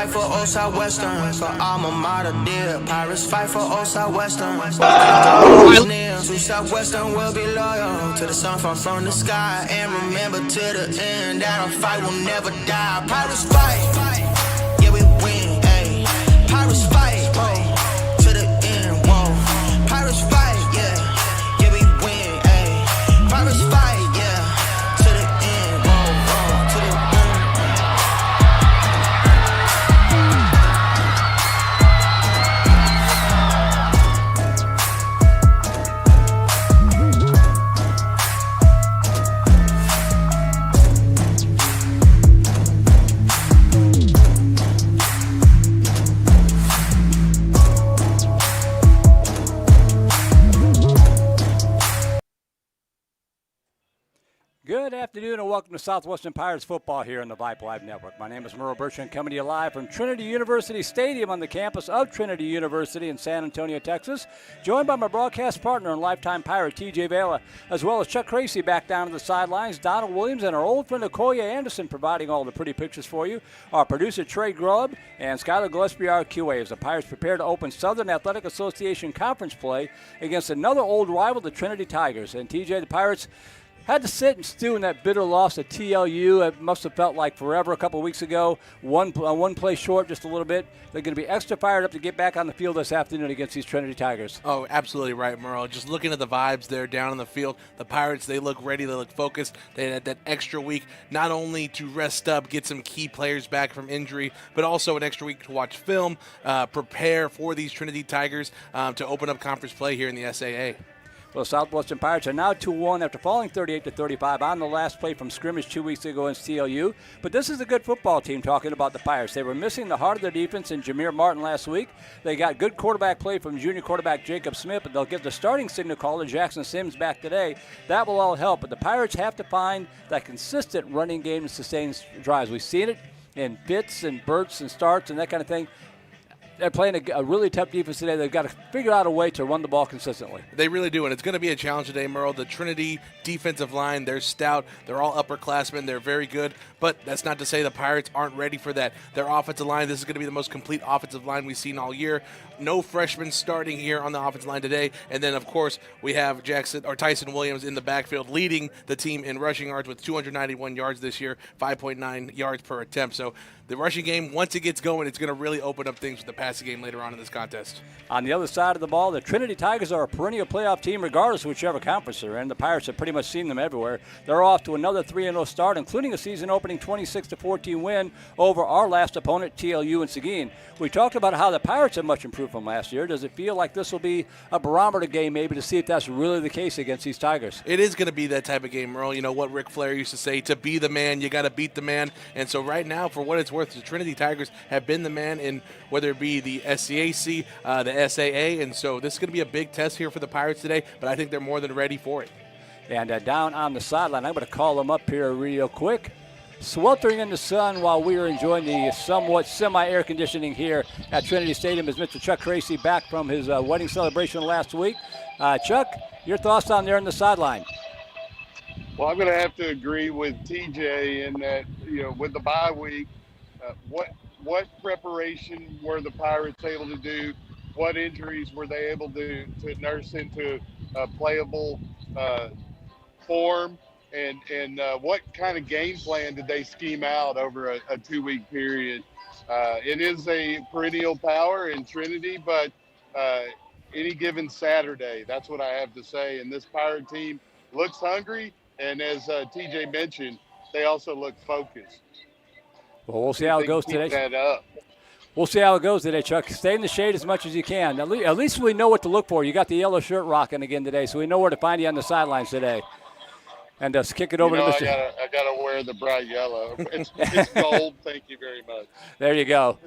fight for old Southwestern. For alma mater dear. Pirates fight for old Southwestern. To Southwestern will be loyal to the sun from the sky. And remember to the end that our fight will never die. Pirates fight, yeah we win, ayy. Pirates fight, whoa, to the end, whoa. Pirates fight, yeah we win, ayy. Pirates fight, yeah, to the end, whoa, to the end. Good afternoon and welcome to Southwestern Pirates football here on the Vype Live Network. My name is Merle Bertrand, coming to you live from Trinity University Stadium on the campus of Trinity University in San Antonio, Texas. Joined by my broadcast partner and lifetime Pirate, TJ Vela, as well as Chuck Tracy back down to the sidelines, Donald Williams, and our old friend Okoye Anderson providing all the pretty pictures for you. Our producer Trey Grubb and Skylar Gillespie, our QA, as the Pirates prepare to open Southern Athletic Association conference play against another old rival, the Trinity Tigers. And TJ, the Pirates had to sit and stew in that bitter loss at TLU. It must have felt like forever a couple of weeks ago. One play short just a little bit. They're going to be extra fired up to get back on the field this afternoon against these Trinity Tigers. Oh, absolutely right, Merle. Just looking at the vibes there down on the field, the Pirates, they look ready, they look focused. They had that extra week not only to rest up, get some key players back from injury, but also an extra week to watch film, prepare for these Trinity Tigers to open up conference play here in the SAA. Well, Southwestern Pirates are now 2-1 after falling 38-35 on the last play from scrimmage 2 weeks ago against TLU. But this is a good football team talking about the Pirates. They were missing the heart of their defense in Jameer Martin last week. They got good quarterback play from junior quarterback Jacob Smith, but they'll get the starting signal caller Jackson Sims back today. That will all help, but the Pirates have to find that consistent running game to sustain drives. We've seen it in fits and bursts and starts and that kind of thing. They're playing a really tough defense today. They've got to figure out a way to run the ball consistently. They really do, and it's going to be a challenge today, Merle. The Trinity defensive line, they're stout. They're all upperclassmen. They're very good, but that's not to say the Pirates aren't ready for that. Their offensive line, this is going to be the most complete offensive line we've seen all year. No freshmen starting here on the offensive line today. And then, of course, we have Tyson Williams in the backfield leading the team in rushing yards with 291 yards this year, 5.9 yards per attempt. So the rushing game, once it gets going, it's going to really open up things for the passing game later on in this contest. On the other side of the ball, the Trinity Tigers are a perennial playoff team regardless of whichever conference they're in. The Pirates have pretty much seen them everywhere. They're off to another 3-0 start, including a season-opening 26-14 win over our last opponent, TLU and Seguin. We talked about how the Pirates have much improved from last year. Does it feel like this will be a barometer game maybe to see if that's really the case against these Tigers? It is going to be that type of game, Merle. You know what Ric Flair used to say, to be the man, you got to beat the man. And so right now, for what it's worth, the Trinity Tigers have been the man in whether it be the SCAC, the SAA. And so this is going to be a big test here for the Pirates today, but I think they're more than ready for it. And down on the sideline, I'm going to call them up here real quick. Sweltering in the sun while we are enjoying the somewhat semi-air conditioning here at Trinity Stadium is Mr. Chuck Tracy back from his wedding celebration last week. Chuck, your thoughts down there on the sideline? Well, I'm going to have to agree with TJ in that, with the bye week, what preparation were the Pirates able to do? What injuries were they able to nurse into a playable form? And what kind of game plan did they scheme out over a 2-week period? It is a perennial power in Trinity, but any given Saturday, that's what I have to say. And this Pirate team looks hungry, and as TJ mentioned, they also look focused. Well, we'll see how it goes today. That up. We'll see how it goes today, Chuck. Stay in the shade as much as you can. At least we know what to look for. You got the yellow shirt rocking again today, so we know where to find you on the sidelines today. And let's kick it over to Mr. I gotta wear the bright yellow. It's gold. Thank you very much. There you go.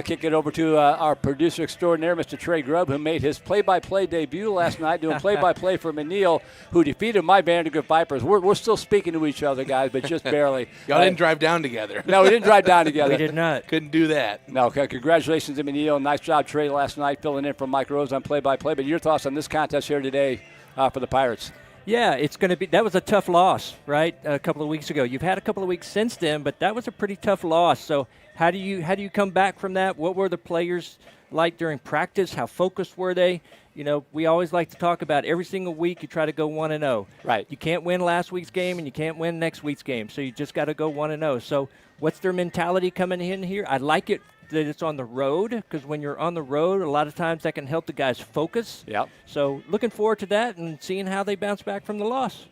Kick it over to our producer extraordinaire, Mr. Trey Grubb, who made his play-by-play debut last night, doing play-by-play for McNeil, who defeated my Vandergrift Vipers. We're still speaking to each other, guys, but just barely. Y'all didn't drive down together. No, we didn't drive down together. We did not. Couldn't do that. No, congratulations to McNeil. Nice job, Trey, last night, filling in for Mike Rose on play-by-play. But your thoughts on this contest here today for the Pirates? Yeah, it's going to be. That was a tough loss, right? A couple of weeks ago. You've had a couple of weeks since then, but that was a pretty tough loss. So how do you come back from that? What were the players like during practice? How focused were they? You know, we always like to talk about every single week you try to go 1-0. Right. You can't win last week's game and you can't win next week's game, so you just got to go 1-0. So what's their mentality coming in here? I like it that it's on the road, because when you're on the road, a lot of times that can help the guys focus. Yep. So looking forward to that and seeing how they bounce back from the loss.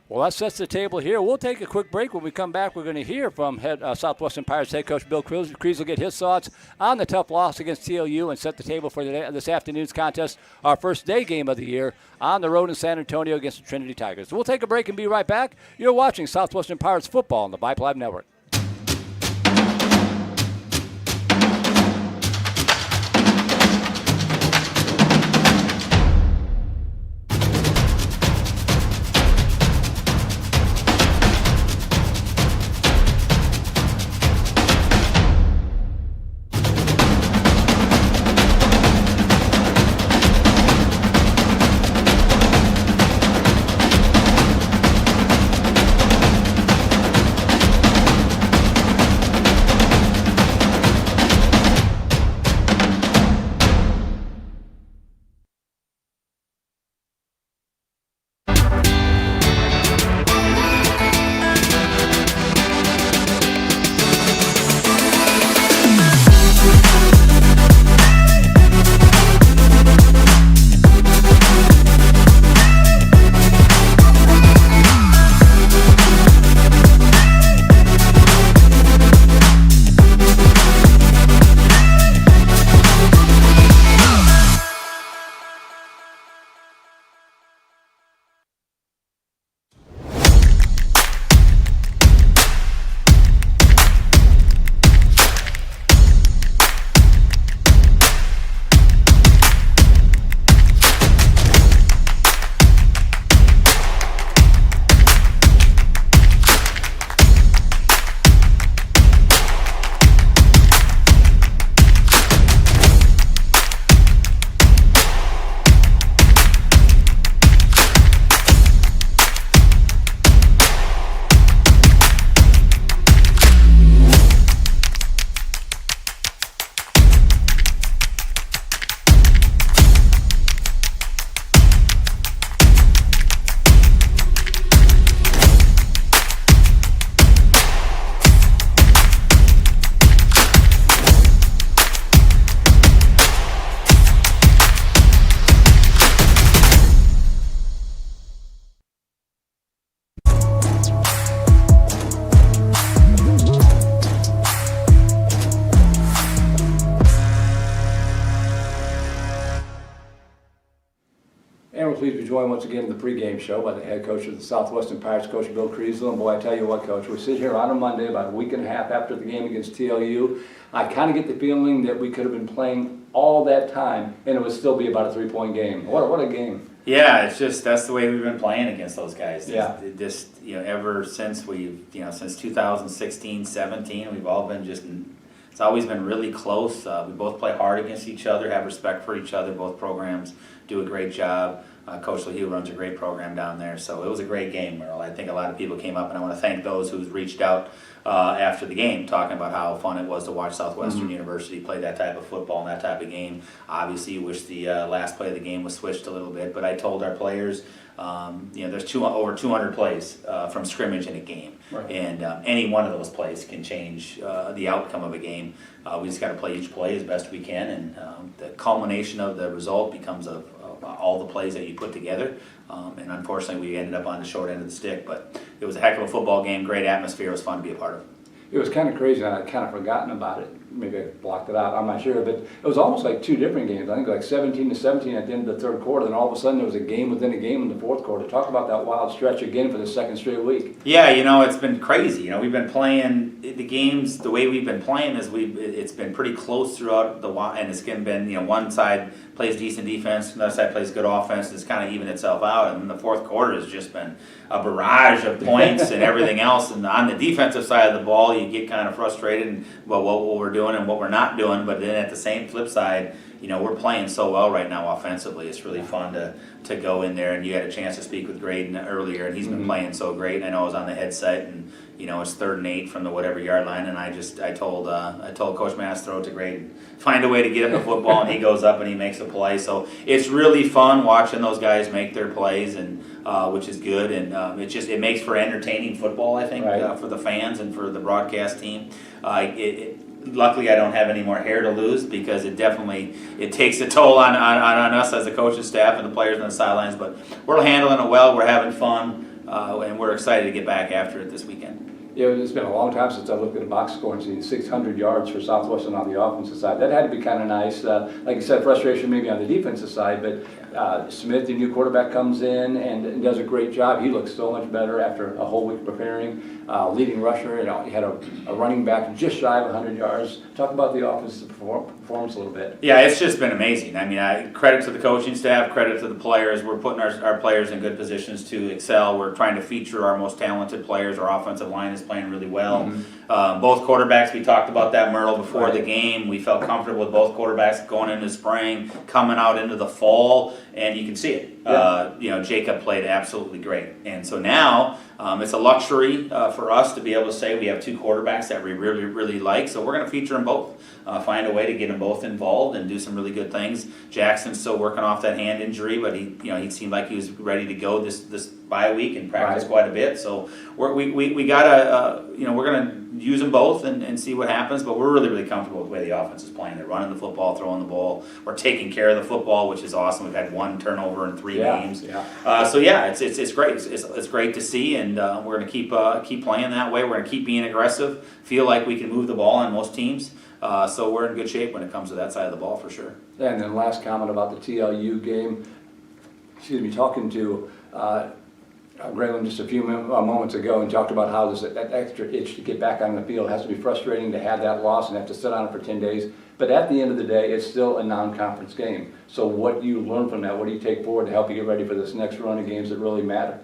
Well, that sets the table here. We'll take a quick break. When we come back, we're going to hear from Southwestern Pirates head coach Bill Kreis will get his thoughts on the tough loss against TLU and set the table for this afternoon's contest, our first day game of the year, on the road in San Antonio against the Trinity Tigers. So we'll take a break and be right back. You're watching Southwestern Pirates football on the Vype Live Network. And we're pleased to be joined once again in the pregame show by the head coach of the Southwestern Pirates, Coach Bill Kreis. And boy, I tell you what, Coach, we sit here on a Monday about a week and a half after the game against TLU. I kind of get the feeling that we could have been playing all that time and it would still be about a 3-point game. What a game. Yeah, it's just, that's the way we've been playing against those guys. Yeah. Just, ever since since 2016, 17, we've all been it's always been really close. We both play hard against each other, have respect for each other. Both programs do a great job. Coach LaHue runs a great program down there. So it was a great game, Merle. I think a lot of people came up, and I want to thank those who reached out after the game, talking about how fun it was to watch Southwestern University play that type of football and that type of game. Obviously, you wish the last play of the game was switched a little bit, but I told our players, there's over 200 plays from scrimmage in a game, right. And any one of those plays can change the outcome of a game. We just got to play each play as best we can, and the culmination of the result becomes of all the plays that you put together. And unfortunately, we ended up on the short end of the stick, but it was a heck of a football game, great atmosphere, it was fun to be a part of. It was kind of crazy, and I'd kind of forgotten about it. Maybe I blocked it out, I'm not sure, but it was almost like two different games. I think like 17-17 at the end of the third quarter, then all of a sudden there was a game within a game in the fourth quarter. Talk about that wild stretch again for the second straight week. Yeah, it's been crazy. We've been playing the games, the way we've been playing is it's been pretty close throughout and it's been, one side plays decent defense, another side plays good offense, it's kind of even itself out, and the fourth quarter has just been a barrage of points and everything else, and on the defensive side of the ball, you get kind of frustrated, and what we're doing doing and what we're not doing. But then at the same flip side, we're playing so well right now offensively. It's really fun to go in there. And you had a chance to speak with Graydon earlier, and he's been playing so great. And I know I was on the headset, and it's 3rd and 8 from the whatever yard line, and I told Coach Mass, throw it to Graydon, find a way to get him the football, and he goes up and he makes a play. So it's really fun watching those guys make their plays, and which is good, and it makes for entertaining football, I think, for the fans and for the broadcast team. Luckily, I don't have any more hair to lose, because it takes a toll on us as the coaching staff and the players on the sidelines. But we're handling it well. We're having fun, and we're excited to get back after it this weekend. Yeah, it's been a long time since I looked at a box score and seen 600 yards for Southwestern on the offensive side. That had to be kind of nice. Like you said, frustration maybe on the defensive side, but Smith, the new quarterback, comes in and does a great job. He looks so much better after a whole week preparing. Leading rusher, he had a running back just shy of 100 yards. Talk about the offensive performance a little bit. Yeah, it's just been amazing. I mean, credit to the coaching staff, credit to the players. We're putting our players in good positions to excel. We're trying to feature our most talented players. Our offensive line is playing really well. Both quarterbacks, we talked about that, Myrtle, before the game. We felt comfortable with both quarterbacks going into spring, coming out into the fall, and you can see it. Yeah. Jacob played absolutely great. And so now it's a luxury for us to be able to say we have 2 quarterbacks that we really, really like. So we're going to feature them both, find a way to get them both involved and do some really good things. Jackson's still working off that hand injury, but he seemed like he was ready to go this bye week and practice quite a bit. So we gotta we're gonna use them both and see what happens. But we're really, really comfortable with the way the offense is playing. They're running the football, throwing the ball. We're taking care of the football, which is awesome. We've had 1 turnover in 3 games. It's great. It's great to see, and we're gonna keep playing that way. We're gonna keep being aggressive. Feel like we can move the ball on most teams. So we're in good shape when it comes to that side of the ball for sure. And then last comment about the TLU game. Talking to Graylin just a few moments ago, and talked about how that extra itch to get back on the field has to be frustrating to have that loss and have to sit on it for 10 days. But at the end of the day, it's still a non-conference game. So what do you learn from that? What do you take forward to help you get ready for this next run of games that really matter?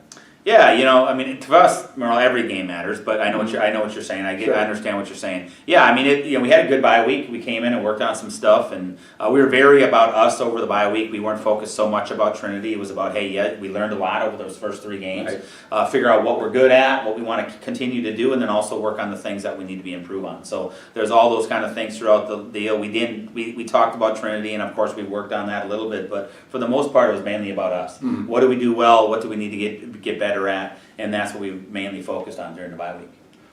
Yeah, to us, Merle, every game matters. But I know what you're saying. I understand what you're saying. Yeah, we had a good bye week. We came in and worked on some stuff, and we were very about us over the bye week. We weren't focused so much about Trinity. It was about, we learned a lot over those first 3 games. Right. Figure out what we're good at, what we want to continue to do, and then also work on the things that we need to be improved on. So there's all those kind of things throughout the deal. We talked about Trinity, and of course we worked on that a little bit. But for the most part, it was mainly about us. What do we do well? What do we need to get better at? And that's what we mainly focused on during the bye week.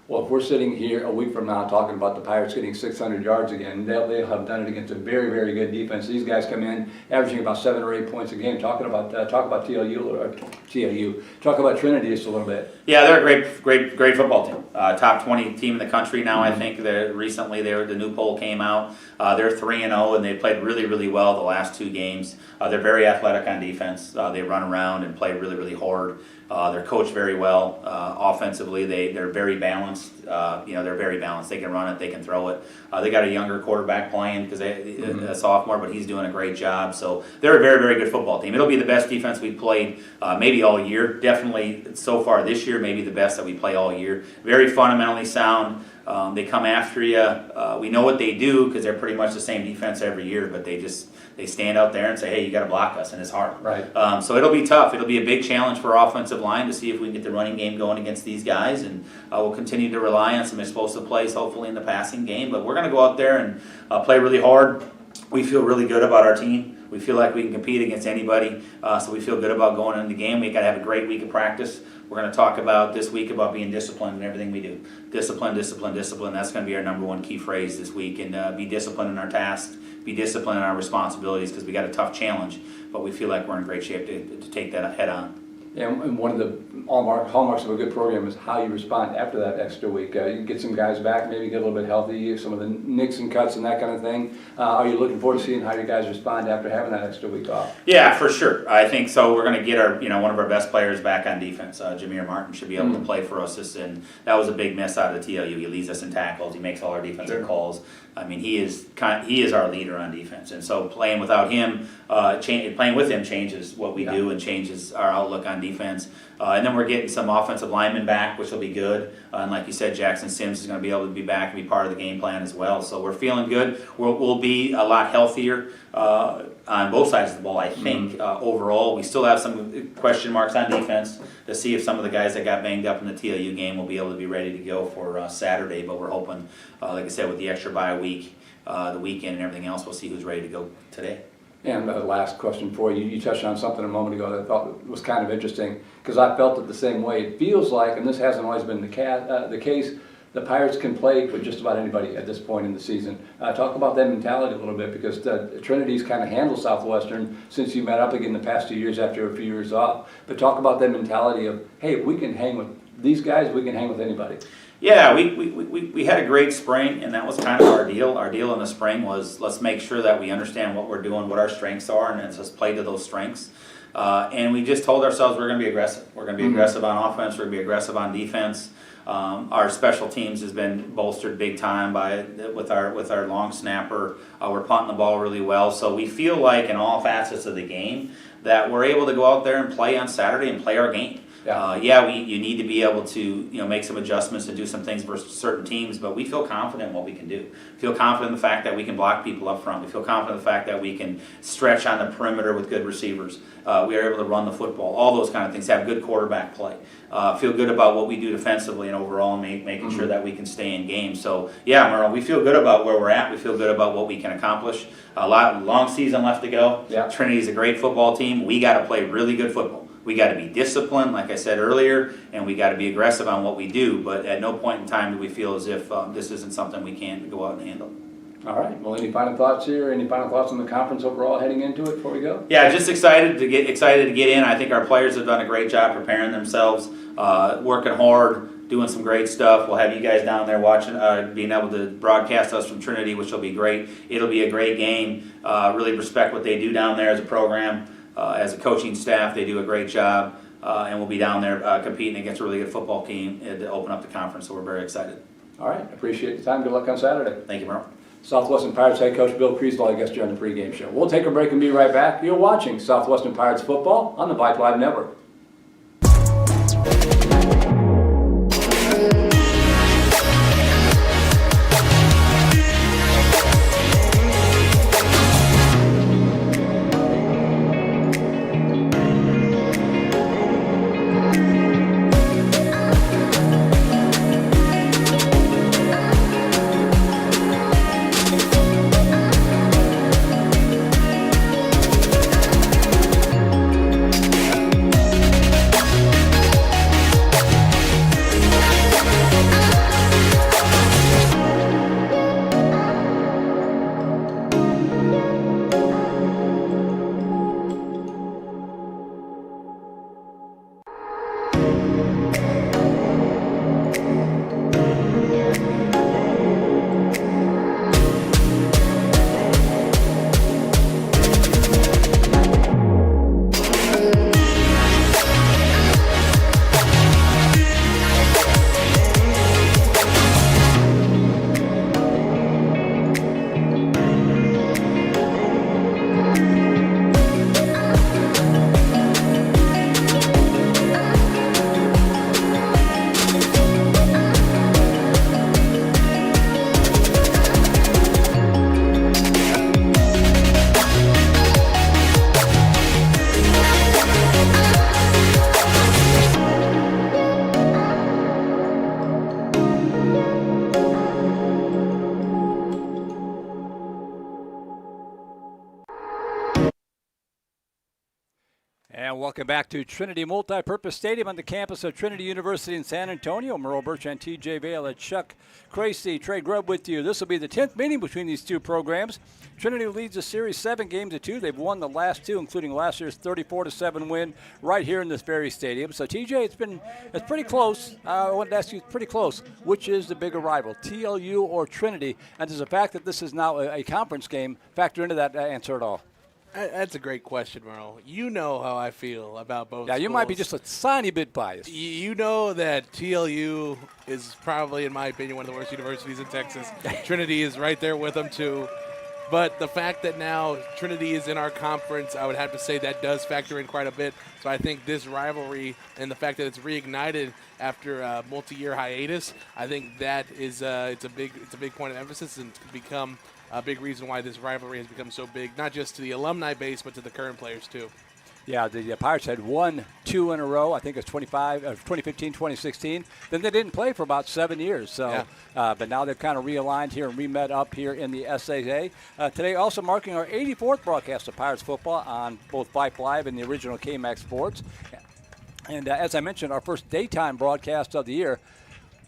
Well, if we're sitting here a week from now talking about the Pirates getting 600 yards again, they'll have done it against a very, very good defense. These guys come in averaging about 7 or 8 points a game. Talk about TLU. Talk about Trinity just a little bit. Yeah, they're a great football team. Top 20 team in the country now. I think recently the new poll came out. They're 3-0, and they played really, really well the last 2 games. They're very athletic on defense. They run around and play really, really hard. They're coached very well. Offensively, they're very balanced. They're very balanced. They can run it. They can throw it. They got a younger quarterback playing because a sophomore, but he's doing a great job. So they're a very, very good football team. It'll be the best defense we've played maybe all year. Definitely so far this year, maybe the best that we play all year. Very fundamentally sound. They come after you. We know what they do because they're pretty much the same defense every year, but they stand out there and say, hey, you got to block us, and it's hard. Right. So it'll be tough. It'll be a big challenge for our offensive line to see if we can get the running game going against these guys, and we'll continue to rely on some explosive plays, hopefully in the passing game. But we're going to go out there and play really hard. We feel really good about our team. We feel like we can compete against anybody, so we feel good about going into the game. We got to have a great week of practice. We're going to talk about this week about being disciplined in everything we do. Discipline, discipline, discipline. That's going to be our number 1 key phrase this week. And be disciplined in our tasks, be disciplined in our responsibilities, because we got a tough challenge, but we feel like we're in great shape to take that head on. And one of the hallmarks of a good program is how you respond after that extra week. You get some guys back, maybe get a little bit healthy, some of the nicks and cuts and that kind of thing. Are you looking forward to seeing how you guys respond after having that extra week off? Yeah, for sure. I think so. We're going to get our, one of our best players back on defense. Jameer Martin should be able to play for us. And that was a big miss out of the TLU. He leads us in tackles. He makes all our defensive calls. He is our leader on defense, and so playing without him, playing with him changes what we do and changes our outlook on defense. And then we're getting some offensive linemen back, which will be good. And like you said, Jackson Sims is going to be able to be back and be part of the game plan as well. So we're feeling good. We'll be a lot healthier on both sides of the ball, I think, overall. We still have some question marks on defense to see if some of the guys that got banged up in the TLU game will be able to be ready to go for Saturday. But we're hoping, like I said, with the extra bye week, the weekend and everything else, we'll see who's ready to go today. And the last question for you. You touched on something a moment ago that I thought was kind of interesting because I felt it the same way. It feels like, and this hasn't always been the case, the Pirates can play with just about anybody at this point in the season. Talk about that mentality a little bit because Trinity's kind of handled Southwestern since you met up again the past 2 years after a few years off. But talk about that mentality of, hey, if we can hang with these guys, we can hang with anybody. Yeah, we had a great spring, and that was kind of our deal. Our deal in the spring was let's make sure that we understand what we're doing, what our strengths are, and let's just play to those strengths. And we just told ourselves we're going to be aggressive. We're going to be aggressive on offense. We're going to be aggressive on defense. Our special teams has been bolstered big time with our long snapper. We're punting the ball really well, so we feel like in all facets of the game that we're able to go out there and play on Saturday and play our game. You need to be able to make some adjustments and do some things versus certain teams, but we feel confident in what we can do. We feel confident in the fact that we can block people up front. We feel confident in the fact that we can stretch on the perimeter with good receivers. We are able to run the football, all those kind of things, have good quarterback play. Feel good about what we do defensively and overall making sure that we can stay in games. So, yeah, Merle, we feel good about where we're at. We feel good about what we can accomplish. Long season left to go. Yeah. Trinity's a great football team. We got to play really good football. We got to be disciplined, like I said earlier, and we got to be aggressive on what we do. But at no point in time do we feel as if this isn't something we can't go out and handle. All right. Well, any final thoughts here? Any final thoughts on the conference overall heading into it before we go? Yeah, just excited to get in. I think our players have done a great job preparing themselves, working hard, doing some great stuff. We'll have you guys down there watching, being able to broadcast us from Trinity, which will be great. It'll be a great game. Really respect what they do down there as a program. As a coaching staff, they do a great job, and we'll be down there competing against a really good football team to open up the conference, so we're very excited. All right. Appreciate the time. Good luck on Saturday. Thank you, Merle. Southwestern Pirates head coach Bill Kriesdahl, I guess, during the pregame show. We'll take a break and be right back. You're watching Southwestern Pirates football on the Vype Live Network. And welcome back to Trinity Multipurpose Stadium on the campus of Trinity University in San Antonio. Merle Birch and TJ Vale and Chuck Cracy, Trey Grubb with you. This will be the 10th meeting between these two programs. Trinity leads the series 7-2. They've won the last two, including last year's 34-7 win right here in this very stadium. So TJ, it's pretty close. I wanted to ask you, it's pretty close. Which is the bigger rival, TLU or Trinity? And does the fact that this is now a conference game factor into that answer at all? That's a great question, Merle. You know how I feel about both Yeah, schools. you might be just a tiny bit biased. You know that TLU is probably, in my opinion, one of the worst universities in Texas. Trinity is right there with them, too. But the fact that now Trinity is in our conference, I would have to say that does factor in quite a bit. So I think this rivalry and the fact that it's reignited after a multi-year hiatus, I think that is it's a big point of emphasis, and it's become a big reason why this rivalry has become so big, not just to the alumni base, but to the current players too. Yeah, the Pirates had 1-2 in a row. I think it's 2015, 2016. Then they didn't play for about 7 years. So, but now they've kind of realigned here and re-met up here in the SAA. Today also marking our 84th broadcast of Pirates football on both Vype Live and the original KMAX Sports. And as I mentioned, our first daytime broadcast of the year.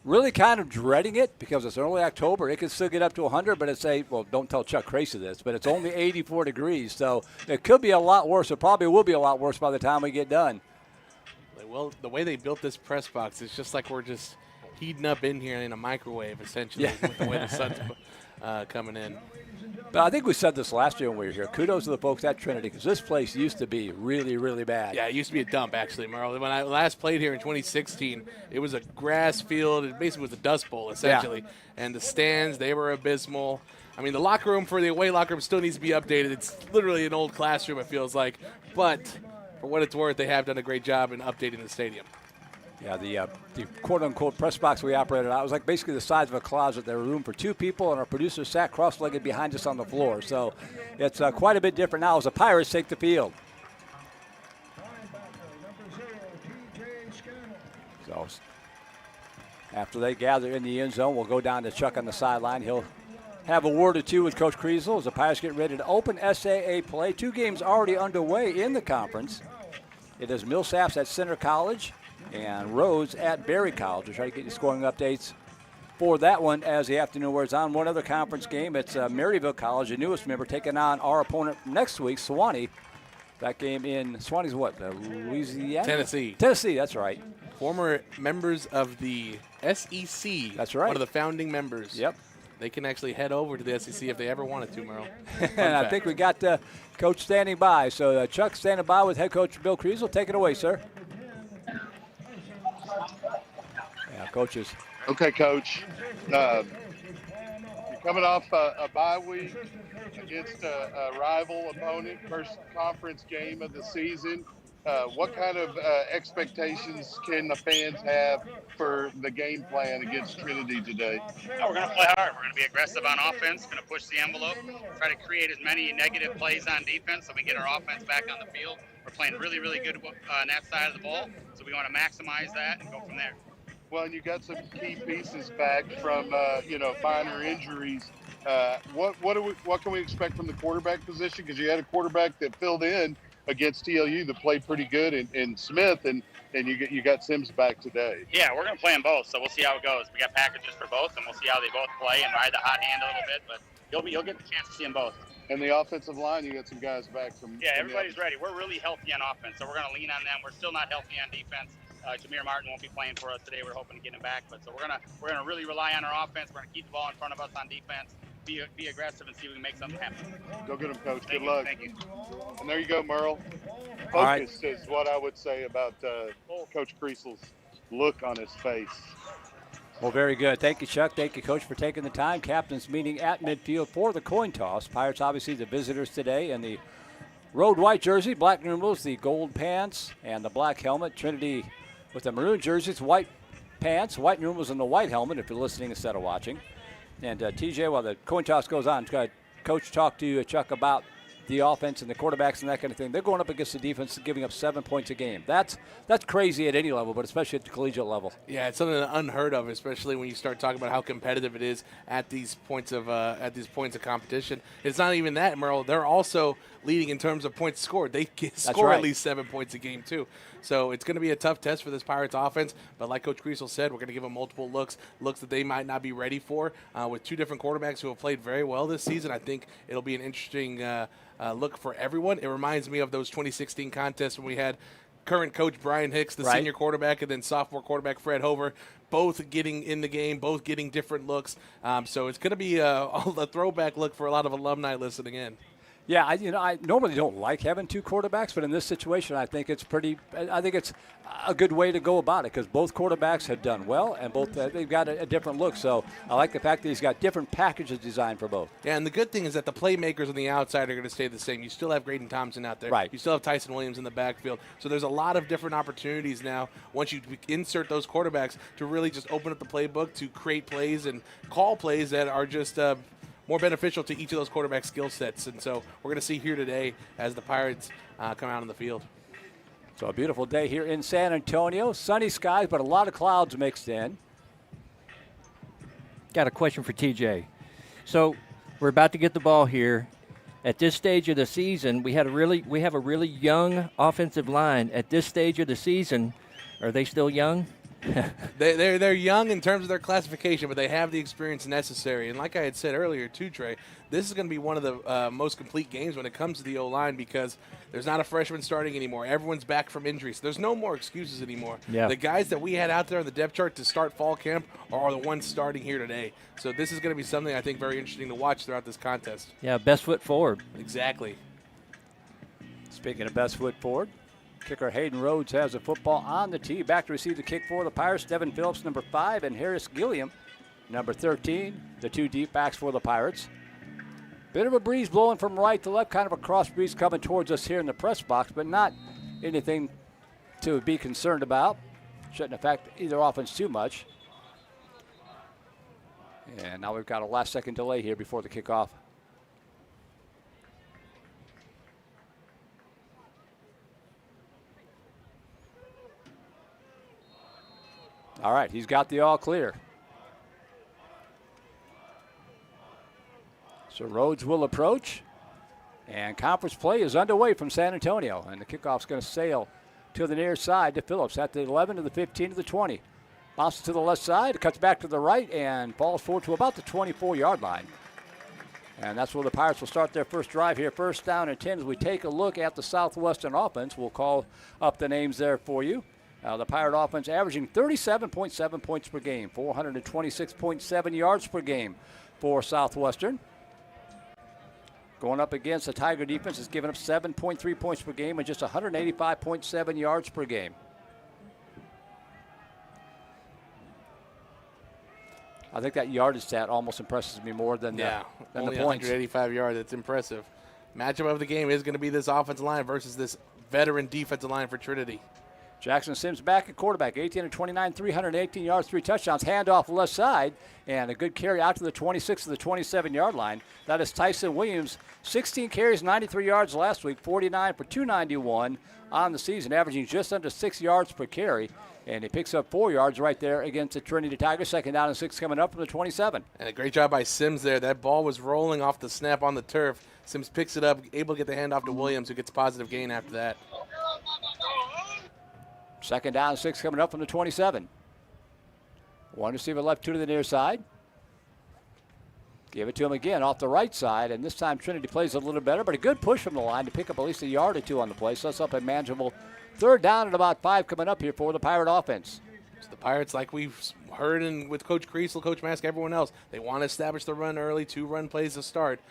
Really kind of dreading it because it's early October. It could still get up to 100, but don't tell Chuck Crazy this, but it's only 84 degrees. So it could be a lot worse. It probably will be a lot worse by the time we get done. Well, the way they built this press box, it's just like we're just heating up in here in a microwave, essentially, with the way the sun's coming in. But I think we said this last year when we were here. Kudos to the folks at Trinity because this place used to be really, really bad. Yeah, it used to be a dump, actually, Merle. When I last played here in 2016, it was a grass field. It basically was a dust bowl, essentially. Yeah. And the stands, they were abysmal. I mean, the locker room for the away locker room still needs to be updated. It's literally an old classroom, it feels like. But for what it's worth, they have done a great job in updating the stadium. Yeah, the quote-unquote press box we operated out was like basically the size of a closet. There was room for 2 people, and our producer sat cross-legged behind us on the floor. So it's quite a bit different now as the Pirates take the field. So after they gather in the end zone, we'll go down to Chuck on the sideline. He'll have a word or two with Coach Kriesel as the Pirates get ready to open SAA play. 2 games already underway in the conference. It is Millsaps at Center College and Rhodes at Berry College. We'll try to get you scoring updates for that one as the afternoon wears on. One other conference game, it's Maryville College, the newest member, taking on our opponent next week, Sewanee. That game in Sewanee's what, Louisiana? Tennessee. Tennessee, that's right. Former members of the SEC. That's right. One of the founding members. Yep. They can actually head over to the SEC if they ever wanted to, Merle. And I think we got Coach standing by. So Chuck standing by with head coach Bill Kriesel. Take it away, sir. Yeah, coaches. Okay, Coach. You're coming off a bye week against a rival opponent, first conference game of the season. What kind of expectations can the fans have for the game plan against Trinity today? We're going to play hard. We're going to be aggressive on offense, going to push the envelope, try to create as many negative plays on defense so we get our offense back on the field. We're playing really, really good on that side of the ball, so we want to maximize that and go from there. Well, and you got some key pieces back from, minor injuries. What can we expect from the quarterback position? Because you had a quarterback that filled in against TLU that played pretty good in Smith, and you got Sims back today. Yeah, we're going to play them both, so we'll see how it goes. We got packages for both, and we'll see how they both play and ride the hot hand a little bit, but you'll get the chance to see them both. And the offensive line, you got some guys back from. Yeah, everybody's ready. We're really healthy on offense, so we're going to lean on them. We're still not healthy on defense. Jameer Martin won't be playing for us today. We're hoping to get him back, but so we're gonna really rely on our offense. We're gonna keep the ball in front of us on defense. Be aggressive and see if we can make something happen. Go get him, Coach. Good luck. Thank you. And there you go, Merle. Focused right. is what I would say about Coach Kriesel's look on his face. Well, very good. Thank you, Chuck. Thank you, Coach, for taking the time. Captain's meeting at midfield for the coin toss. Pirates, obviously, the visitors today, and the road white jersey, black numerals, the gold pants, and the black helmet. Trinity with the maroon jerseys, white pants, white numerals, and the white helmet, if you're listening instead of watching. And TJ, while the coin toss goes on, Coach talked to Chuck about the offense and the quarterbacks and that kind of thing. They're going up against the defense, giving up 7 points a game. That's crazy at any level, but especially at the collegiate level. Yeah, it's something unheard of, especially when you start talking about how competitive it is at these points of competition. It's not even that, Merle. They're also leading in terms of points scored. They can score at least 7 points a game too. So it's going to be a tough test for this Pirates offense. But like Coach Kriesel said, we're going to give them multiple looks that they might not be ready for. With 2 different quarterbacks who have played very well this season, I think it'll be an interesting look for everyone. It reminds me of those 2016 contests when we had current coach Brian Hicks, the senior quarterback, and then sophomore quarterback Fred Hover, both getting in the game, both getting different looks. So it's going to be a throwback look for a lot of alumni listening in. Yeah, I normally don't like having two quarterbacks, but in this situation, I think it's a good way to go about it because both quarterbacks have done well and both they've got a different look. So I like the fact that he's got different packages designed for both. Yeah, and the good thing is that the playmakers on the outside are going to stay the same. You still have Graydon Thompson out there. Right. You still have Tyson Williams in the backfield. So there's a lot of different opportunities now once you insert those quarterbacks to really just open up the playbook to create plays and call plays that are just more beneficial to each of those quarterback skill sets. And so we're going to see here today as the Pirates come out on the field. So a beautiful day here in San Antonio. Sunny skies, but a lot of clouds mixed in. Got a question for TJ. So we're about to get the ball here. At this stage of the season, we have a really young offensive line. At this stage of the season, are they still young? They're young in terms of their classification, but they have the experience necessary. And like I had said earlier too, Trey, this is going to be one of the most complete games when it comes to the O-line because there's not a freshman starting anymore. Everyone's back from injury, so there's no more excuses anymore. Yeah. The guys that we had out there on the depth chart to start fall camp are the ones starting here today. So this is going to be something I think very interesting to watch throughout this contest. Yeah, best foot forward. Exactly. Speaking of best foot forward, kicker Hayden Rhodes has the football on the tee. Back to receive the kick for the Pirates. Devin Phillips, number 5, and Harris Gilliam, number 13. The two deep backs for the Pirates. Bit of a breeze blowing from right to left, kind of a cross breeze coming towards us here in the press box, but not anything to be concerned about. Shouldn't affect either offense too much. And now we've got a last-second delay here before the kickoff. All right, he's got the all clear. So Rhodes will approach, and conference play is underway from San Antonio, and the kickoff's going to sail to the near side to Phillips at the 11 to the 15 to the 20. Bounces to the left side, cuts back to the right, and falls forward to about the 24-yard line. And that's where the Pirates will start their first drive here. First down and 10 as we take a look at the Southwestern offense. We'll call up the names there for you. The Pirate offense averaging 37.7 points per game, 426.7 yards per game for Southwestern. Going up against the Tiger defense is giving up 7.3 points per game and just 185.7 yards per game. I think that yardage stat almost impresses me more than the only points. 185 yards. That's impressive. Matchup of the game is going to be this offensive line versus this veteran defensive line for Trinity. Jackson Sims back at quarterback, 18 of 29, 318 yards, 3 touchdowns. Handoff left side, and a good carry out to the 26 to the 27-yard line. That is Tyson Williams, 16 carries, 93 yards last week, 49 for 291 on the season, averaging just under 6 yards per carry. And he picks up 4 yards right there against the Trinity Tigers. Second down and 6 coming up from the 27. And a great job by Sims there. That ball was rolling off the snap on the turf. Sims picks it up, able to get the handoff to Williams, who gets a positive gain after that. Second down and 6 coming up from the 27. One receiver left, 2 to the near side. Give it to him again off the right side, and this time Trinity plays a little better, but a good push from the line to pick up at least a yard or 2 on the play. So that's up a manageable third down and about 5 coming up here for the Pirate offense. So the Pirates, like we've heard with Coach Creasel, Coach Mask, everyone else, they want to establish the run early, 2 run plays to start.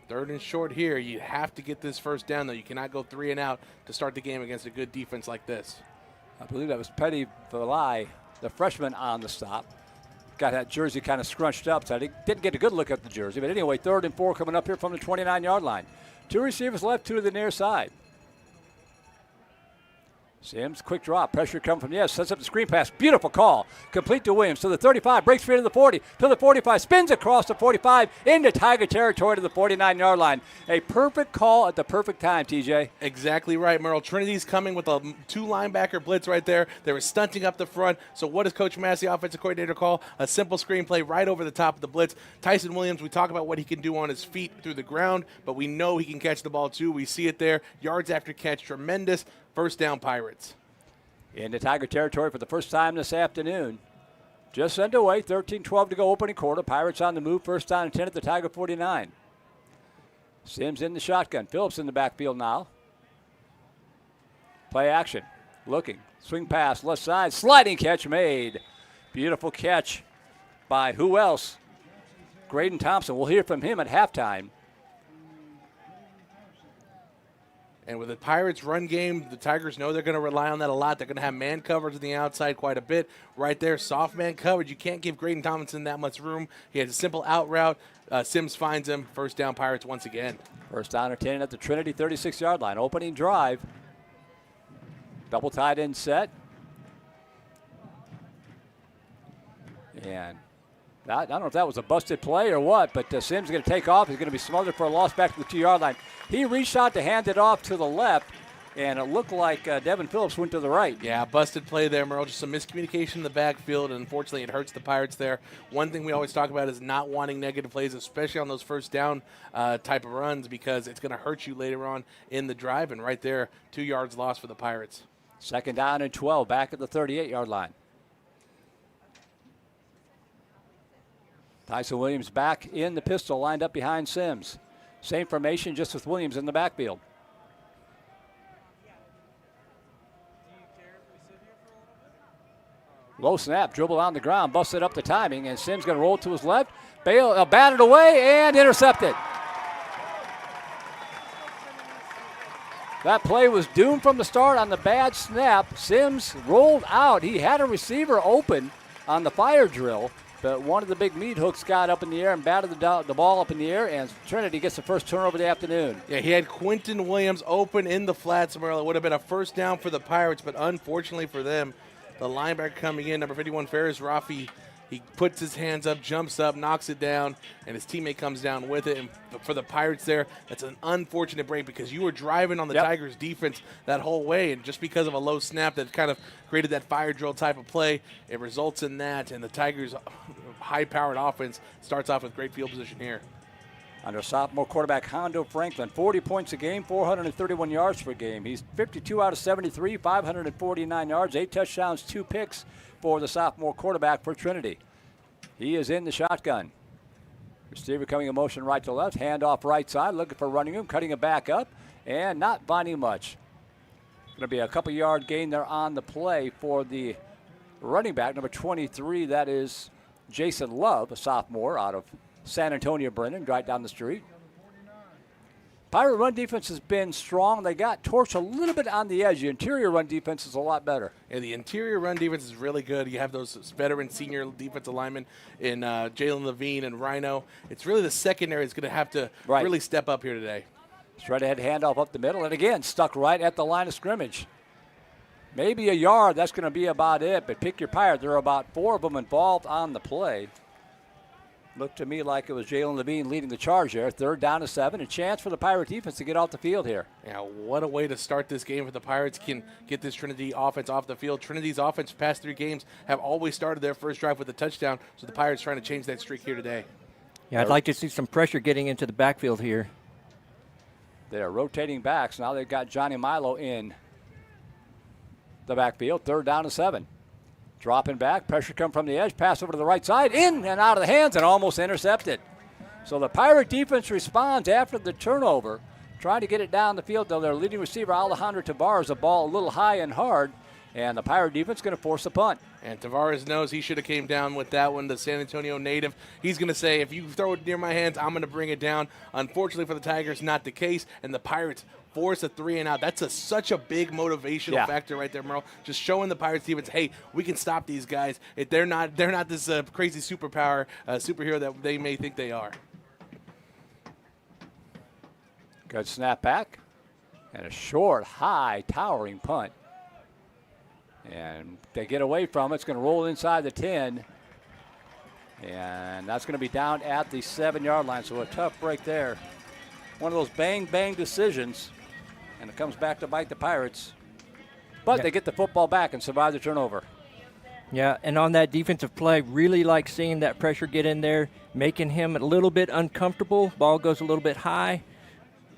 Third and short here, you have to get this first down, though. You cannot go 3 and out to start the game against a good defense like this. I believe that was Petty Valai, the freshman, on the stop. Got that jersey kind of scrunched up, so I didn't get a good look at the jersey. But anyway, 3rd and 4 coming up here from the 29-yard line. 2 receivers left, 2 to the near side. Sims, quick drop, pressure coming from sets up the screen pass, beautiful call, complete to Williams, to the 35, breaks free to the 40, to the 45, spins across the 45, into Tiger territory to the 49-yard line. A perfect call at the perfect time, TJ. Exactly right, Merle. Trinity's coming with a 2 linebacker blitz right there. They were stunting up the front, so what does Coach Massey, offensive coordinator, call? A simple screen play right over the top of the blitz. Tyson Williams, we talk about what he can do on his feet through the ground, but we know he can catch the ball too. We see it there, yards after catch, tremendous. First down, Pirates. Into Tiger territory for the first time this afternoon. Just underway, 13-12 to go, opening quarter. Pirates on the move, first down and 10 at the Tiger 49. Sims in the shotgun. Phillips in the backfield now. Play action. Looking. Swing pass, left side. Sliding catch made. Beautiful catch by who else? Graydon Thompson. We'll hear from him at halftime. And with the Pirates' run game, the Tigers know they're going to rely on that a lot. They're going to have man coverage on the outside quite a bit. Right there, soft man coverage. You can't give Graydon Tomlinson that much room. He has a simple out route. Sims finds him. First down, Pirates once again. First down and 10 at the Trinity 36-yard line. Opening drive. Double tight end set. And I don't know if that was a busted play or what, but Sims is going to take off. He's going to be smothered for a loss back to the 2-yard line. He reached out to hand it off to the left, and it looked like Devin Phillips went to the right. Yeah, busted play there, Merle. Just some miscommunication in the backfield, and unfortunately it hurts the Pirates there. One thing we always talk about is not wanting negative plays, especially on those first down type of runs, because it's going to hurt you later on in the drive. And right there, 2 yards lost for the Pirates. Second down and 12, back at the 38-yard line. Tyson Williams back in the pistol, lined up behind Sims. Same formation, just with Williams in the backfield. Low snap, dribble on the ground, busted up the timing, and Sims going to roll to his left. Bale batted away and intercepted. That play was doomed from the start on the bad snap. Sims rolled out. He had a receiver open on the fire drill, but one of the big meat hooks got up in the air and batted the ball up in the air, and Trinity gets the first turnover of the afternoon. Yeah, he had Quentin Williams open in the flats, Merle. It would have been a first down for the Pirates, but unfortunately for them, the linebacker coming in, number 51, Ferris Rafi, he puts his hands up, jumps up, knocks it down, and his teammate comes down with it. And for the Pirates there, that's an unfortunate break because you were driving on the Tigers' defense that whole way, and just because of a low snap that kind of created that fire drill type of play, it results in that, and the Tigers' high-powered offense starts off with great field position here. Under sophomore quarterback Hondo Franklin, 40 points a game, 431 yards per game. He's 52 out of 73, 549 yards, 8 touchdowns, 2 picks for the sophomore quarterback for Trinity. He is in the shotgun. Receiver coming in motion right to left, handoff right side, looking for running room, cutting it back up, and not finding much. Going to be a couple yard gain there on the play for the running back, number 23. That is Jason Love, a sophomore out of San Antonio Brennan, right down the street. Pirate run defense has been strong. They got torched a little bit on the edge. The interior run defense is a lot better. And the interior run defense is really good. You have those veteran senior defensive linemen in Jalen Levine and Rhino. It's really the secondary that's going to have to really step up here today. Straight ahead handoff up the middle, and again, stuck right at the line of scrimmage. Maybe a yard, that's going to be about it, but pick your Pirate. There are about 4 of them involved on the play. Looked to me like it was Jalen Levine leading the charge there. 3rd down to 7. A chance for the Pirate defense to get off the field here. Yeah, what a way to start this game if the Pirates can get this Trinity offense off the field. Trinity's offense past 3 games have always started their first drive with a touchdown, so the Pirates trying to change that streak here today. Yeah, I'd like to see some pressure getting into the backfield here. They're rotating backs. Now they've got Johnny Milo in the backfield. 3rd down to 7. Dropping back, pressure come from the edge, pass over to the right side, in and out of the hands, and almost intercepted. So the Pirate defense responds after the turnover, trying to get it down the field, though their leading receiver, Alejandro Tavares, the ball a little high and hard, and the Pirate defense going to force a punt. And Tavares knows he should have came down with that one, the San Antonio native. He's going to say, if you throw it near my hands, I'm going to bring it down. Unfortunately for the Tigers, not the case, and the Pirates force a 3 and out. That's such a big motivational factor right there, Merle. Just showing the Pirates defense, hey, we can stop these guys. If they're not this crazy superhero that they may think they are. Good snap back, and a short, high, towering punt. And they get away from it. It's going to roll inside the 10. And that's going to be down at the 7-yard line. So a tough break there. One of those bang-bang decisions. And it comes back to bite the Pirates. But they get the football back and survive the turnover. Yeah, and on that defensive play, really like seeing that pressure get in there, making him a little bit uncomfortable. Ball goes a little bit high.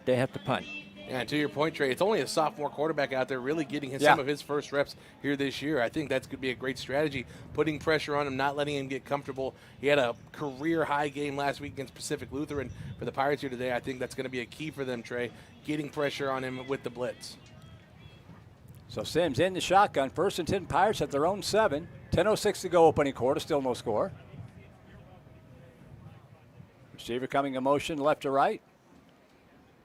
They have to punt. Yeah, to your point, Trey, it's only a sophomore quarterback out there really getting some of his first reps here this year. I think that's going to be a great strategy, putting pressure on him, not letting him get comfortable. He had a career-high game last week against Pacific Lutheran. For the Pirates here today, I think that's going to be a key for them, Trey, getting pressure on him with the blitz. So Sims in the shotgun. 1st and 10 Pirates at their own 7. 10:06 to go opening quarter, still no score. Receiver coming in motion left to right.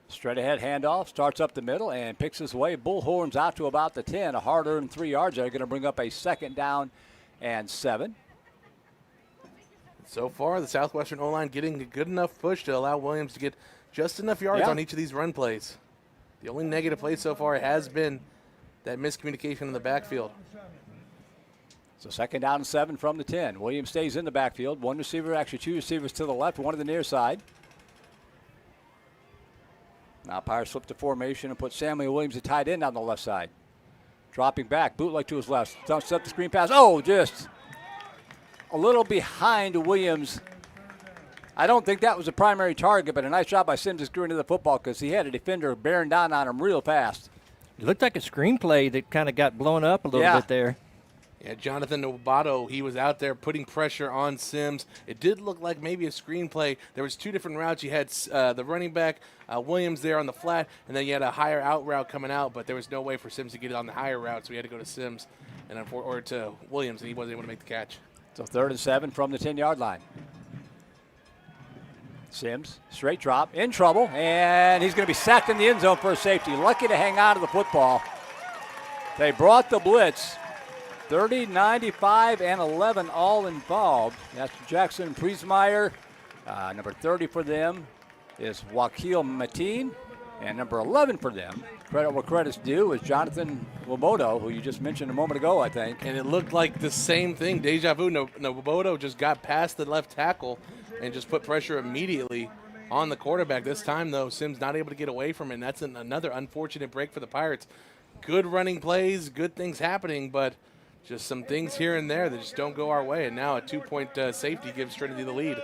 Straight ahead handoff, starts up the middle and picks his way. Bullhorns out to about the 10. A hard-earned 3 yards. They're going to bring up a 2nd down and 7. So far, the Southwestern O-line getting a good enough push to allow Williams to get just enough yards on each of these run plays. The only negative play so far has been that miscommunication in the backfield. So 2nd down and 7 from the 10. Williams stays in the backfield. 1 receiver, actually 2 receivers to the left, 1 to the near side. Now Pirates flip to formation and put Samuel Williams, the tight end, on the left side. Dropping back, bootleg to his left. Set the screen pass. Oh, just a little behind Williams. I don't think that was a primary target, but a nice job by Sims to screw into the football because he had a defender bearing down on him real fast. It looked like a screenplay that kind of got blown up a little bit there. Yeah, Jonathan Novato, he was out there putting pressure on Sims. It did look like maybe a screenplay. There was 2 different routes. You had the running back, Williams, there on the flat, and then you had a higher out route coming out, but there was no way for Sims to get it on the higher route, so he had to go to Sims or to Williams, and he wasn't able to make the catch. So 3rd and 7 from the 10-yard line. Sims, straight drop, in trouble, and he's going to be sacked in the end zone for a safety. Lucky to hang on to the football. They brought the blitz. 30, 95, and 11 all involved. That's Jackson Priesmeyer. Number 30 for them is Wakil Mateen. And number 11 for them, credit where credit's due, is Jonathan Wobodo, who you just mentioned a moment ago, I think. And it looked like the same thing. Deja vu. Wobodo just got past the left tackle and just put pressure immediately on the quarterback. This time, though, Sims not able to get away from it. And that's another unfortunate break for the Pirates. Good running plays, good things happening, but just some things here and there that just don't go our way. And now a 2-point safety gives Trinity the lead.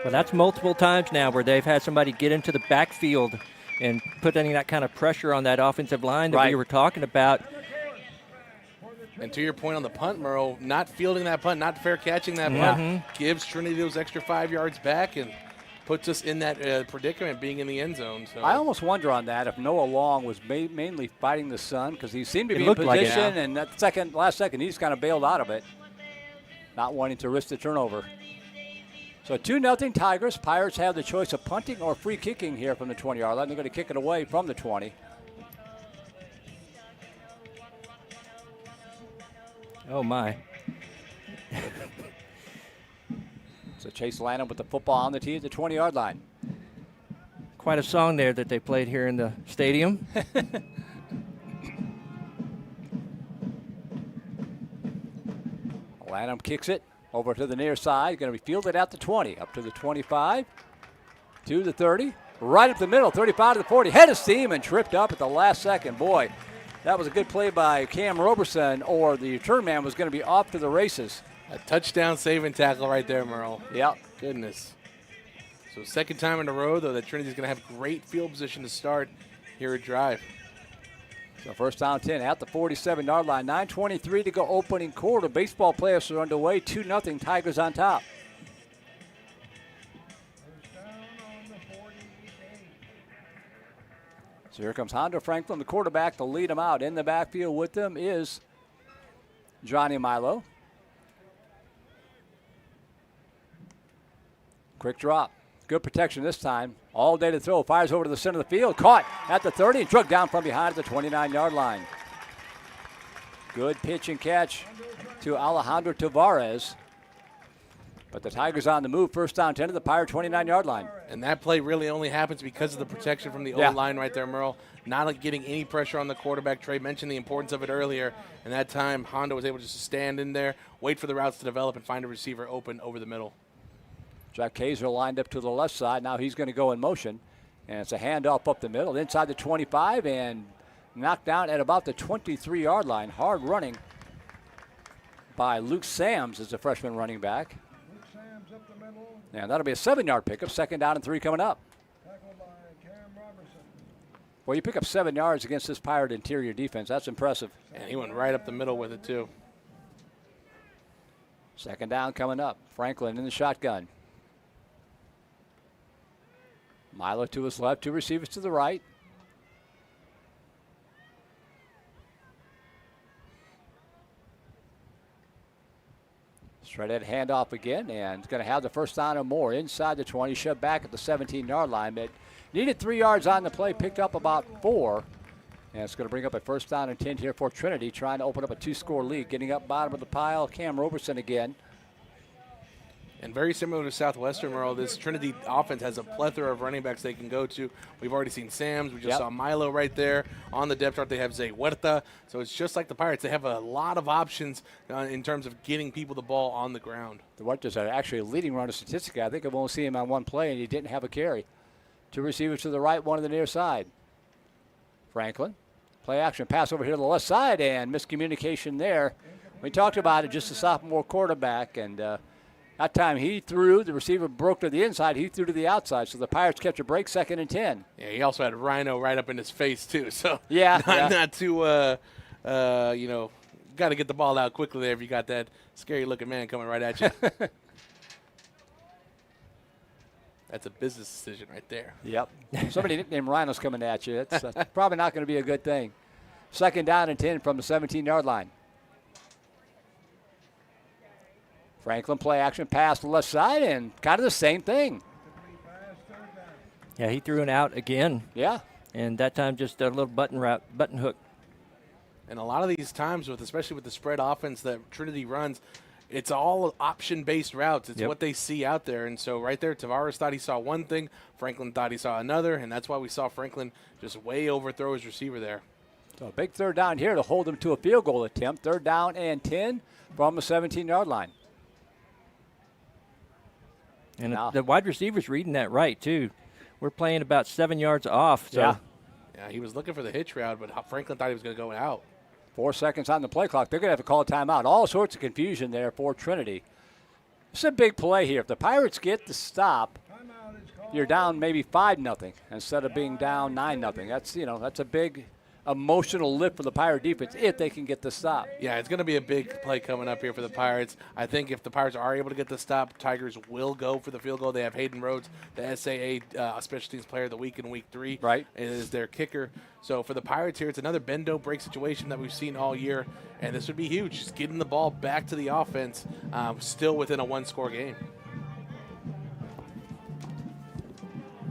Well, that's multiple times now where they've had somebody get into the backfield and put any that kind of pressure on that offensive line that we were talking about. And to your point on the punt, Merle, not fielding that punt, not fair catching that punt, gives Trinity those extra 5 yards back and puts us in that predicament being in the end zone. So I almost wonder on that if Noah Long was mainly fighting the sun because he seemed to be in position, and that last second he just kind of bailed out of it, not wanting to risk the turnover. So 2-0 Tigers. Pirates have the choice of punting or free kicking here from the 20-yard line. They're going to kick it away from the 20. Oh, my. So Chase Lanham with the football on the tee at the 20-yard line. Quite a song there that they played here in the stadium. Lanham kicks it over to the near side. Going to be fielded at the 20, up to the 25, to the 30, right up the middle, 35 to the 40. Head of steam and tripped up at the last second. Boy, that was a good play by Cam Roberson, or the return man was going to be off to the races. A touchdown saving tackle right there, Merle. Yep. Goodness. So 2nd time in a row, though, that Trinity's going to have great field position to start here at drive. So 1st down 10 at the 47-yard line. 9:23 to go opening quarter. Baseball playoffs are underway. 2-0 Tigers on top. So here comes Hondo Franklin, the quarterback, to lead them out. In the backfield with them is Johnny Milo. Quick drop. Good protection this time. All day to throw. Fires over to the center of the field. Caught at the 30 and drugged down from behind at the 29-yard line. Good pitch and catch to Alejandro Tavares. But the Tigers on the move. 1st down 10 to the Pirate 29-yard line. And that play really only happens because of the protection from the O-line right there, Merle. Not getting any pressure on the quarterback. Trey mentioned the importance of it earlier. And that time, Hondo was able to just stand in there, wait for the routes to develop, and find a receiver open over the middle. Jack Kaiser lined up to the left side. Now he's going to go in motion. And it's a handoff up the middle, inside the 25, and knocked down at about the 23-yard line. Hard running by Luke Sams as the freshman running back. And that'll be a 7-yard pickup. 2nd down and 3 coming up. Well, you pick up 7 yards against this Pirate interior defense. That's impressive. And he went right up the middle with it, too. 2nd down coming up. Franklin in the shotgun. Milo to his left, 2 receivers to the right. Try that handoff again, and going to have the first down or more inside the 20, shoved back at the 17-yard line. But needed 3 yards on the play, picked up about 4. And it's going to bring up a first down and 10 here for Trinity, trying to open up a 2-score lead. Getting up bottom of the pile, Cam Roberson again. And very similar to Southwestern, Merle, this Trinity offense has a plethora of running backs they can go to. We've already seen Sam's. We just saw Milo right there. On the depth chart, they have Zay Huerta. So it's just like the Pirates. They have a lot of options in terms of getting people the ball on the ground. The Huerta's actually a leading runner statistically. I think I've only seen him on one play, and he didn't have a carry. 2 receivers to the right, 1 to the near side. Franklin, play action, pass over here to the left side, and miscommunication there. We talked about it, just a sophomore quarterback, and that time he threw, the receiver broke to the inside, he threw to the outside, so the Pirates catch a break, 2nd and 10. Yeah, he also had Rhino right up in his face, too. So not too, got to get the ball out quickly there if you got that scary-looking man coming right at you. That's a business decision right there. Yep. Somebody nicknamed Rhino's coming at you. It's probably not going to be a good thing. 2nd down and 10 from the 17-yard line. Franklin play action pass to the left side, and kind of the same thing. Yeah, he threw an out again. Yeah. And that time just a little button hook. And a lot of these times, especially with the spread offense that Trinity runs, it's all option-based routes. It's what they see out there. And so right there, Tavares thought he saw one thing. Franklin thought he saw another, and that's why we saw Franklin just way overthrow his receiver there. So a big 3rd down here to hold them to a field goal attempt. 3rd down and 10 from the 17-yard line. And the wide receiver's reading that right, too. We're playing about 7 yards off. So. Yeah, he was looking for the hitch route, but Franklin thought he was going to go out. 4 seconds on the play clock. They're going to have to call a timeout. All sorts of confusion there for Trinity. It's a big play here. If the Pirates get the stop, you're down maybe 5-0 instead of being down 9-0. That's a big emotional lift for the Pirate defense if they can get the stop. Yeah, it's going to be a big play coming up here for the Pirates. I think if the Pirates are able to get the stop, Tigers will go for the field goal. They have Hayden Rhodes, the SAA Special Teams Player of the Week in Week 3. Right. Is their kicker. So for the Pirates here, it's another bend-don't-break situation that we've seen all year, and this would be huge. Just getting the ball back to the offense, still within a 1-score game.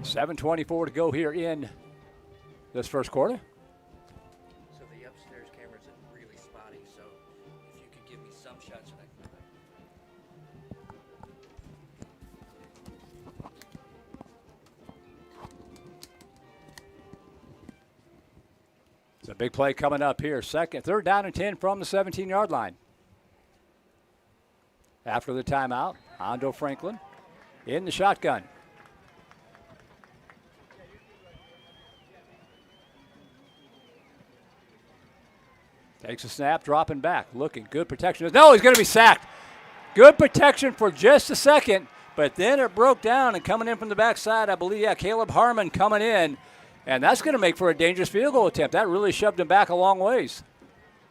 7:24 to go here in this first quarter. A big play coming up here. 3rd down and 10 from the 17-yard line. After the timeout, Hondo Franklin in the shotgun. Takes a snap, dropping back, looking, good protection. No, he's going to be sacked. Good protection for just a second, but then it broke down, and coming in from the backside, I believe, Caleb Harmon coming in. And that's going to make for a dangerous field goal attempt. That really shoved him back a long ways.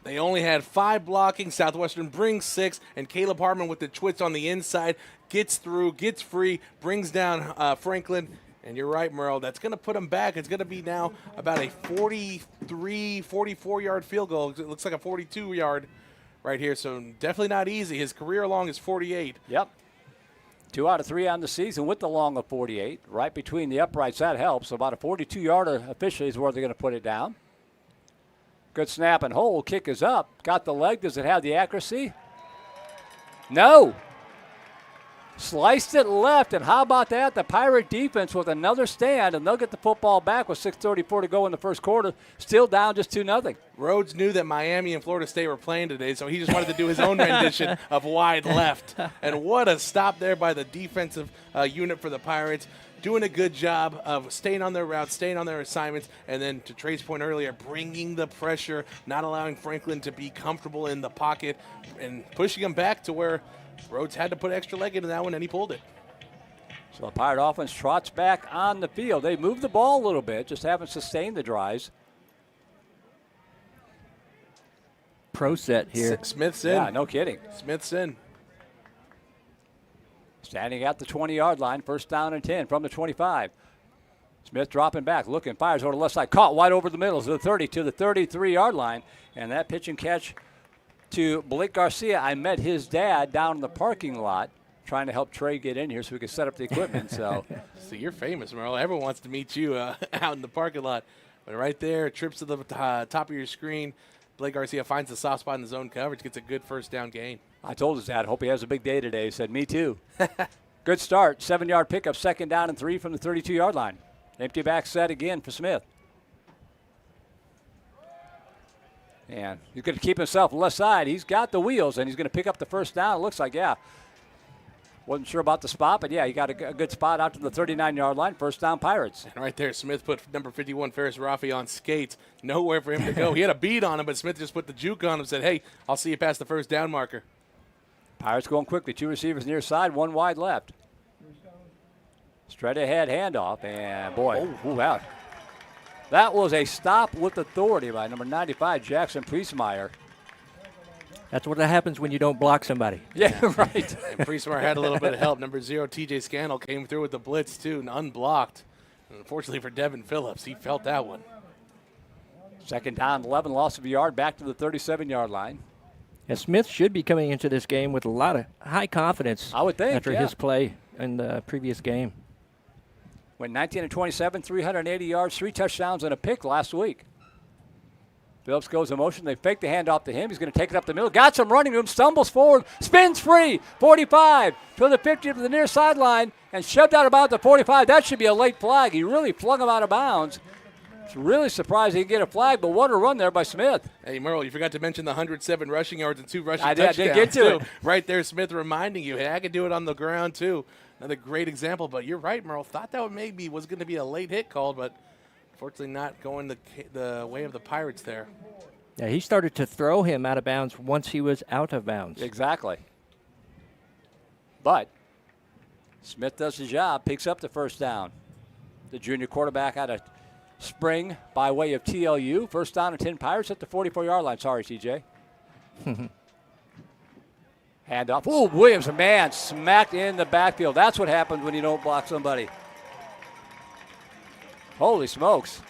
They only had 5 blocking. Southwestern brings 6, and Caleb Harmon with the twitch on the inside gets through, gets free, brings down Franklin. And you're right, Merle, that's going to put him back. It's going to be now about a 43, 44-yard field goal. It looks like a 42-yard right here, so definitely not easy. His career long is 48. Yep. 2 out of 3 on the season with the long of 48. Right between the uprights, that helps. About a 42-yarder officially is where they're going to put it down. Good snap and hold. Kick is up. Got the leg. Does it have the accuracy? No. Sliced it left, and how about that? The Pirate defense with another stand, and they'll get the football back with 6:34 to go in the first quarter. Still down just 2-0. Rhodes knew that Miami and Florida State were playing today, so he just wanted to do his own rendition of wide left. And what a stop there by the defensive unit for the Pirates. Doing a good job of staying on their routes, staying on their assignments, and then to Trey's point earlier, bringing the pressure, not allowing Franklin to be comfortable in the pocket, and pushing him back to where Rhodes had to put extra leg into that one, and he pulled it. So the Pirate offense trots back on the field. They moved the ball a little bit, just haven't sustained the drives. Pro set here. Smith's in. Yeah, no kidding. Smith's in. Standing at the 20-yard line, 1st down and 10 from the 25. Smith dropping back, looking, fires over the left side, caught wide over the middle to the 30 to the 33-yard line, and that pitch and catch to Blake Garcia. I met his dad down in the parking lot trying to help Trey get in here so we could set up the equipment. So, you're famous, Merle. Everyone wants to meet you out in the parking lot. But right there, trips to the top of your screen. Blake Garcia finds the soft spot in the zone coverage, gets a good first down gain. I told his dad, hope he has a big day today. He said, me too. Good start. 7-yard pickup, 2nd down and 3 from the 32-yard line. Empty back set again for Smith. And he's going to keep himself left side. He's got the wheels, and he's going to pick up the first down. It looks like, yeah. Wasn't sure about the spot, but, yeah, he got a good spot out to the 39-yard line. First down, Pirates. And right there, Smith put number 51, Ferris Rafi, on skates. Nowhere for him to go. He had a bead on him, but Smith just put the juke on him and said, hey, I'll see you past the first down marker. Pirates going quickly. 2 receivers near side, 1 wide left. Straight ahead handoff, and, boy, wow. That was a stop with authority by number 95, Jackson Priestmeyer. That's what happens when you don't block somebody. Yeah, right. And Priestmeyer had a little bit of help. Number 0, TJ Scannell, came through with the blitz, too, and unblocked. And unfortunately for Devin Phillips, he felt that one. 2nd down, 11, loss of a yard, back to the 37-yard line. And Smith should be coming into this game with a lot of high confidence. I would think, after his play in the previous game. Went 19 of 27, 380 yards, 3 touchdowns, and a pick last week. Phillips goes in motion. They fake the handoff to him. He's going to take it up the middle. Got some running room. Stumbles forward. Spins free. 45 to the 50 to the near sideline and shoved out about the 45. That should be a late flag. He really flung him out of bounds. It's really surprised he didn't get a flag, but what a run there by Smith. Hey, Merle, you forgot to mention the 107 rushing yards and 2 rushing I touchdowns. did get to it. Right there, Smith reminding you, hey, I could do it on the ground, too. Another great example, but you're right, Merle. Thought that maybe was going to be a late hit called, but unfortunately not going the way of the Pirates there. Yeah, he started to throw him out of bounds once he was out of bounds. Exactly. But Smith does the job, picks up the first down. The junior quarterback out of Spring by way of TLU. First down and 10 Pirates at the 44-yard line. Sorry, TJ. Handoff. Oh, Williams, man, smacked in the backfield. That's what happens when you don't block somebody. Holy smokes.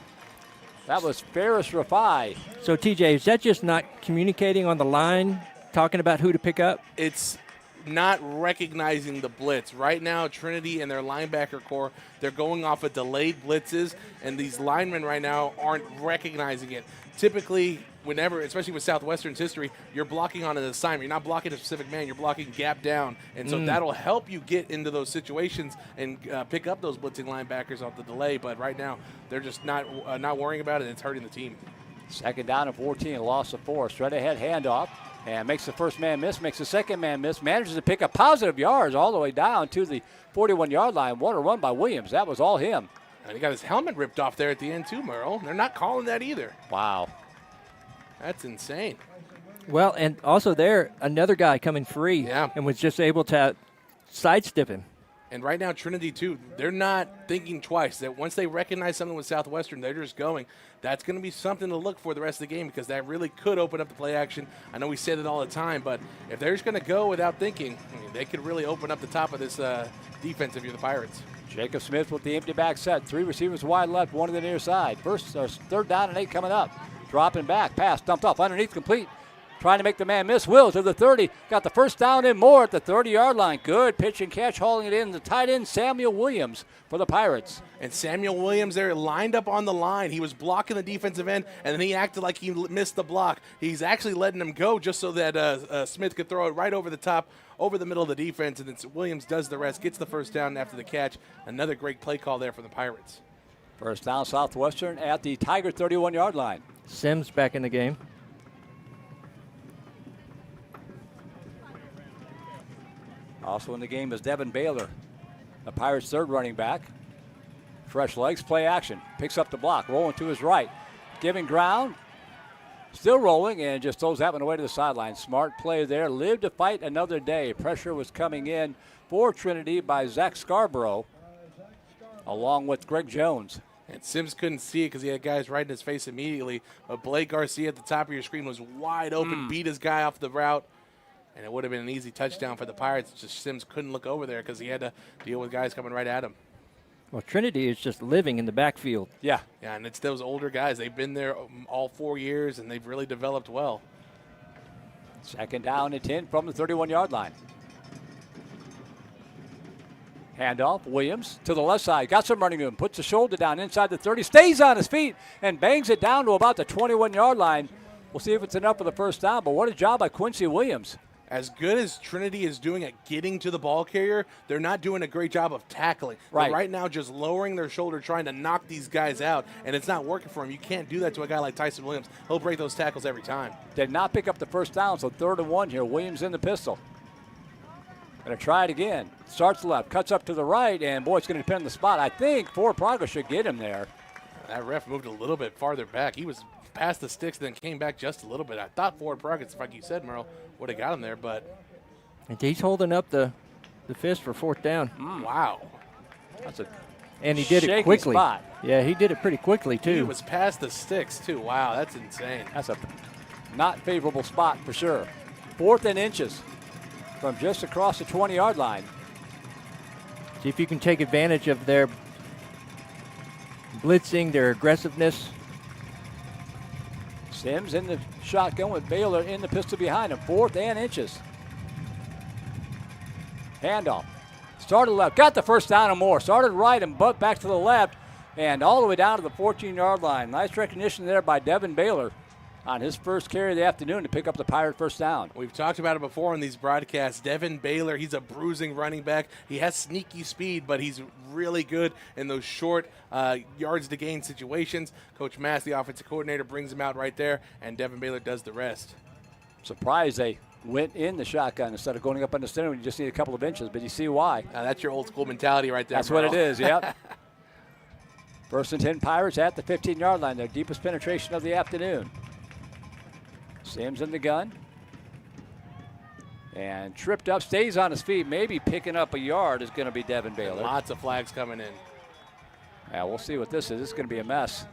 That was Ferris Rafai. So, TJ, is that just not communicating on the line, talking about who to pick up? It's not recognizing the blitz. Right now, Trinity and their linebacker core, they're going off of delayed blitzes, and these linemen right now aren't recognizing it. Typically, whenever, especially with Southwestern's history, you're blocking on an assignment. You're not blocking a specific man. You're blocking gap down. And so that'll help you get into those situations and pick up those blitzing linebackers off the delay. But right now, they're just not worrying about it. It's hurting the team. 2nd down and 14, loss of 4. Straight ahead handoff. And makes the first man miss, makes the second man miss, manages to pick up positive yards all the way down to the 41-yard line. What a run by Williams. That was all him. And he got his helmet ripped off there at the end too, Merle. They're not calling that either. Wow. That's insane. Well, and also there, another guy coming free and was just able to sidestep him. And right now, Trinity, too, they're not thinking twice. That once they recognize something with Southwestern, they're just going. That's going to be something to look for the rest of the game because that really could open up the play action. I know we say that all the time, but if they're just going to go without thinking, they could really open up the top of this defense if you're the Pirates. Jacob Smith with the empty back set. 3 receivers wide left, 1 to the near side. Third down and 8 coming up. Dropping back, pass dumped off underneath, complete. Trying to make the man miss. Will to the 30. Got the first down and more at the 30-yard line. Good pitch and catch, hauling it in. The tight end, Samuel Williams for the Pirates. And Samuel Williams there lined up on the line. He was blocking the defensive end, and then he acted like he missed the block. He's actually letting him go just so that Smith could throw it right over the top, over the middle of the defense, and then Williams does the rest, gets the first down after the catch. Another great play call there for the Pirates. First down, Southwestern at the Tiger 31-yard line. Sims back in the game. Also in the game is Devin Baylor, the Pirates' third running back. Fresh legs, play action. Picks up the block, rolling to his right. Giving ground, still rolling, and just throws that one away to the sideline. Smart play there. Live to fight another day. Pressure was coming in for Trinity by Zach Scarborough, along with Greg Jones. And Sims couldn't see it because he had guys right in his face immediately. But Blake Garcia at the top of your screen was wide open, beat his guy off the route. And it would have been an easy touchdown for the Pirates. Just Sims couldn't look over there because he had to deal with guys coming right at him. Well, Trinity is just living in the backfield. Yeah. Yeah, and it's those older guys. They've been there all 4 years, and they've really developed well. Second down and 10 from the 31-yard line. Handoff, Williams to the left side. Got some running room. Puts the shoulder down inside the 30. Stays on his feet and bangs it down to about the 21-yard line. We'll see if it's enough for the first down, but what a job by Quincy Williams. As good as Trinity is doing at getting to the ball carrier, they're not doing a great job of tackling. Right. They're right now just lowering their shoulder, trying to knock these guys out, and it's not working for them. You can't do that to a guy like Tyson Williams. He'll break those tackles every time. Did not pick up the first down, so 3rd and 1 here. Williams in the pistol. Going to try it again. Starts left, cuts up to the right, and boy, it's going to depend on the spot. I think Forward Progress should get him there. That ref moved a little bit farther back. He was past the sticks, then came back just a little bit. I thought Forward Progress, like you said, Merle, would have got him there, but... And he's holding up the fist for 4th down. Wow. That's a And he did it shaky quickly. spot. Yeah, he did it pretty quickly, too. He was past the sticks, too. Wow, that's insane. That's a not favorable spot for sure. 4th and inches from just across the 20-yard line. See if you can take advantage of their blitzing, their aggressiveness. Sims in the shotgun with Baylor in the pistol behind him. 4th and inches. Handoff. Started left. Got the first down and more. Started right and butt back to the left and all the way down to the 14-yard line. Nice recognition there by Devin Baylor on his first carry of the afternoon to pick up the Pirate first down. We've talked about it before on these broadcasts. Devin Baylor, he's a bruising running back. He has sneaky speed, but he's really good in those short yards to gain situations. Coach Mass, the offensive coordinator, brings him out right there, and Devin Baylor does the rest. Surprised they went in the shotgun instead of going up on the center when you just need a couple of inches, but you see why. That's your old school mentality right there. That's Merle. what it is, yep. First and 10 Pirates at the 15-yard line, their deepest penetration of the afternoon. Sims in the gun. And tripped up, stays on his feet, maybe picking up a yard is going to be Devin Baylor. Lots of flags coming in. Yeah, we'll see what this is. This is going to be a mess.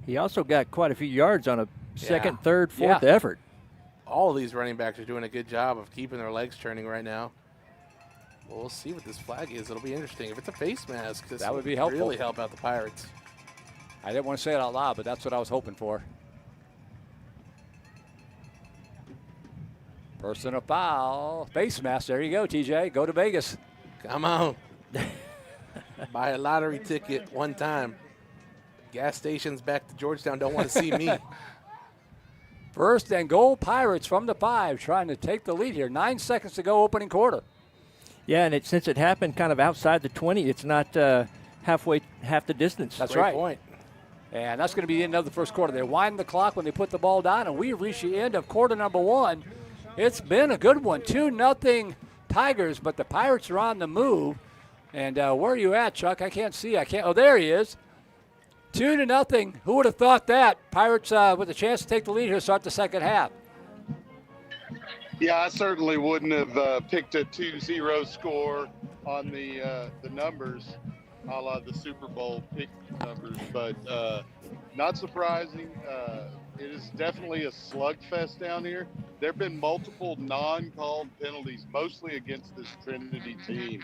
He also got quite a few yards on a second, third, fourth effort. All of these running backs are doing a good job of keeping their legs turning right now. We'll see what this flag is. It'll be interesting. If it's a face mask, this that would be helpful. Really help out the Pirates. I didn't want to say it out loud, but that's what I was hoping for. Personal foul. Face mask. There you go, TJ. Go to Vegas. Come on. Buy a lottery ticket one time. Gas stations back to Georgetown don't want to see me. First and goal, Pirates from the 5, trying to take the lead here. 9 seconds to go, opening quarter. Yeah, and since it happened kind of outside the 20, it's not half the distance. That's Great right. point. And that's going to be the end of the first quarter. They wind the clock when they put the ball down, and we reach the end of quarter number 1. It's been a good one. 2-0 Tigers, but the Pirates are on the move. And where are you at, Chuck? I can't see. Oh, there he is. 2-0. Who would have thought that? Pirates with a chance to take the lead here, start the second half. Yeah, I certainly wouldn't have picked a 2-0 score on the numbers, a la the Super Bowl pick numbers, but not surprising. It is definitely a slugfest down here. There have been multiple non-called penalties, mostly against this Trinity team,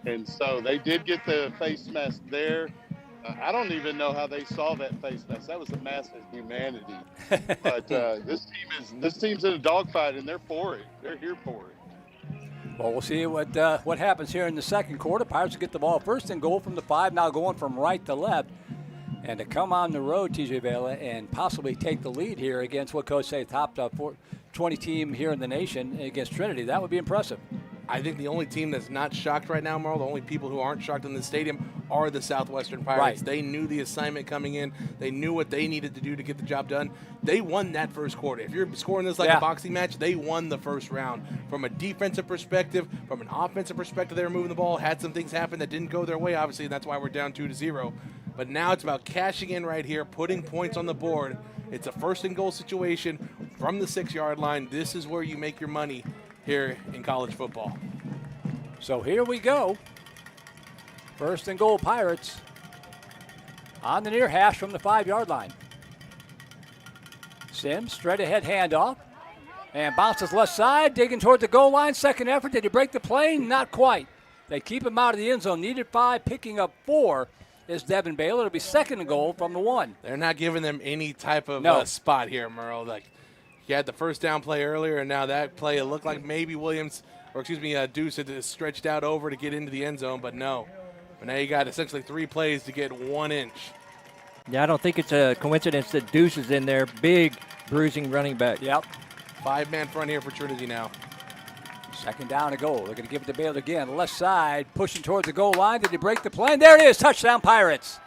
and so they did get the face mask there. I don't even know how they saw that face mask. That was a mask of humanity. But this team's in a dogfight, and they're for it. They're here for it. Well, we'll see what happens here in the second quarter. Pirates get the ball first and goal from the 5, now going from right to left. And to come on the road, TJ Vela, and possibly take the lead here against what Coach say top 20 team here in the nation against Trinity, that would be impressive. I think the only team that's not shocked right now, Merle, the only people who aren't shocked in the stadium are the Southwestern Pirates. Right. They knew the assignment coming in. They knew what they needed to do to get the job done. They won that first quarter. If you're scoring this like a boxing match, they won the first round. From a defensive perspective, from an offensive perspective, they were moving the ball, had some things happen that didn't go their way, obviously, and that's why we're down 2-0. But now it's about cashing in right here, putting points on the board. It's a first and goal situation from the 6-yard line. This is where you make your money here in college football. So here we go. First and goal, Pirates on the near hash from the 5-yard line. Sims, straight ahead handoff. And bounces left side, digging toward the goal line. Second effort, did he break the plane? Not quite. They keep him out of the end zone. Needed 5, picking up 4 is Devin Baylor. It'll be second and goal from the 1. They're not giving them any type of No. spot here, Merle. Like, he had the first down play earlier, and now that play, it looked like maybe Deuce had stretched out over to get into the end zone, but no. But now you got essentially 3 plays to get 1 inch. Yeah, I don't think it's a coincidence that Deuce is in there. Big bruising running back. Yep. 5-man front here for Trinity now. Second down and goal. They're going to give it to Baylor again. Left side, pushing towards the goal line. Did he break the plane? There it is. Touchdown, Pirates.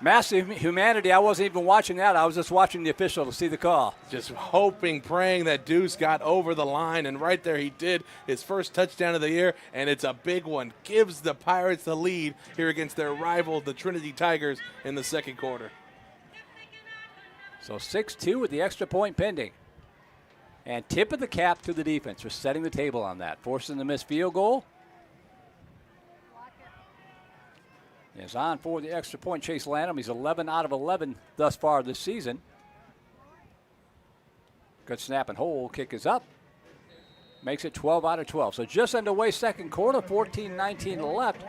Massive humanity. I wasn't even watching that. I was just watching the official to see the call. Just hoping, praying that Deuce got over the line, and right there he did. His first touchdown of the year, and it's a big one. Gives the Pirates the lead here against their rival, the Trinity Tigers, in the second quarter. So 6-2 with the extra point pending. And tip of the cap to the defense for setting the table on that. Forcing the missed field goal. Is on for the extra point. Chase Lanham. He's 11 out of 11 thus far this season. Good snap and hold. Kick is up. Makes it 12 out of 12. So just underway second quarter. 14-19 left.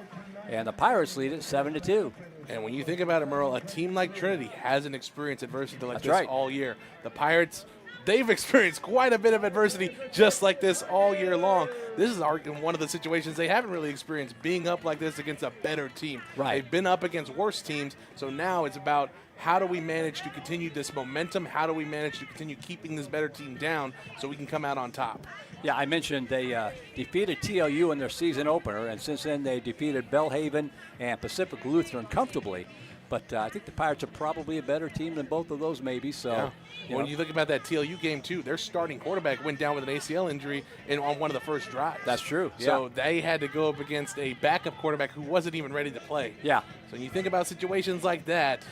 And the Pirates lead it 7-2. And when you think about it, Merle, a team like Trinity hasn't experienced adversity like That's this right. all year. The Pirates, they've experienced quite a bit of adversity just like this all year long. This is one of the situations they haven't really experienced, being up like this against a better team. Right. They've been up against worse teams, so now it's about how do we manage to continue this momentum? How do we manage to continue keeping this better team down so we can come out on top? Yeah, I mentioned they defeated TLU in their season opener, and since then they defeated Bellhaven and Pacific Lutheran comfortably. But I think the Pirates are probably a better team than both of those, maybe. So, yeah. When you think about that TLU game, too, their starting quarterback went down with an ACL injury on one of the first drives. That's true. So they had to go up against a backup quarterback who wasn't even ready to play. Yeah. So when you think about situations like that,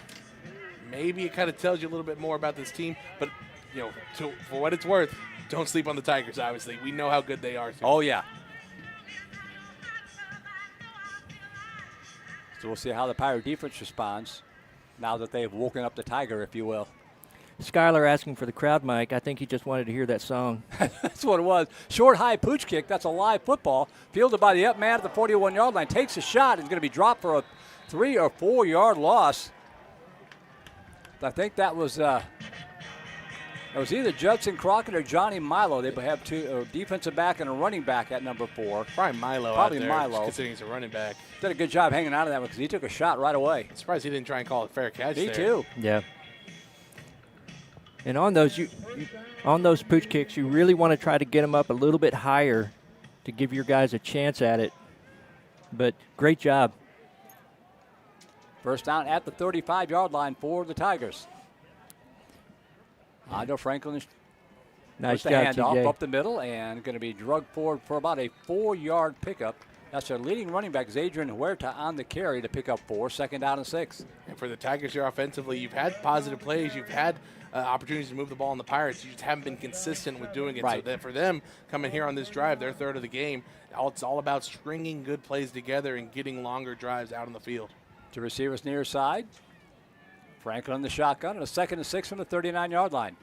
maybe it kind of tells you a little bit more about this team. But, for what it's worth, don't sleep on the Tigers, obviously. We know how good they are. Oh, yeah. So we'll see how the Pirate defense responds now that they've woken up the Tiger, if you will. Skylar asking for the crowd mic. I think he just wanted to hear that song. That's what it was. Short, high pooch kick. That's a live football. Fielded by the up man at the 41-yard line. Takes a shot. It's going to be dropped for a 3 or 4 yard loss. I think that was it was either Judson Crockett or Johnny Milo. They have a defensive back and a running back at number 4. Probably Milo Probably out there, Milo. considering he's a running back. Did a good job hanging out of that one because he took a shot right away. I'm surprised he didn't try and call it fair catch Me there. too. Yeah. And on those on those pooch kicks, you really want to try to get them up a little bit higher to give your guys a chance at it. But great job. First down at the 35-yard line for the Tigers. Ando Franklin is Nice the job, handoff TJ. up the middle and going to be drugged forward for about a 4-yard pickup. That's their leading running back, Zadrian Huerta, on the carry to pick up 4, second down and 6. And for the Tigers here offensively, you've had positive plays. You've had opportunities to move the ball on the Pirates. You just haven't been consistent with doing it. Right. So that for them, coming here on this drive, their third of the game, it's all about stringing good plays together and getting longer drives out on the field. To receivers near side. Franklin in the shotgun and a 2nd and 6 from the 39-yard line.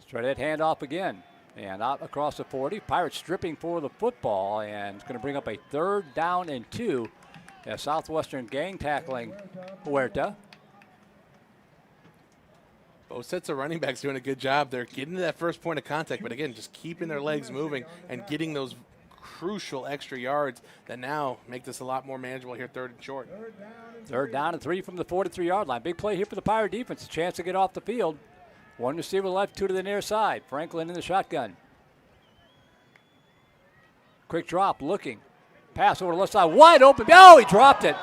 Straight ahead handoff again. And out across the 40. Pirates stripping for the football, and it's going to bring up a 3rd down and 2 as Southwestern gang tackling Huerta. Both sets of running backs doing a good job. They're getting to that first point of contact, but again, just keeping their legs moving and getting those crucial extra yards that now make this a lot more manageable here, 3rd and short. 3rd down and 3 from the 43-yard line. Big play here for the Pirate defense. A chance to get off the field. 1 receiver left, 2 to the near side. Franklin in the shotgun. Quick drop, looking. Pass over the left side, wide open. Oh, he dropped it.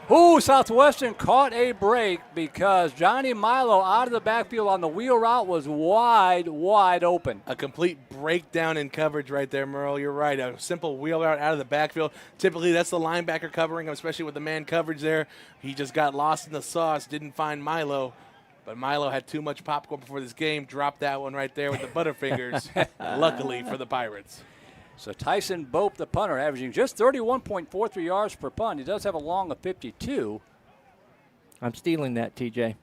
Ooh, Southwestern caught a break because Johnny Milo out of the backfield on the wheel route was wide open. A complete breakdown in coverage right there, Merle. You're right. A simple wheel route out of the backfield. Typically, that's the linebacker covering him, especially with the man coverage there. He just got lost in the sauce, didn't find Milo. But Milo had too much popcorn before this game, dropped that one right there with the Butterfingers, luckily for the Pirates. So Tyson Bope, the punter, averaging just 31.43 yards per punt. He does have a long of 52. I'm stealing that, TJ.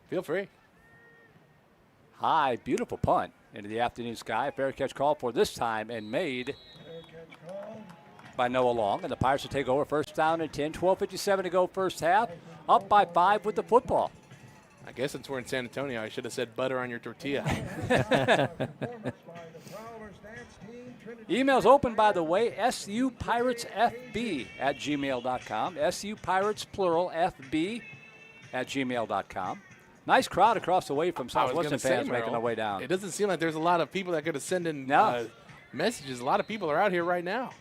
Feel free. High, beautiful punt into the afternoon sky. Fair catch call for this time and made by Noah Long, and the Pirates will take over first down and 10. 12:57 to go first half. Up by 5 with the football. I guess since we're in San Antonio, I should have said butter on your tortilla. Email's open, by the way, supiratesfb@gmail.com. SUPirates, plural, FB@gmail.com. Nice crowd across the way from Southwestern fans making their way down. It doesn't seem like there's a lot of people that could have sent in messages. A lot of people are out here right now.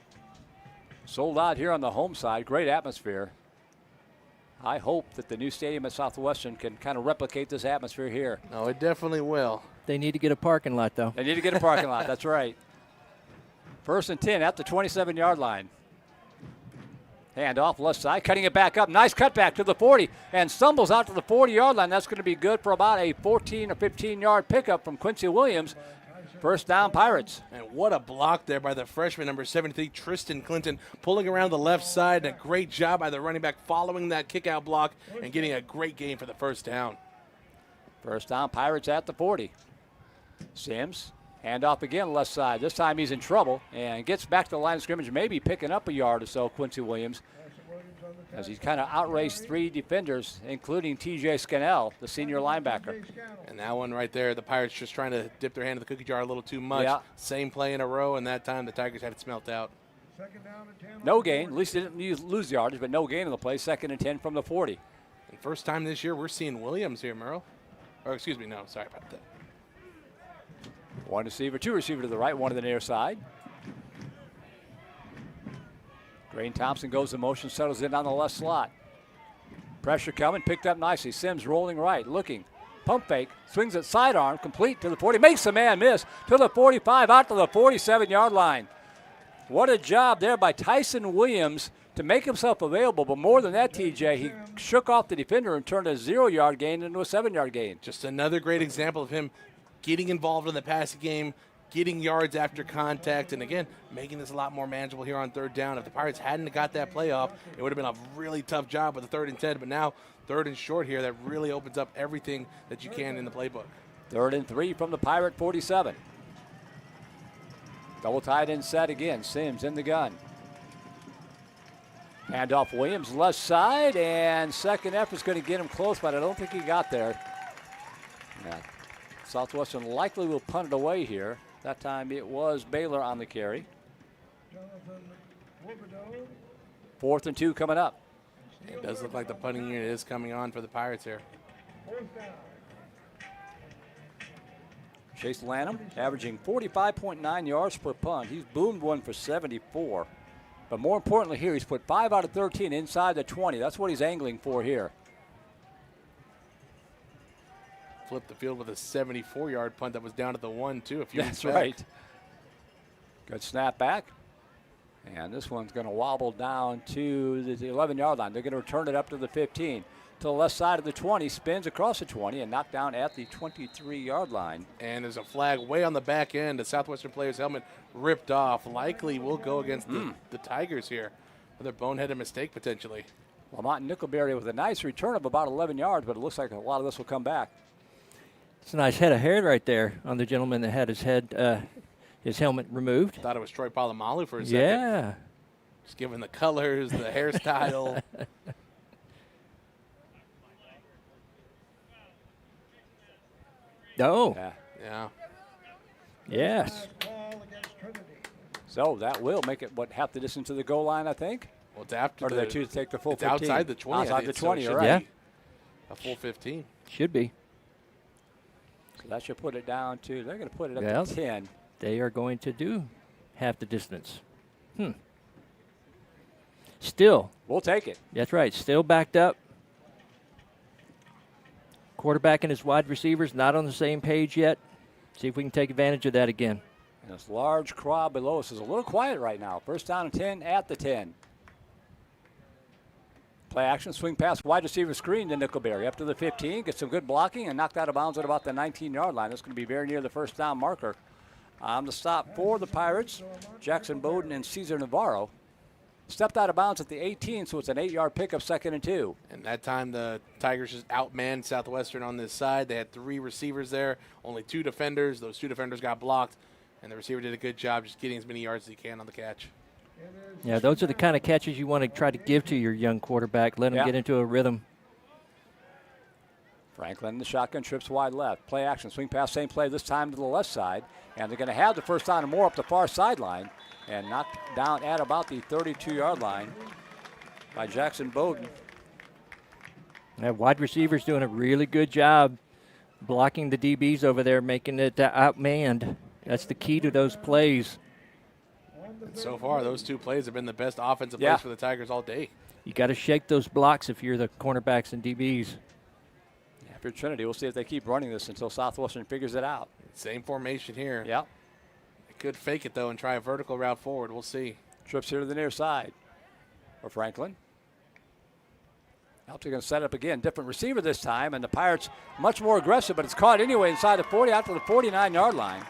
Sold out here on the home side. Great atmosphere. I hope that the new stadium at Southwestern can kind of replicate this atmosphere here. No, it definitely will. They need to get a parking lot, though. They need to get a parking lot. That's right. First and 10 at the 27-yard line. Hand off left side, cutting it back up. Nice cutback to the 40 and stumbles out to the 40-yard line. That's going to be good for about a 14 or 15-yard pickup from Quincy Williams. First down, Pirates. And what a block there by the freshman, number 73, Tristan Clinton, pulling around the left side. And a great job by the running back following that kick-out block and getting a great gain for the first down. First down, Pirates at the 40. Sims, hand off again left side. This time he's in trouble and gets back to the line of scrimmage, maybe picking up a yard or so, Quincy Williams, as he's kind of outraced 3 defenders, including T.J. Scannell, the senior linebacker. And that one right there, the Pirates just trying to dip their hand in the cookie jar a little too much. Yeah. Same play in a row, and that time the Tigers had it smelt out. No gain. At least they didn't lose yardage, but no gain in the play. Second and 10 from the 40. And first time this year we're seeing Williams here, Merle. Or excuse me, no, sorry about that. One receiver, 2 receiver to the right, 1 to the near side. Green Thompson goes in motion, settles in on the left slot. Pressure coming, picked up nicely. Sims rolling right, looking. Pump fake, swings it sidearm, complete to the 40. Makes the man miss to the 45, out to the 47-yard line. What a job there by Tyson Williams to make himself available. But more than that, TJ, he shook off the defender and turned a 0-yard gain into a 7-yard gain. Just another great example of him getting involved in the passing game, getting yards after contact, and again, making this a lot more manageable here on third down. If the Pirates hadn't got that play off, it would have been a really tough job with the 3rd and 10, but now 3rd and short here, that really opens up everything that you can in the playbook. 3rd and 3 from the Pirate 47. Double tight end set again. Sims in the gun. Handoff Williams left side, and second effort's going to get him close, but I don't think he got there. Yeah. Southwestern likely will punt it away here. That time it was Baylor on the carry. 4th and 2 coming up. It does look like the punting unit is coming on for the Pirates here. Chase Lanham averaging 45.9 yards per punt. He's boomed one for 74. But more importantly here, he's put 5 out of 13 inside the 20. That's what he's angling for here. Flipped the field with a 74-yard punt that was down at the 1, too. That's right. Good snap back. And this one's going to wobble down to the 11-yard line. They're going to return it up to the 15. To the left side of the 20, spins across the 20 and knocked down at the 23-yard line. And there's a flag way on the back end. The Southwestern player's helmet ripped off. Likely will go against the Tigers here. Another boneheaded mistake potentially. Lamont Nickelberry with a nice return of about 11 yards, but it looks like a lot of this will come back. It's a nice head of hair right there on the gentleman that had his helmet removed. Thought it was Troy Polamalu for a second. Yeah. Just given the colors, the hairstyle. Oh. Yeah. Yes. So that will make it, half the distance to the goal line, I think? Well, it's after or do they choose to take the full it's 15? outside the 20. Outside the 20, so all right. Yeah. A full 15. Should be. So that should put it down to, they're going to put it up Yeah. to 10. They are going to do half the distance. Still. We'll take it. That's right. Still backed up. Quarterback and his wide receivers not on the same page yet. See if we can take advantage of that again. And this large crowd below us is a little quiet right now. First down and 10 at the 10. Play action, swing pass, wide receiver screen to Nickelberry. Up to the 15, gets some good blocking and knocked out of bounds at about the 19-yard line. That's going to be very near the first down marker. On the stop for the Pirates, Jackson Bowden and Cesar Navarro. Stepped out of bounds at the 18, so it's an 8-yard pickup, 2nd and 2. And that time the Tigers just outmanned Southwestern on this side. They had 3 receivers there, only 2 defenders. Those 2 defenders got blocked, and the receiver did a good job just getting as many yards as he can on the catch. Yeah, those are the kind of catches you want to try to give to your young quarterback. Let him get into a rhythm. Franklin, the shotgun, trips wide left. Play action, swing pass, same play, this time to the left side. And they're going to have the first down and more up the far sideline. And knocked down at about the 32-yard line by Jackson Bowden. That wide receiver's doing a really good job blocking the DBs over there, making it outmanned. That's the key to those plays. And so far, those two plays have been the best offensive plays for the Tigers all day. You got to shake those blocks if you're the cornerbacks and DBs. Yeah, for Trinity, we'll see if they keep running this until Southwestern figures it out. Same formation here. Yeah. They could fake it, though, and try a vertical route forward. We'll see. Trips here to the near side for Franklin. Helps, going to set up again. Different receiver this time, and the Pirates much more aggressive, but it's caught anyway inside the 40, out to the 49-yard line.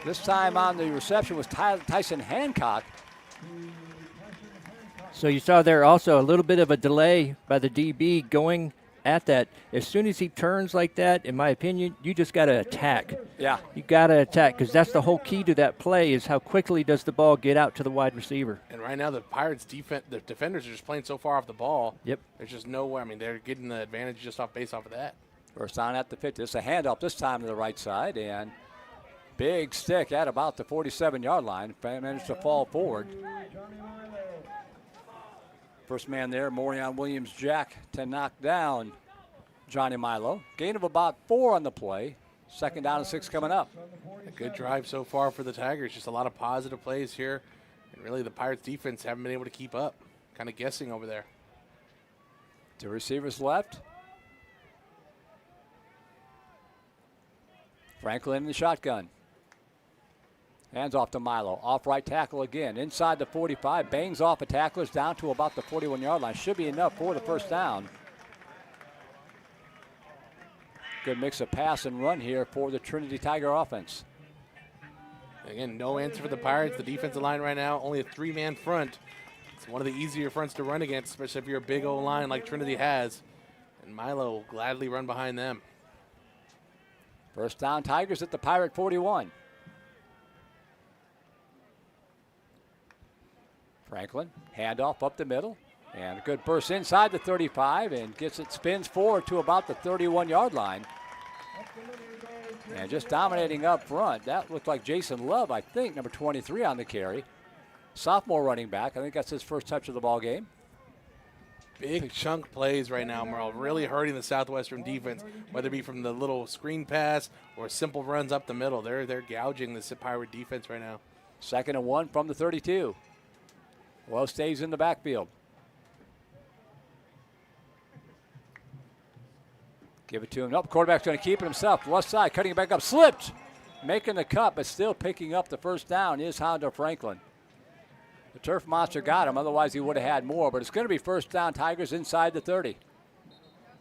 This time on the reception was Tyson Hancock. So you saw there also a little bit of a delay by the DB going at that. As soon as he turns like that, in my opinion, you just got to attack. Yeah. You got to attack because that's the whole key to that play is how quickly does the ball get out to the wide receiver. And right now the Pirates' the defenders are just playing so far off the ball. Yep. There's just no way. I mean, they're getting the advantage just based off of that. First down at the 50. It's a handoff this time to the right side, and big stick at about the 47-yard line. Managed to fall forward. First man there, Morion Williams-Jack, to knock down Johnny Milo. Gain of about 4 on the play. Second down and 6 coming up. A good drive so far for the Tigers. Just a lot of positive plays here. And really the Pirates defense haven't been able to keep up. Kind of guessing over there. 2 receivers left. Franklin in the shotgun. Hands off to Milo. Off right tackle again. Inside the 45. Bangs off a tackler. Down to about the 41-yard line. Should be enough for the first down. Good mix of pass and run here for the Trinity Tiger offense. Again, no answer for the Pirates. The defensive line right now, only a 3-man front. It's one of the easier fronts to run against, especially if you're a big old line like Trinity has. And Milo will gladly run behind them. First down, Tigers at the Pirate 41. Franklin, handoff up the middle. And a good burst inside the 35 and gets it, spins forward to about the 31-yard line. And just dominating up front. That looked like Jason Love, I think, number 23 on the carry. Sophomore running back. I think that's his first touch of the ball game. Big chunk plays right now, Merle, really hurting the Southwestern defense, whether it be from the little screen pass or simple runs up the middle. They're gouging the Pirate defense right now. 2nd and 1 from the 32. Well, stays in the backfield. Give it to him. Nope, quarterback's going to keep it himself. Left side, cutting it back up. Slipped. Making the cut, but still picking up the first down is Honda Franklin. The turf monster got him. Otherwise, he would have had more. But it's going to be first down, Tigers inside the 30.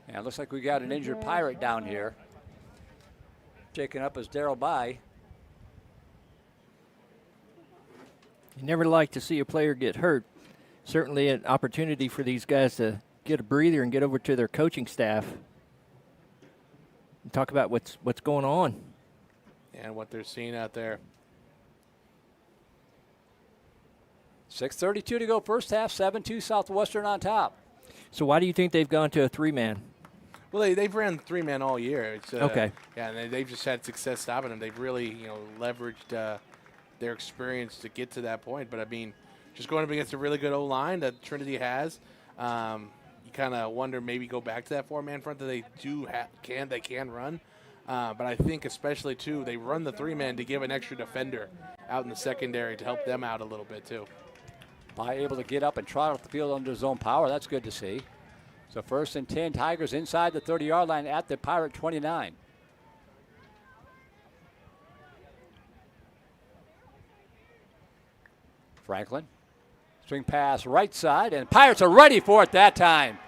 And it looks like we got an injured Pirate down here. Taken up as Darrell By. You never like to see a player get hurt. Certainly an opportunity for these guys to get a breather and get over to their coaching staff and talk about what's going on. And what they're seeing out there. 6:32 to go first half, 7-2 Southwestern on top. So why do you think they've gone to a 3-man? Well, they've ran 3-man all year. It's, okay. Yeah, and they've just had success stopping them. They've really, leveraged their experience to get to that point. But, I mean, just going up against a really good O-line that Trinity has, you kind of wonder maybe go back to that 4-man front that they can run. But I think especially, too, they run the 3-man to give an extra defender out in the secondary to help them out a little bit, too. By able to get up and trot off the field under his own power. That's good to see. So 1st and 10, Tigers inside the 30-yard line at the Pirate 29. Franklin, swing pass right side, and Pirates are ready for it that time.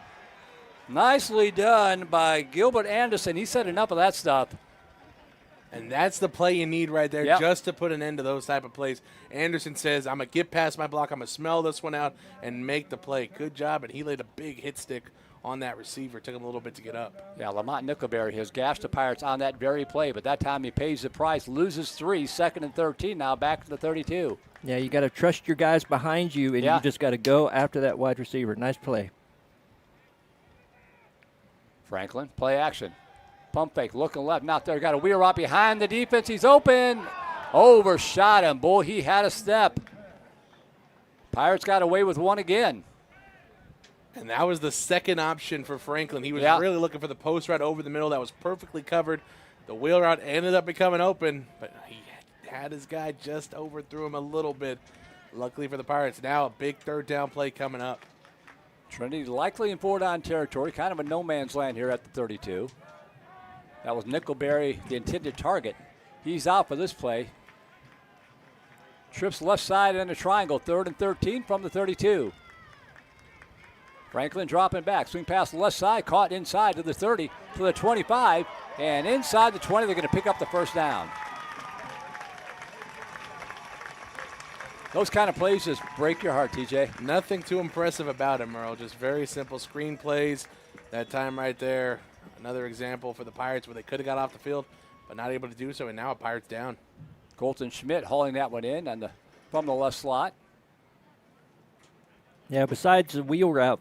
Nicely done by Gilbert Anderson. He said enough of that stuff. And that's the play you need right there just to put an end to those type of plays. Anderson says, I'm going to get past my block, I'm going to smell this one out and make the play. Good job, and he laid a big hit stick on that receiver. Took him a little bit to get up. Yeah, Lamont Nickelberry has gashed the Pirates on that very play, but that time he pays the price, loses 3, 2nd and 13, now back to the 32. Yeah, you got to trust your guys behind you, and you just got to go after that wide receiver. Nice play. Franklin, play action. Pump fake, looking left, not there. Got a wheel route behind the defense. He's open. Overshot him. Boy, he had a step. Pirates got away with one again. And that was the second option for Franklin. He was really looking for the post route over the middle. That was perfectly covered. The wheel route ended up becoming open, but he had his guy just overthrew him a little bit. Luckily for the Pirates, now a big third down play coming up. Trinity likely in 4-down territory, kind of a no man's land here at the 32. That was Nickelberry, the intended target. He's out for this play. Trips left side in a triangle, 3rd and 13 from the 32. Franklin dropping back, swing pass the left side, caught inside to the 30, to the 25, and inside the 20, they're going to pick up the first down. Those kind of plays just break your heart, TJ. Nothing too impressive about him, Merle. Just very simple screen plays. That time right there, another example for the Pirates where they could have got off the field, but not able to do so, and now a Pirates down. Colton Schmidt hauling that one in from the left slot. Yeah, besides the wheel route,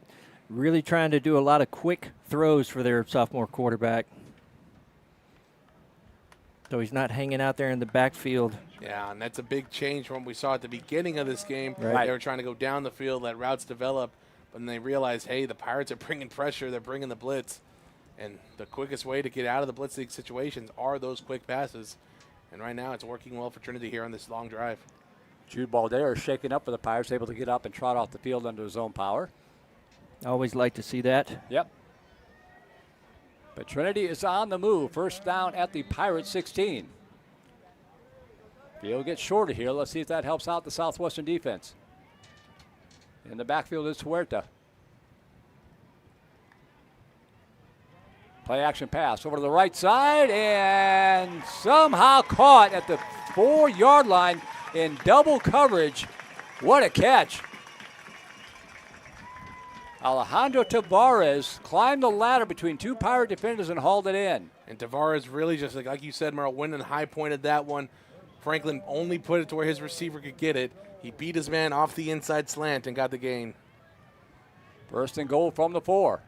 really trying to do a lot of quick throws for their sophomore quarterback. So he's not hanging out there in the backfield. Yeah, and that's a big change from what we saw at the beginning of this game. Right. They were trying to go down the field, let routes develop, but then they realized, hey, the Pirates are bringing pressure, they're bringing the blitz. And the quickest way to get out of the blitzing situations are those quick passes. And right now it's working well for Trinity here on this long drive. Jude Baldera shaking up for the Pirates, able to get up and trot off the field under his own power. Always like to see that. Yep. But Trinity is on the move. First down at the Pirates 16. Field gets shorter here. Let's see if that helps out the Southwestern defense. In the backfield is Huerta. Play action pass over to the right side and somehow caught at the 4-yard line in double coverage. What a catch. Alejandro Tavares climbed the ladder between two Pirate defenders and hauled it in. And Tavares really just, like you said, Merle, went and high-pointed that one. Franklin only put it to where his receiver could get it. He beat his man off the inside slant and got the gain. First and goal from the 4.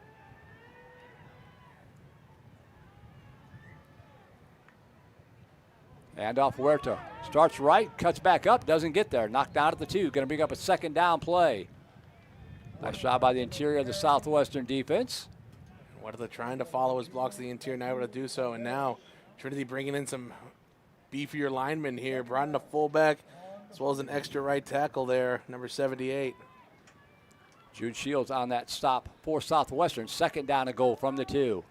And off Huerta. Starts right, cuts back up, doesn't get there. Knocked down at the 2. Going to bring up a second down play. Nice job by the interior of the Southwestern defense. What are they trying to follow his blocks to the interior, not able to do so. And now Trinity bringing in some beefier linemen here. Brought in a fullback as well as an extra right tackle there, number 78. Jude Shields on that stop for Southwestern. Second down and goal from the 2.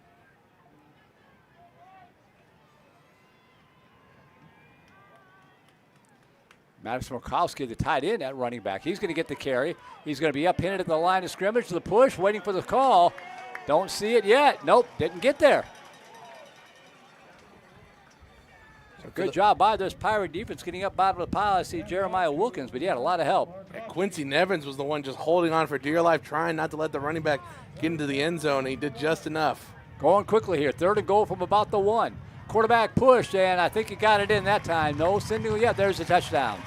Madison Murkowski, the tight end at running back. He's going to get the carry. He's going to be up-handed at the line of scrimmage to the push, waiting for the call. Don't see it yet. Nope, didn't get there. So good job by this Pirate defense getting up bottom of the pile. I see Jeremiah Wilkins, but he had a lot of help. And Quincy Nevins was the one just holding on for dear life, trying not to let the running back get into the end zone, and he did just enough. Going quickly here. Third and goal from about the 1. Quarterback pushed, and I think he got it in that time. No signal yet. There's the touchdown.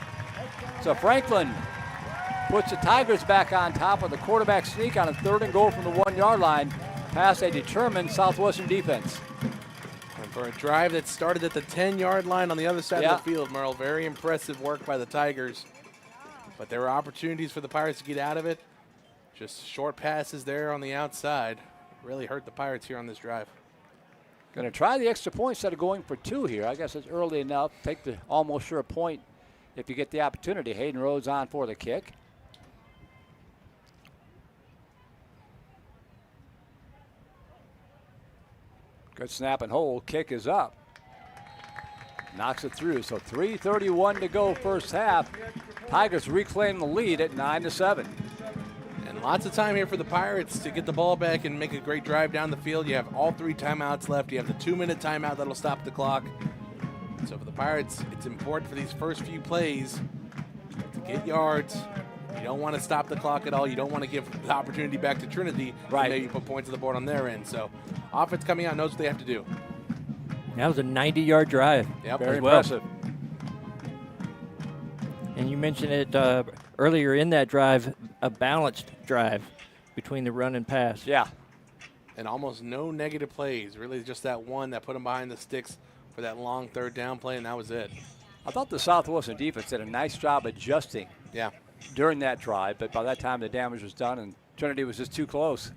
So Franklin puts the Tigers back on top of the quarterback sneak on a 3rd and goal from the 1-yard line past a determined Southwestern defense. And for a drive that started at the 10-yard line on the other side of the field, Merle, very impressive work by the Tigers. But there were opportunities for the Pirates to get out of it. Just short passes there on the outside. Really hurt the Pirates here on this drive. Going to try the extra point instead of going for 2 here. I guess it's early enough. Take the almost sure point if you get the opportunity. Hayden Rhodes on for the kick. Good snap and hold. Kick is up. Knocks it through. So 3:31 to go first half. Tigers reclaim the lead at 9-7. And lots of time here for the Pirates to get the ball back and make a great drive down the field. You have all 3 timeouts left. You have the 2-minute timeout that'll stop the clock. So for the Pirates, it's important for these first few plays to get yards You don't want to stop the clock at all. You don't want to give the opportunity back to Trinity Right. and maybe put points on the board on their end. So offense coming out knows what they have to do. That was a 90-yard drive. Yep. Very as well. impressive. And you mentioned it earlier in that drive, a balanced drive between the run and pass. Yeah. And almost no negative plays. Really just that one that put them behind the sticks for that long third down play, and that was it. I thought the Southwestern defense did a nice job adjusting Yeah. during that drive, but by that time the damage was done and Trinity was just too close.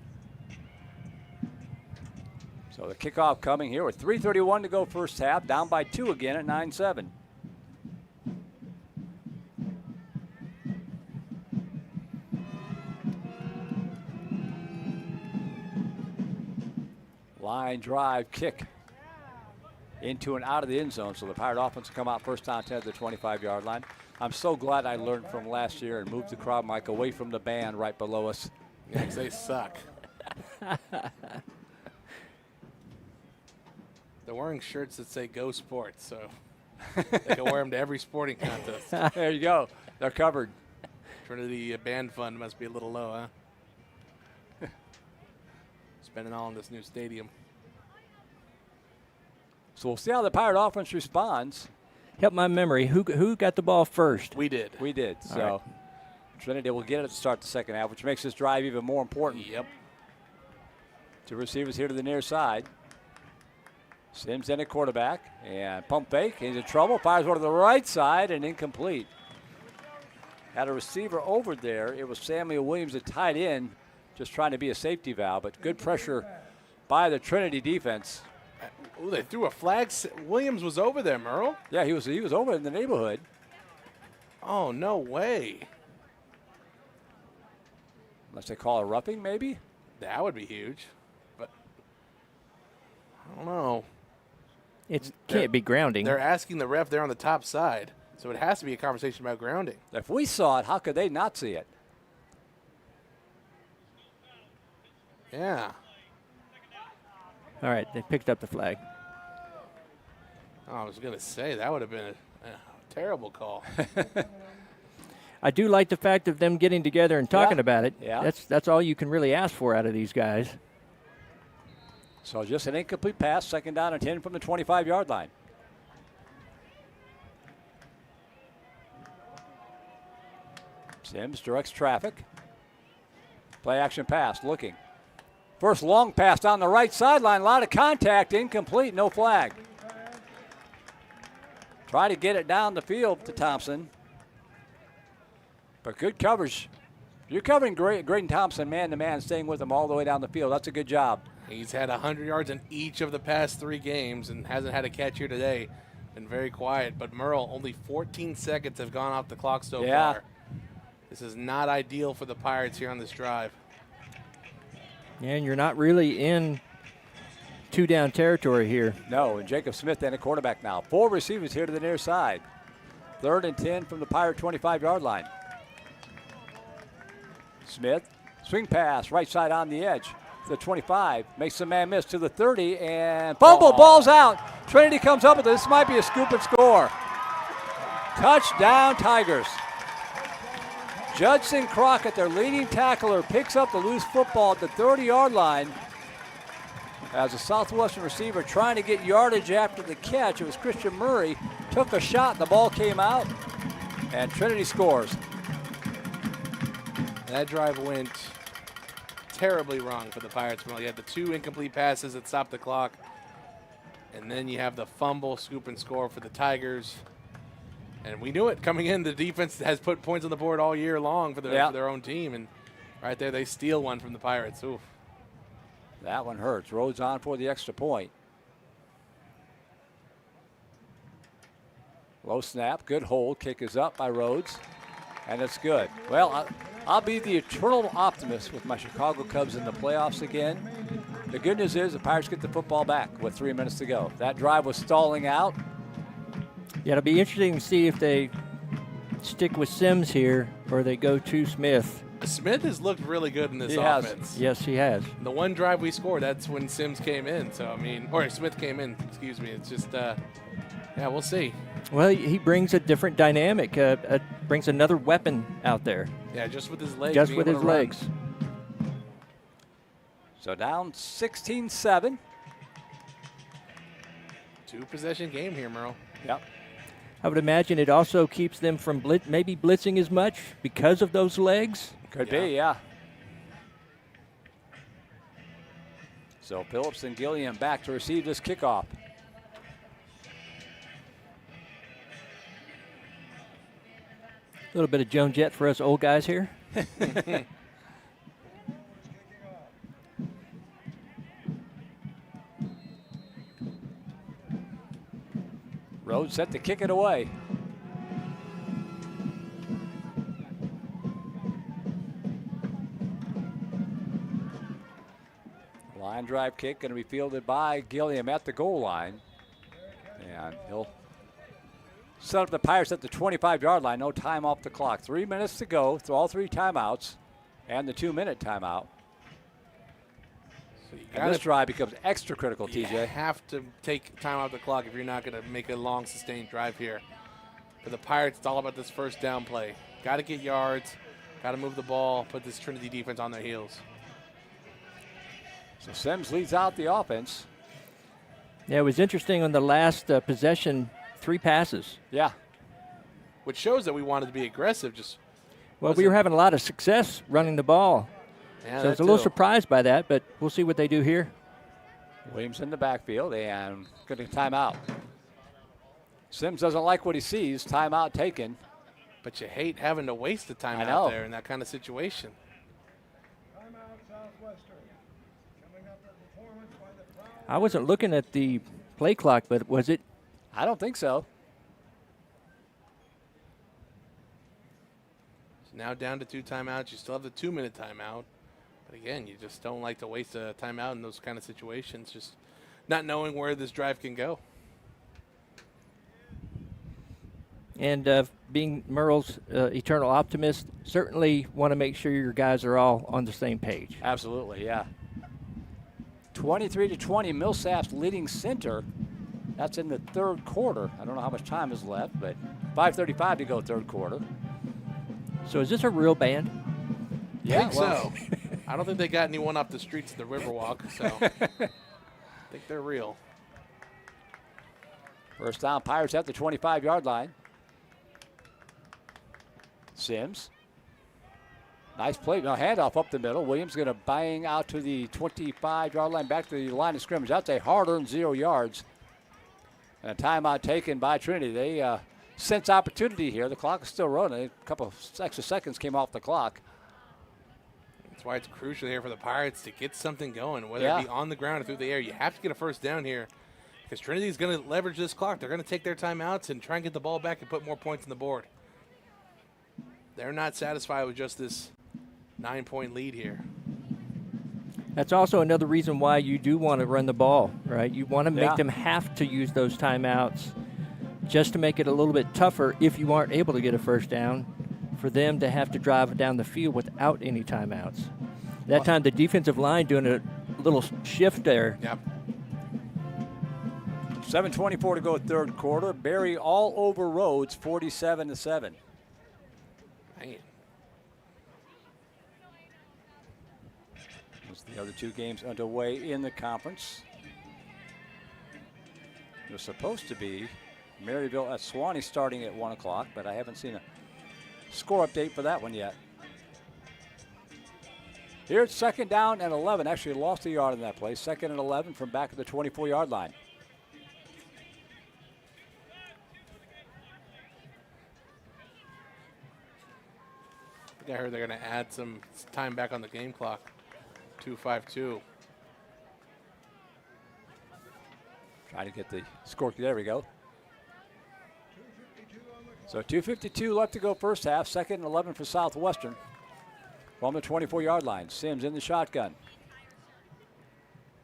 So the kickoff coming here with 3:31 to go first half, down by 2 again at 9-7. Line drive kick into and out of the end zone. So the Pirate offense will come out first down 10 at the 25-yard line. I'm so glad I learned from last year and moved the crowd mic away from the band right below us. Yeah, 'cause they suck. They're wearing shirts that say Go Sports, so they can wear them to every sporting contest. There you go. They're covered. Trinity band fund must be a little low, huh? Spending all in this new stadium. So we'll see how the Pirate offense responds. Help my memory. Who got the ball first? We did. We did. All So right. Trinity will get it to start the second half, which makes this drive even more important. Yep. Two receivers here to the near side. Sims in at quarterback. And pump fake. He's in trouble. Fires one to the right side and incomplete. Had a receiver over there. It was Samuel Williams, the tight end, just trying to be a safety valve. But good pressure by the Trinity defense. Ooh, they threw a flag. Williams was over there, Merle. Yeah, he was over in the neighborhood. Oh, no way. Unless they call a roughing, maybe? That would be huge. But I don't know. It can't be grounding. They're asking the ref there on the top side, so it has to be a conversation about grounding. If we saw it, how could they not see it? Yeah. All right, they picked up the flag. Oh, I was going to say, that would have been a terrible call. I do like the fact of them getting together and talking Yeah. about it. Yeah. That's all you can really ask for out of these guys. So just an incomplete pass, second down and 10 from the 25-yard line. Sims directs traffic. Play action pass, looking. First long pass down the right sideline, a lot of contact, incomplete, no flag. Try to get it down the field to Thompson. But good coverage. You're covering Graydon Thompson man-to-man, staying with him all the way down the field. That's a good job. He's had 100 yards in each of the past 3 games and hasn't had a catch here today. Been very quiet, but Merle, only 14 seconds have gone off the clock so far. This is not ideal for the Pirates here on this drive. And you're not really in 2-down territory here. No, and Jacob Smith and a quarterback now. 4 receivers here to the near side. 3rd and 10 from the Pirate 25-yard line. Smith, swing pass, right side on the edge. The 25, makes the man miss to the 30, and fumble, ball's out. Trinity comes up with this. This might be a scoop and score. Touchdown, Tigers. Judson Crockett, their leading tackler, picks up the loose football at the 30-yard line. As a Southwestern receiver trying to get yardage after the catch, it was Christian Murray, took a shot, the ball came out, and Trinity scores. That drive went terribly wrong for the Pirates. Well, you had the 2 incomplete passes that stopped the clock, and then you have the fumble, scoop, and score for the Tigers. And we knew it coming in. The defense has put points on the board all year long for their own team, and right there they steal one from the Pirates. Oof. That one hurts. Rhodes on for the extra point. Low snap, good hold. Kick is up by Rhodes, and it's good. Well, I'll be the eternal optimist with my Chicago Cubs in the playoffs again. The good news is the Pirates get the football back with 3 minutes to go. That drive was stalling out. Yeah, it'll be interesting to see if they stick with Sims here or they go to Smith. Smith has looked really good in this He has. offense. Yes, he has. The one drive we scored, that's when Sims came in. So, I mean, or Smith came in, excuse me. It's just Yeah, we'll see. Well, he brings a different dynamic, brings another weapon out there. Yeah, just with his legs. Just being with able his to run. legs. So down 16-7. 2-possession game here, Merle. Yep. I would imagine it also keeps them from maybe blitzing as much because of those legs. Could be, yeah. So Phillips and Gilliam back to receive this kickoff. A little bit of Joan Jett for us old guys here. Rhodes set to kick it away. Line drive kick going to be fielded by Gilliam at the goal line. And he'll set up the Pirates at the 25-yard line. No time off the clock. 3 minutes to go through all 3 timeouts and the 2-minute timeout. So you And this drive becomes extra critical, You TJ. have to take time off the clock if you're not going to make a long, sustained drive here. For the Pirates, it's all about this first down play. Got to get yards, got to move the ball, put this Trinity defense on their heels. So Sims leads out the offense. Yeah, it was interesting on the last possession, 3 passes. Yeah. Which shows that we wanted to be aggressive. Well, we were having a lot of success running the ball. Yeah, So I was a little surprised by that, but we'll see what they do here. Williams in the backfield and getting timeout. Sims doesn't like what he sees. Timeout taken. But you hate having to waste the time I out know. there in that kind of situation. I wasn't looking at the play clock, but was it? I don't think so. So now down to 2 timeouts. You still have the 2-minute timeout. But again, you just don't like to waste a timeout in those kind of situations, just not knowing where this drive can go. And being Merle's eternal optimist, certainly want to make sure your guys are all on the same page. Absolutely, yeah. 23-20, Millsap's leading center. That's in the 3rd quarter. I don't know how much time is left, but 5:35 to go 3rd quarter. So is this a real band? Yeah, so. I don't think they got anyone off the streets of the Riverwalk, so I think they're real. First down, Pirates at the 25-yard line. Sims. Nice play. Now handoff up the middle. Williams going to bang out to the 25-yard line, back to the line of scrimmage. That's a hard-earned 0 yards. And a timeout taken by Trinity. They sense opportunity here. The clock is still running. A couple of extra seconds came off the clock. That's why it's crucial here for the Pirates to get something going, whether Yeah. it be on the ground or through the air. You have to get a first down here because Trinity is going to leverage this clock. They're going to take their timeouts and try and get the ball back and put more points on the board. They're not satisfied with just this 9-point lead here. That's also another reason why you do want to run the ball, right? You want to make Yeah. them have to use those timeouts just to make it a little bit tougher if you aren't able to get a first down for them to have to drive down the field without any timeouts. That time the defensive line doing a little shift there. Yep. 7:24 to go 3rd quarter. Barry all over Rhodes, 47-7. Man. Those are the other 2 games underway in the conference. It was supposed to be Maryville at Swanee starting at 1 o'clock, but I haven't seen a score update for that one yet. Here it's 2nd down and 11. Actually lost a yard in that play. 2nd and 11 from back at the 24-yard line. I think I heard they're going to add some time back on the game clock. 2:52. Trying to get the score. There we go. So 2:52 left to go first half. 2nd and 11 for Southwestern. From the 24-yard line. Sims in the shotgun.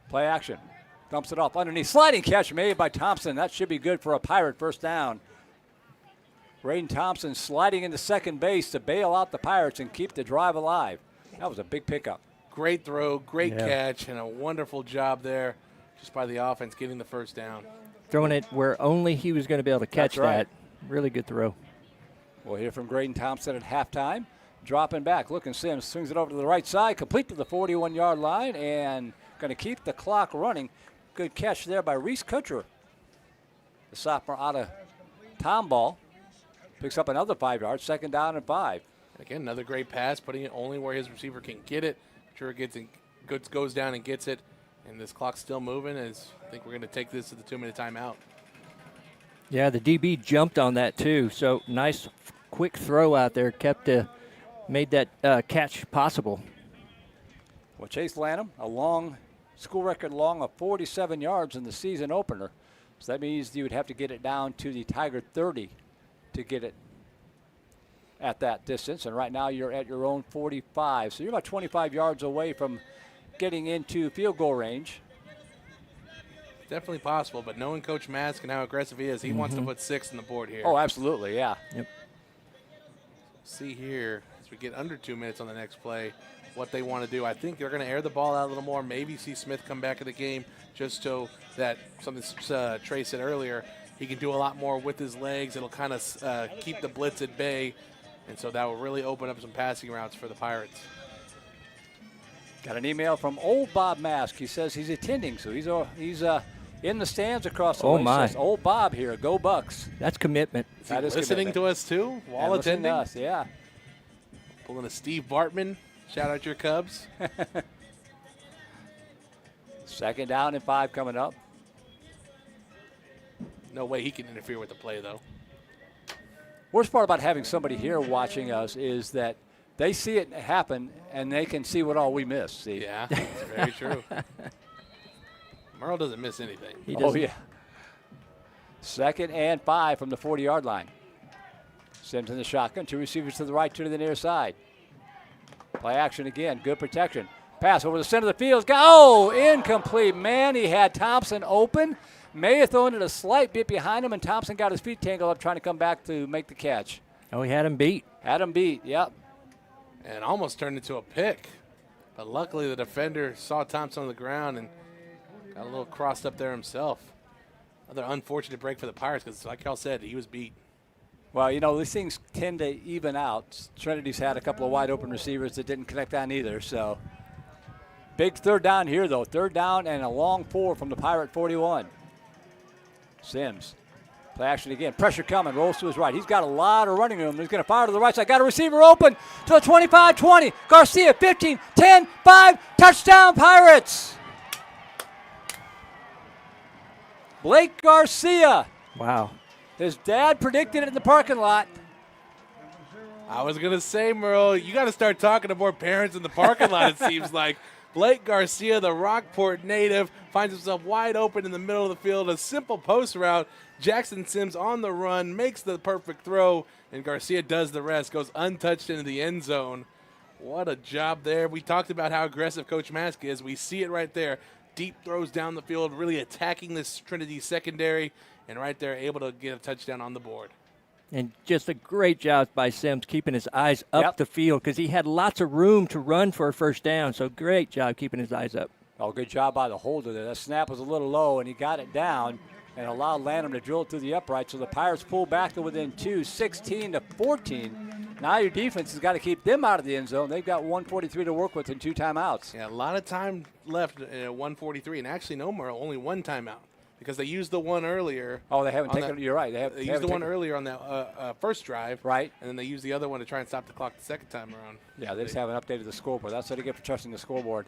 Play action. Dumps it off underneath. Sliding catch made by Thompson. That should be good for a Pirate first down. Braden Thompson sliding into second base to bail out the Pirates and keep the drive alive. That was a big pickup. Great throw, great catch, and a wonderful job there just by the offense getting the first down. throwing it where only he was going to be able to catch That's right. that. Really good throw. We'll hear from Graydon Thompson at halftime. Dropping back, looking Sims, swings it over to the right side, complete to the 41-yard line, and going to keep the clock running. Good catch there by Reese Kutcher. The sophomore out of Tomball picks up another 5 yards, 2nd down and 5. Again, another great pass, putting it only where his receiver can get it. Sure, it goes down and gets it, and this clock's still moving. As I think we're going to take this to the 2-minute timeout. Yeah, the DB jumped on that too. So nice, quick throw out there. Made that catch possible. Well, Chase Lanham, a long school record long of 47 yards in the season opener. So that means you would have to get it down to the Tiger 30 to get it at that distance. And right now you're at your own 45. So you're about 25 yards away from getting into field goal range. Definitely possible, but knowing Coach Mask and how aggressive he is, he wants to put 6 on the board here. Oh, absolutely, yeah. Yep. See here, as we get under 2 minutes on the next play, what they want to do. I think they're going to air the ball out a little more, maybe see Smith come back in the game just so that something Trey said earlier, he can do a lot more with his legs. It'll kind of keep the blitz at bay, and so that will really open up some passing routes for the Pirates. Got an email from old Bob Mask. He says he's attending, so he's in the stands across the way. Oh, my. Says, old Bob here, go Bucks. That's commitment. That is listening commitment. to us too while And listening to attending. us, yeah. Pulling a Steve Bartman. Shout out your Cubs. 2nd down and 5 coming up. No way he can interfere with the play, though. Worst part about having somebody here watching us is that they see it happen and they can see what all we miss. See? Yeah, that's very true. Merle doesn't miss anything. He Oh, doesn't. yeah. 2nd and 5 from the 40-yard line. Sims in the shotgun. 2 receivers to the right, 2 to the near side. Play action again. Good protection. Pass over the center of the field. Incomplete. Man, he had Thompson open. May have thrown it a slight bit behind him, and Thompson got his feet tangled up trying to come back to make the catch. Oh, he had him beat. Had him beat, yep. And almost turned into a pick. But luckily the defender saw Thompson on the ground and got a little crossed up there himself. Another unfortunate break for the Pirates because, like y'all said, he was beat. Well, these things tend to even out. Trinity's had a couple of wide open receivers that didn't connect on either, so. Big 3rd down here, though. 3rd down and a long 4 from the Pirate 41. Sims. Play action again. Pressure coming. Rolls to his right. He's got a lot of running room. He's going to fire to the right side. Got a receiver open to the 25, 20. Garcia, 15, 10, 5. Touchdown, Pirates. Blake Garcia. Wow. His dad predicted it in the parking lot. I was going to say, Merle, you got to start talking to more parents in the parking lot, it seems like. Blake Garcia, the Rockport native, finds himself wide open in the middle of the field. A simple post route. Jackson Sims on the run, makes the perfect throw, and Garcia does the rest, goes untouched into the end zone. What a job there. We talked about how aggressive Coach Mask is. We see it right there. Deep throws down the field, really attacking this Trinity secondary, and right there able to get a touchdown on the board. And just a great job by Sims keeping his eyes up Yep. the field because he had lots of room to run for a 1st down. So great job keeping his eyes up. Oh, good job by the holder there. That snap was a little low, and he got it down and allowed Lanham to drill it through the upright. So the Pirates pull back to within 2, 16-14. Now your defense has got to keep them out of the end zone. They've got 143 to work with and 2 timeouts. Yeah, a lot of time left at 143, and actually no more, only 1 timeout because they used the one earlier. Oh, they haven't on taken that- it. You're right. They used the one earlier on that first drive. Right. And then they used the other one to try and stop the clock the second time around. Yeah, they just haven't updated the scoreboard. That's what they get for trusting the scoreboard.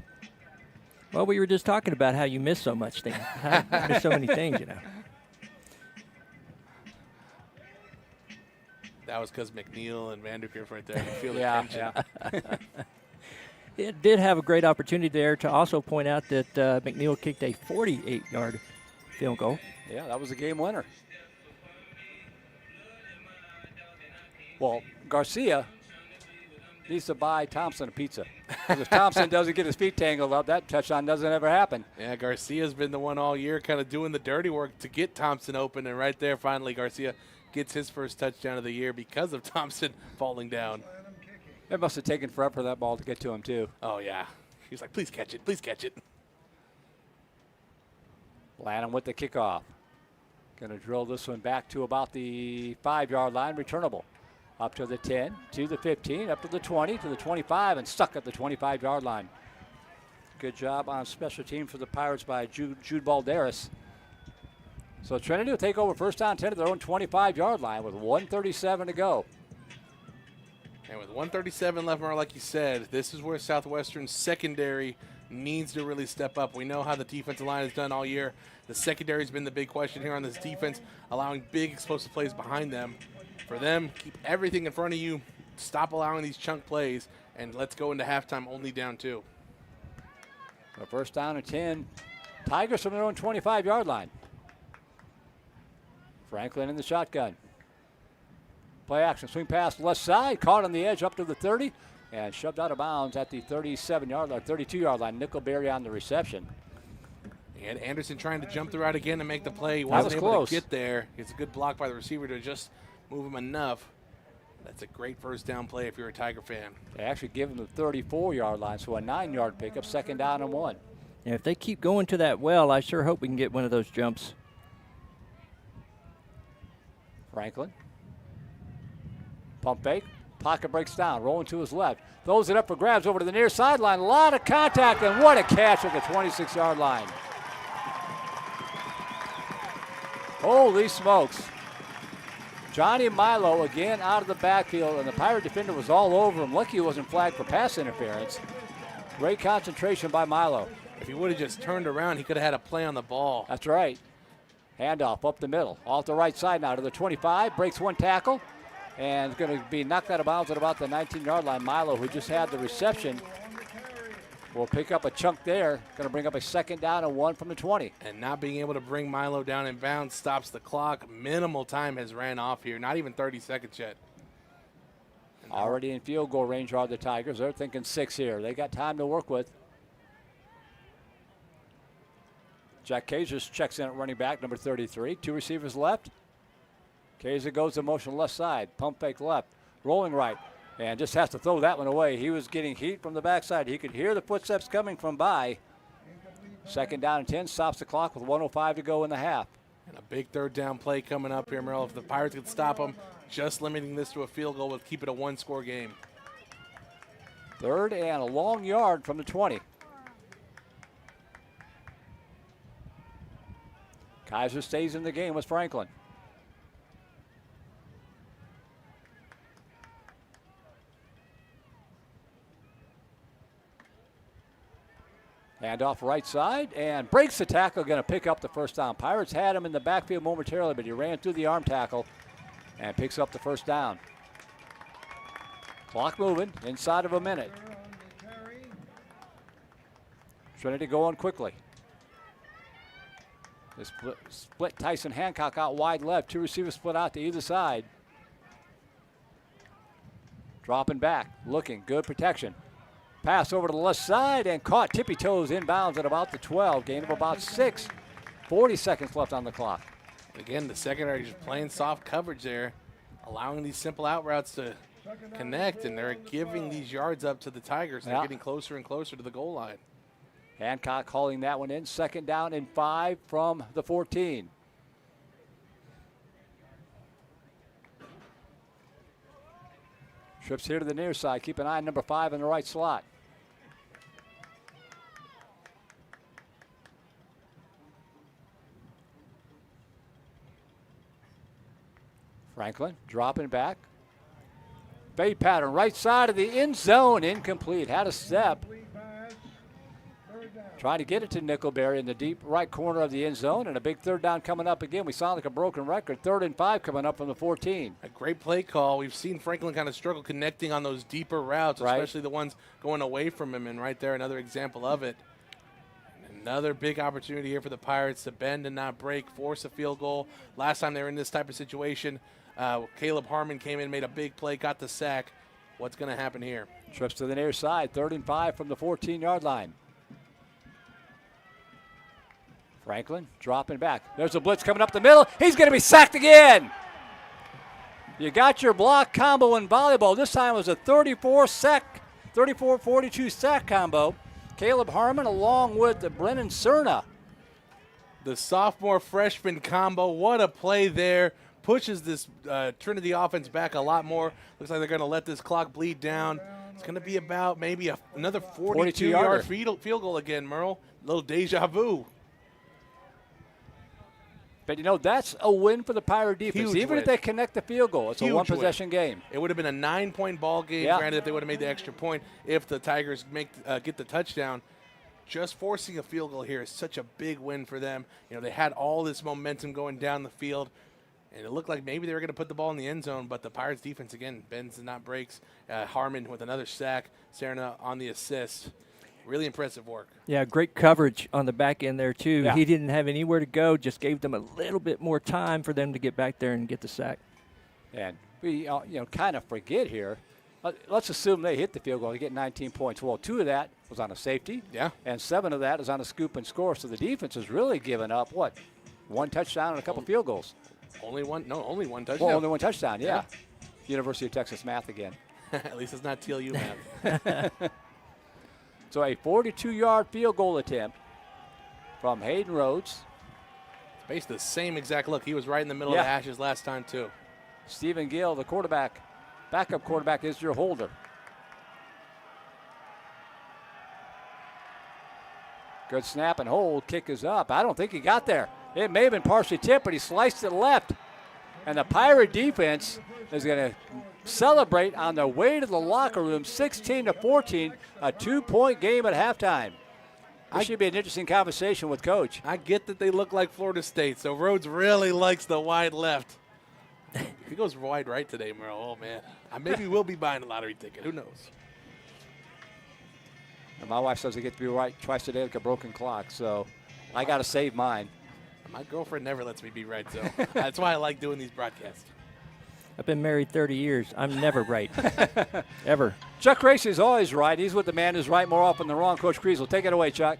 Well, we were just talking about how you miss so much things. Miss so many things, That was because McNeil and Vanderkirk right there. You feel the Yeah, tension. yeah. It did have a great opportunity there to also point out that McNeil kicked a 48-yard field goal. Yeah, that was a game winner. Well, Garcia needs to buy Thompson a pizza. 'Cause if Thompson doesn't get his feet tangled up, that touchdown doesn't ever happen. Yeah, Garcia's been the one all year kind of doing the dirty work to get Thompson open, and right there, finally, Garcia gets his first touchdown of the year because of Thompson falling down. It must have taken forever for that ball to get to him, too. Oh, yeah. He's like, please catch it, please catch it. Lanham with the kickoff. Going to drill this one back to about the 5-yard line, returnable. Up to the 10, to the 15, up to the 20, to the 25, and stuck at the 25-yard line. Good job on special team for the Pirates by Jude Balderas. So Trinity will take over first down 10 at their own 25-yard line with 1:37 to go. And with 1:37 left, Merle, like you said, this is where Southwestern's secondary needs to really step up. We know how the defensive line has done all year. The secondary has been the big question here on this defense, allowing big explosive plays behind them. For them, keep everything in front of you, stop allowing these chunk plays, and let's go into halftime only down 2. So first down and 10. Tigers from their own 25-yard line. Franklin in the shotgun. Play action, swing pass left side, caught on the edge up to the 30, and shoved out of bounds at the 37-yard line, 32-yard line. Nickelberry on the reception. And Anderson trying to jump the route again to make the play. He That wasn't was able close. to get there. It's a good block by the receiver to just move him enough. That's a great first down play if you're a Tiger fan. They actually give him the 34-yard line, so a 9-yard pickup, second down and 1. And if they keep going to that well, I sure hope we can get one of those jumps. Franklin. Pump fake. Pocket breaks down. Rolling to his left. Throws it up for grabs over to the near sideline. A lot of contact, and what a catch at the 26-yard line. Holy smokes. Johnny Milo again out of the backfield, and the Pirate defender was all over him. Lucky he wasn't flagged for pass interference. Great concentration by Milo. If he would have just turned around, he could have had a play on the ball. That's right. Handoff up the middle. Off the right side now to the 25. Breaks one tackle. And is going to be knocked out of bounds at about the 19-yard line. Milo, who just had the reception, will pick up a chunk there. Going to bring up a second down and 1 from the 20. And not being able to bring Milo down in bounds stops the clock. Minimal time has ran off here. Not even 30 seconds yet. Already in field goal range are the Tigers. They're thinking 6 here. They got time to work with. Jack Kazers checks in at running back, number 33. 2 receivers left. Kaiser goes to motion left side. Pump fake left. Rolling right. And just has to throw that one away. He was getting heat from the backside. He could hear the footsteps coming from by. Second down and 10. Stops the clock with 1:05 to go in the half. And a big third down play coming up here, Merrill. If the Pirates could stop them, just limiting this to a field goal would keep it a 1-score game. Third and a long yard from the 20. Kaiser stays in the game with Franklin. Handoff right side and breaks the tackle, going to pick up the first down. Pirates had him in the backfield momentarily, but he ran through the arm tackle and picks up the first down. Clock moving inside of a minute. Trinity going quickly. They split Tyson Hancock out wide left. 2 receivers split out to either side. Dropping back, looking, good protection. Pass over to the left side and caught tippy toes inbounds at about the 12. Gain of about 6. 40 seconds left on the clock. Again, the secondary just playing soft coverage there, allowing these simple out routes to connect, and they're giving these yards up to the Tigers. They're getting closer and closer to the goal line. Hancock calling that one in. Second down and 5 from the 14. Trips here to the near side. Keep an eye on number 5 in the right slot. Franklin dropping back. Fade pattern, right side of the end zone, incomplete. Had a step. Trying to get it to Nickelberry in the deep right corner of the end zone, and a big third down coming up again. We sound like a broken record. 3rd and 5 coming up from the 14. A great play call. We've seen Franklin kind of struggle connecting on those deeper routes, especially the ones going away from him, and right there another example of it. Another big opportunity here for the Pirates to bend and not break, force a field goal. Last time they were in this type of situation, Caleb Harmon came in, made a big play, got the sack. What's going to happen here? Trips to the near side. 3rd and 5 from the 14-yard line. Franklin dropping back. There's a blitz coming up the middle. He's going to be sacked again. You got your block combo in volleyball. This time it was a 34-42 sack combo. Caleb Harmon along with Brennan Cerna. The sophomore-freshman combo, what a play there. Pushes this Trinity offense back a lot more. Looks like they're going to let this clock bleed down. It's going to be about maybe another 42-yard field goal again, Merle. A little deja vu. But, that's a win for the Pirate defense. Huge Even win. if they connect the field goal, it's a one-possession game. It would have been a 9-point ball game, granted, if they would have made the extra point. If the Tigers get the touchdown, just forcing a field goal here is such a big win for them. They had all this momentum going down the field, and it looked like maybe they were going to put the ball in the end zone, but the Pirates defense, again, bends and not breaks. Harmon with another sack, Serna on the assist. Really impressive work. Yeah, great coverage on the back end there, too. Yeah. He didn't have anywhere to go, just gave them a little bit more time for them to get back there and get the sack. And we kind of forget here. Let's assume they hit the field goal. They get 19 points. Well, 2 of that was on a safety. Yeah. And 7 of that is on a scoop and score. So the defense has really given up, 1 touchdown and a couple field goals. Only one touchdown. Well, only 1 touchdown, yeah. University of Texas math again. At least it's not TLU math. So a 42-yard field goal attempt from Hayden Rhodes. It's basically the same exact look. He was right in the middle of the hashes last time, too. Stephen Gill, the quarterback, backup quarterback, is your holder. Good snap and hold. Kick is up. I don't think he got there. It may have been partially tipped, but he sliced it left. And the Pirate defense is going to celebrate on their way to the locker room, 16-14, a 2-point game at halftime. This should be an interesting conversation with Coach. I get that they look like Florida State, so Rhodes really likes the wide left. If he goes wide right today, Merle, oh, man. Maybe we'll be buying a lottery ticket. Who knows? And my wife says I get to be right twice a day like a broken clock, so I got to save mine. My girlfriend never lets me be right, so that's why I like doing these broadcasts. I've been married 30 years. I'm never right. Ever. Chuck Racy is always right. He's with the man who's right more often than wrong. Coach Kriesel, take it away, Chuck.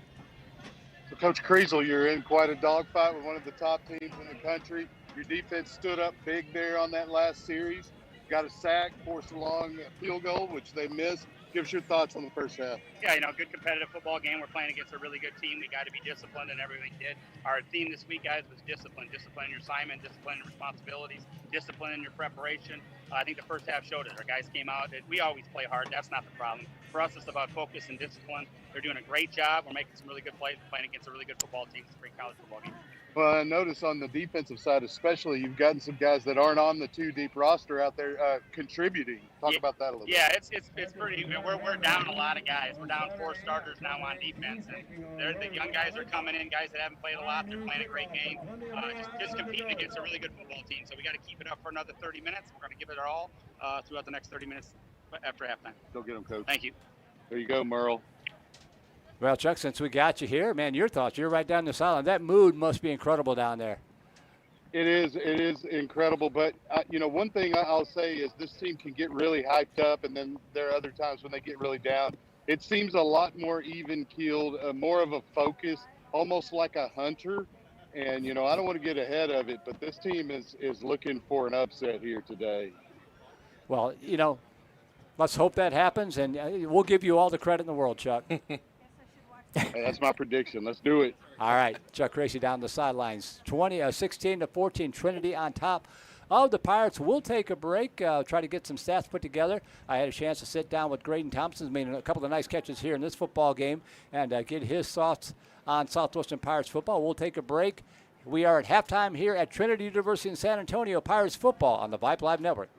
So, Coach Kriesel, you're in quite a dogfight with one of the top teams in the country. Your defense stood up big there on that last series. Got a sack, forced a long field goal, which they missed. Give us your thoughts on the first half. Yeah, good competitive football game. We're playing against a really good team. We got to be disciplined in everything we did. Our theme this week, guys, was discipline. Discipline in your assignment, discipline in your responsibilities, discipline in your preparation. I think the first half showed it. Our guys came out. We always play hard. That's not the problem. For us, it's about focus and discipline. They're doing a great job. We're making some really good plays. We're playing against a really good football team. It's a great college football game. Well, I notice on the defensive side especially, you've gotten some guys that aren't on the 2-deep roster out there contributing. Talk about that a little bit. Yeah, it's pretty. We're down a lot of guys. We're down 4 starters now on defense. And the young guys are coming in, guys that haven't played a lot. They're playing a great game. Just competing against a really good football team. So we got to keep it up for another 30 minutes. We're going to give it our all throughout the next 30 minutes after halftime. Go get them, Coach. Thank you. There you go, Merle. Well, Chuck, since we got you here, man, your thoughts. You're right down the sideline. That mood must be incredible down there. It is incredible. But, one thing I'll say is this team can get really hyped up, and then there are other times when they get really down. It seems a lot more even-keeled, more of a focus, almost like a hunter. And, I don't want to get ahead of it, but this team is looking for an upset here today. Well, let's hope that happens, and we'll give you all the credit in the world, Chuck. Hey, that's my prediction. Let's do it. All right, Chuck Racy down the sidelines. 16-14, Trinity on top of the Pirates. We'll take a break, try to get some stats put together. I had a chance to sit down with Graydon Thompson, made a couple of nice catches here in this football game, and get his thoughts on Southwestern Pirates football. We'll take a break. We are at halftime here at Trinity University in San Antonio, Pirates football on the Vype Live Network.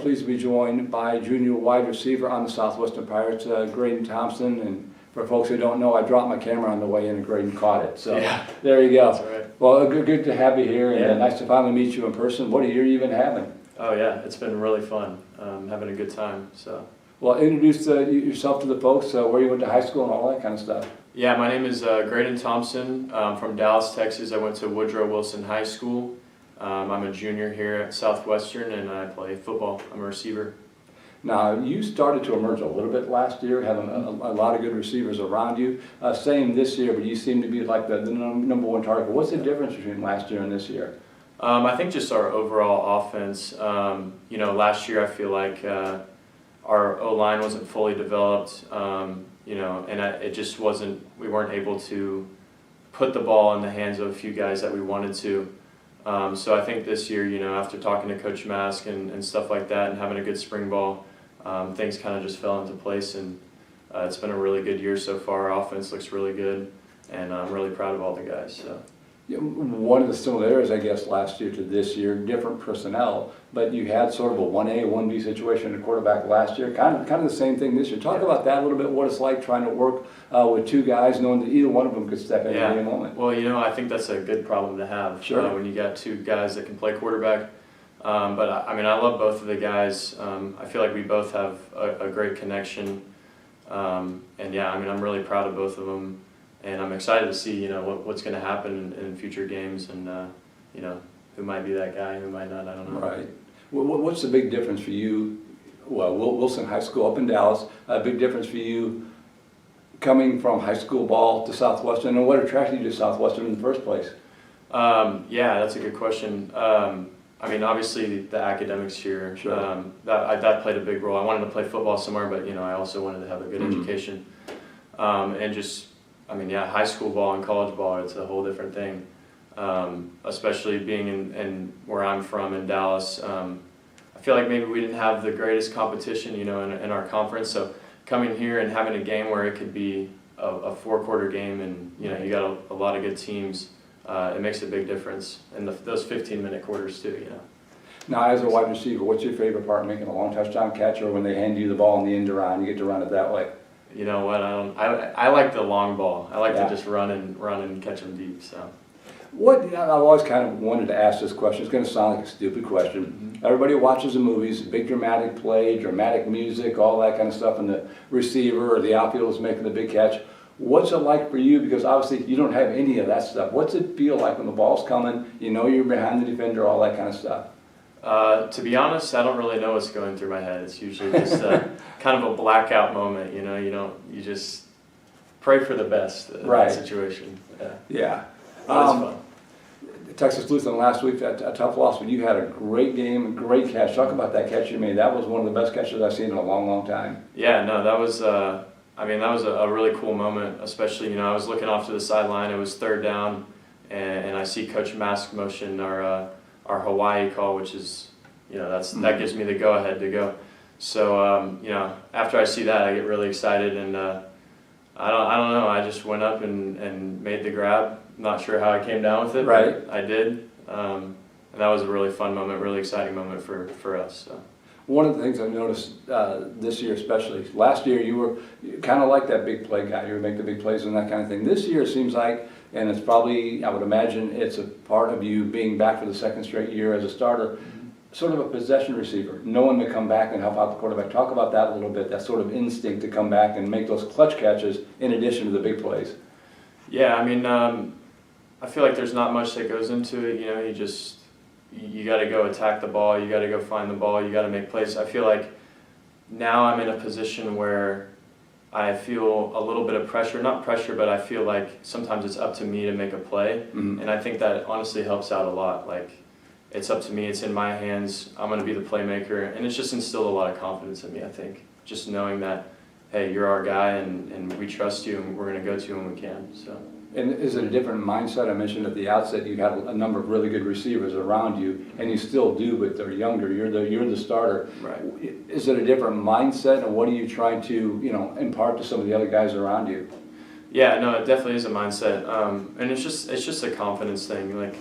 pleased to be joined by junior wide receiver on the Southwestern Pirates, Graydon Thompson. And for folks who don't know, I dropped my camera on the way in and Graydon caught it. So there you go. That's all right. Well, good to have you here, and Yeah. nice to finally meet you in person. What a year you've been having. Oh yeah, it's been really fun. Having a good time. So. Well, introduce yourself to the folks, where you went to high school and all that kind of stuff. Yeah, my name is Graydon Thompson. From Dallas, Texas. I went to Woodrow Wilson High School. I'm a junior here at Southwestern, and I play football. I'm a receiver. Now, you started to emerge a little bit last year, having a lot of good receivers around you. Same this year, but you seem to be like the number one target. What's the difference between last year and this year? I think just our overall offense. Last year I feel like our O-line wasn't fully developed, and it just wasn't, we weren't able to put the ball in the hands of a few guys that we wanted to. So I think this year, after talking to Coach Mask and stuff like that and having a good spring ball, things kind of just fell into place, and it's been a really good year so far. Our offense looks really good, and I'm really proud of all the guys. So. Yeah, one of the similarities, I guess, last year to this year, different personnel, but you had sort of a 1A, 1B situation at quarterback last year, kind of the same thing this year. Talk about that a little bit, what it's like trying to work with two guys, knowing that either one of them could step in at any moment. Well, I think that's a good problem to have. Sure. When you got two guys that can play quarterback. But I love both of the guys. I feel like we both have a great connection. I'm really proud of both of them. And I'm excited to see, what's going to happen in future games, and who might be that guy, who might not. I don't know. Right. Well, what's the big difference for you? Well, Wilson High School up in Dallas. A big difference for you coming from high school ball to Southwestern, and what attracted you to Southwestern in the first place? That's a good question. Obviously the academics here. Sure. That played a big role. I wanted to play football somewhere, but I also wanted to have a good education, high school ball and college ball, it's a whole different thing. Especially being in where I'm from in Dallas. I feel like maybe we didn't have the greatest competition, in our conference. So coming here and having a game where it could be a 4-quarter game, and you got a lot of good teams, it makes a big difference. And those 15-minute quarters too, Now, as a wide receiver, what's your favorite part, making a long touchdown catch, or when they hand you the ball in the end around, you get to run it that way? You know what? I like the long ball. I like to just run and catch them deep. So. I've always kind of wanted to ask this question. It's going to sound like a stupid question. Mm-hmm. Everybody watches the movies, big dramatic play, dramatic music, all that kind of stuff, and the receiver or the outfielder is making the big catch. What's it like for you? Because obviously you don't have any of that stuff. What's it feel like when the ball's coming? You're behind the defender, all that kind of stuff. To be honest, I don't really know what's going through my head. It's usually just kind of a blackout moment. You just pray for the best in that situation. Yeah. But it's fun. Texas Lutheran last week, a tough loss, but you had a great game, a great catch. Talk about that catch you made. That was one of the best catches I've seen in a long, long time. Yeah, no, that was that was a really cool moment, especially, I was looking off to the sideline. It was 3rd down, and I see Coach Mask motion our Hawaii call, which is, that gives me the go-ahead to go. So, after I see that, I get really excited, and I don't know. I just went up and made the grab. Not sure how I came down with it, but I did. And that was a really fun moment, really exciting moment for us. So. One of the things I've noticed this year especially, last year you were kind of like that big play guy. You would make the big plays and that kind of thing. This year it seems like, and it's probably, I would imagine, it's a part of you being back for the 2nd straight year as a starter, sort of a possession receiver, knowing to come back and help out the quarterback. Talk about that a little bit, that sort of instinct to come back and make those clutch catches in addition to the big plays. Yeah, I feel like there's not much that goes into it. You got to go attack the ball, you got to go find the ball, you got to make plays. I feel like now I'm in a position where I feel a little bit of pressure, not pressure, but I feel like sometimes it's up to me to make a play. Mm-hmm. And I think that honestly helps out a lot. Like, it's up to me, it's in my hands, I'm going to be the playmaker, and it's just instilled a lot of confidence in me, I think. Just knowing that, hey, you're our guy, and we trust you, and we're going to go to you when we can. So. And is it a different mindset? I mentioned at the outset you had a number of really good receivers around you, and you still do, but they're younger. You're the starter. Right. Is it a different mindset, and what are you trying to impart to some of the other guys around you? Yeah, no, it definitely is a mindset, and it's just a confidence thing. Like,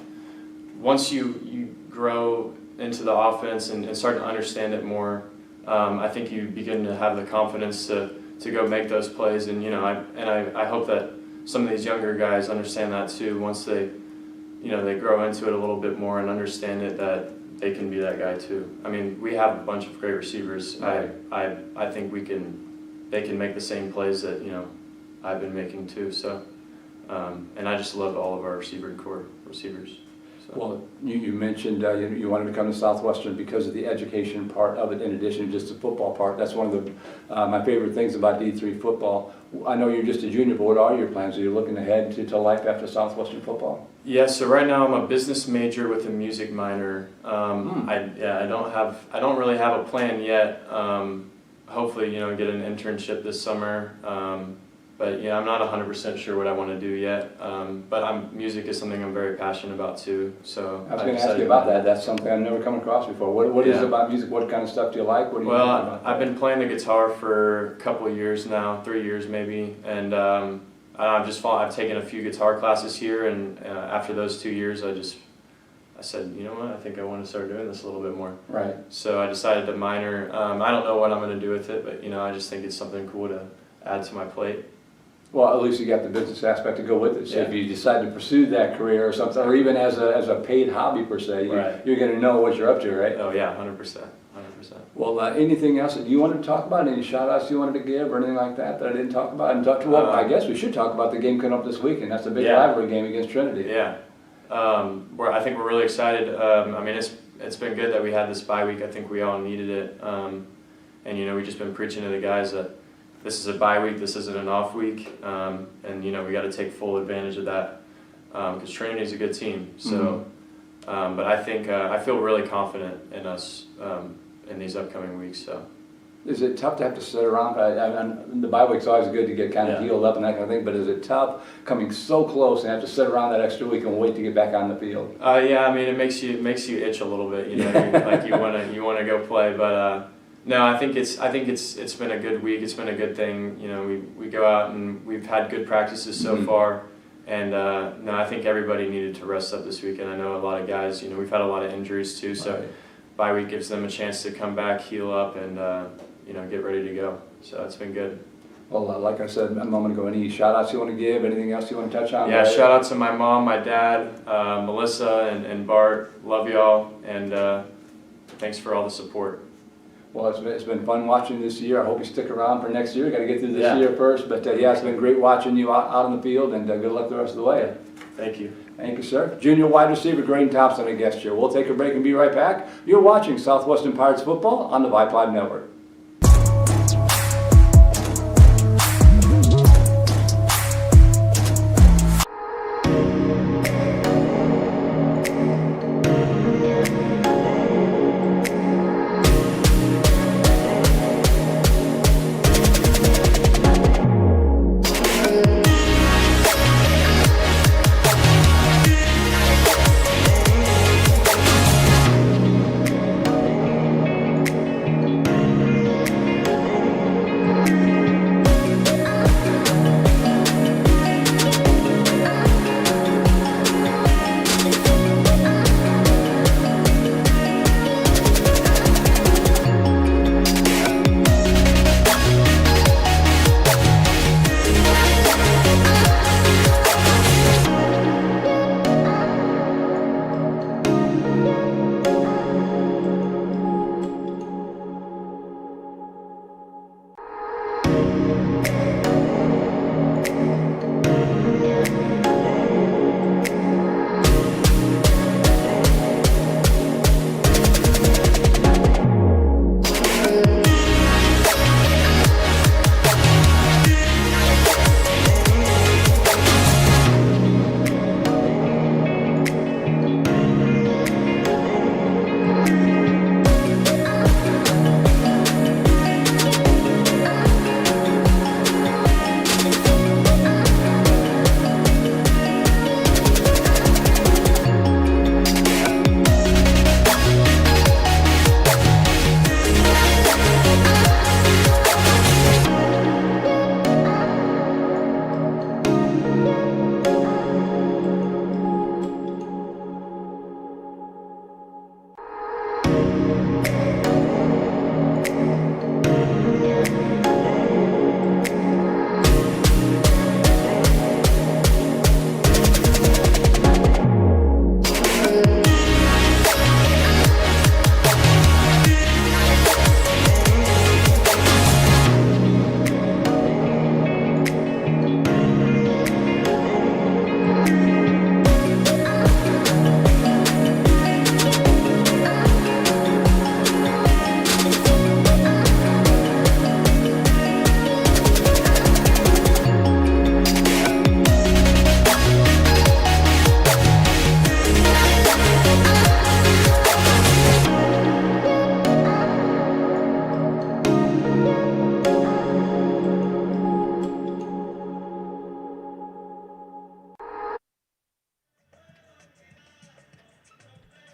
once you grow into the offense and start to understand it more, I think you begin to have the confidence to go make those plays. And I hope that some of these younger guys understand that too. Once they grow into it a little bit more and understand it, that they can be that guy too. I mean, we have a bunch of great receivers. I think they can make the same plays that I've been making too. So, and I just love all of our receivers. So. Well, you mentioned you wanted to come to Southwestern because of the education part of it, in addition to just the football part. That's one of the my favorite things about D3 football. I know you're just a junior, but what are your plans? Are you looking ahead to life after Southwestern football? Yeah, so right now I'm a business major with a music minor. I don't really have a plan yet. Hopefully, get an internship this summer. But yeah, I'm not 100% sure what I want to do yet. But music is something I'm very passionate about too. So I was going to ask you about that. That's something I've never come across before. What is it about music? What kind of stuff do you like? What do you think about that? I've been playing the guitar for a couple of years now, 3 years maybe, and I've taken a few guitar classes here, and after those 2 years, I said, you know what, I think I want to start doing this a little bit more. Right. So I decided to minor. I don't know what I'm going to do with it, but I just think it's something cool to add to my plate. Well, at least you got the business aspect to go with it. So if you decide to pursue that career or something, or even as a paid hobby per se, you're going to know what you're up to, right? Oh yeah, 100%. Well, anything else that you wanted to talk about? Any shout-outs you wanted to give or anything like that I didn't talk about? Well, I guess we should talk about the game coming up this weekend. That's a big rivalry game against Trinity. Yeah. I think we're really excited. I mean, it's been good that we had this bye week. I think we all needed it. And we've just been preaching to the guys that this is a bye week, this isn't an off week, and we got to take full advantage of that because Trinity's a good team. So, but I think I feel really confident in us in these upcoming weeks. So, is it tough to have to sit around? The bye week's always good to get kind of healed up and that kind of thing. But is it tough coming so close and have to sit around that extra week and wait to get back on the field? Yeah, I mean it makes you itch a little bit. Like you want to go play, but. No, I think it's been a good week. It's been a good thing. We go out and we've had good practices so far, and no, I think everybody needed to rest up this weekend. I know a lot of guys. We've had a lot of injuries too, so bye week gives them a chance to come back, heal up, and get ready to go. So it's been good. Well, like I said a moment ago, any shout-outs you want to give? Anything else you want to touch on? Yeah, shout out to my mom, my dad, Melissa, and Bart. Love y'all, and thanks for all the support. Well, it's been fun watching this year. I hope you stick around for next year. Got to get through this year first. But it's been great watching you out on the field, and good luck the rest of the way. Thank you. Thank you, sir. Junior wide receiver Graydon Thompson, a guest here. We'll take a break and be right back. You're watching Southwestern Pirates football on the Vype Live Network.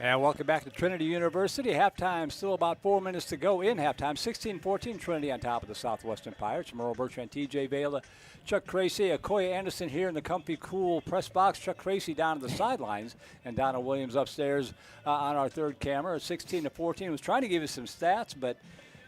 And welcome back to Trinity University. Halftime, still about 4 minutes to go in halftime. 16-14, Trinity on top of the Southwestern Pirates. Merle Bertrand, TJ Vela, Chuck Tracy, Okoye Anderson here in the comfy, cool press box. Chuck Tracy down at the sidelines, and Donna Williams upstairs on our third camera. 16-14. Was trying to give you some stats, but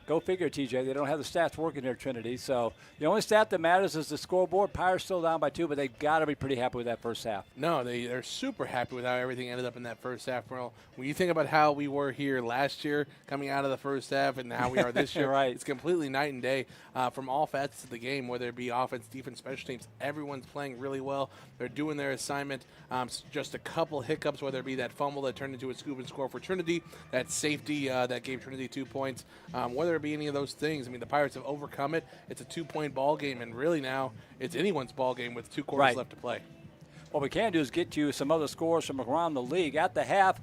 go figure, TJ. They don't have the stats working here at Trinity. So the only stat that matters is the scoreboard. Pirates still down by 2, but they've got to be pretty happy with that first half. No, they're super happy with how everything ended up in that first half. Well, when you think about how we were here last year coming out of the first half and how we are this year, right. It's completely night and day from all facets of the game, whether it be offense, defense, special teams. Everyone's playing really well. They're doing their assignment. Just a couple hiccups, whether it be that fumble that turned into a scoop and score for Trinity, that safety that gave Trinity 2 points, whether it be any of those things. I mean, the Pirates have overcome it. It's a 2-point ball game, and really now it's anyone's ball game with 2 quarters left to play. What we can do is get you some other scores from around the league. At the half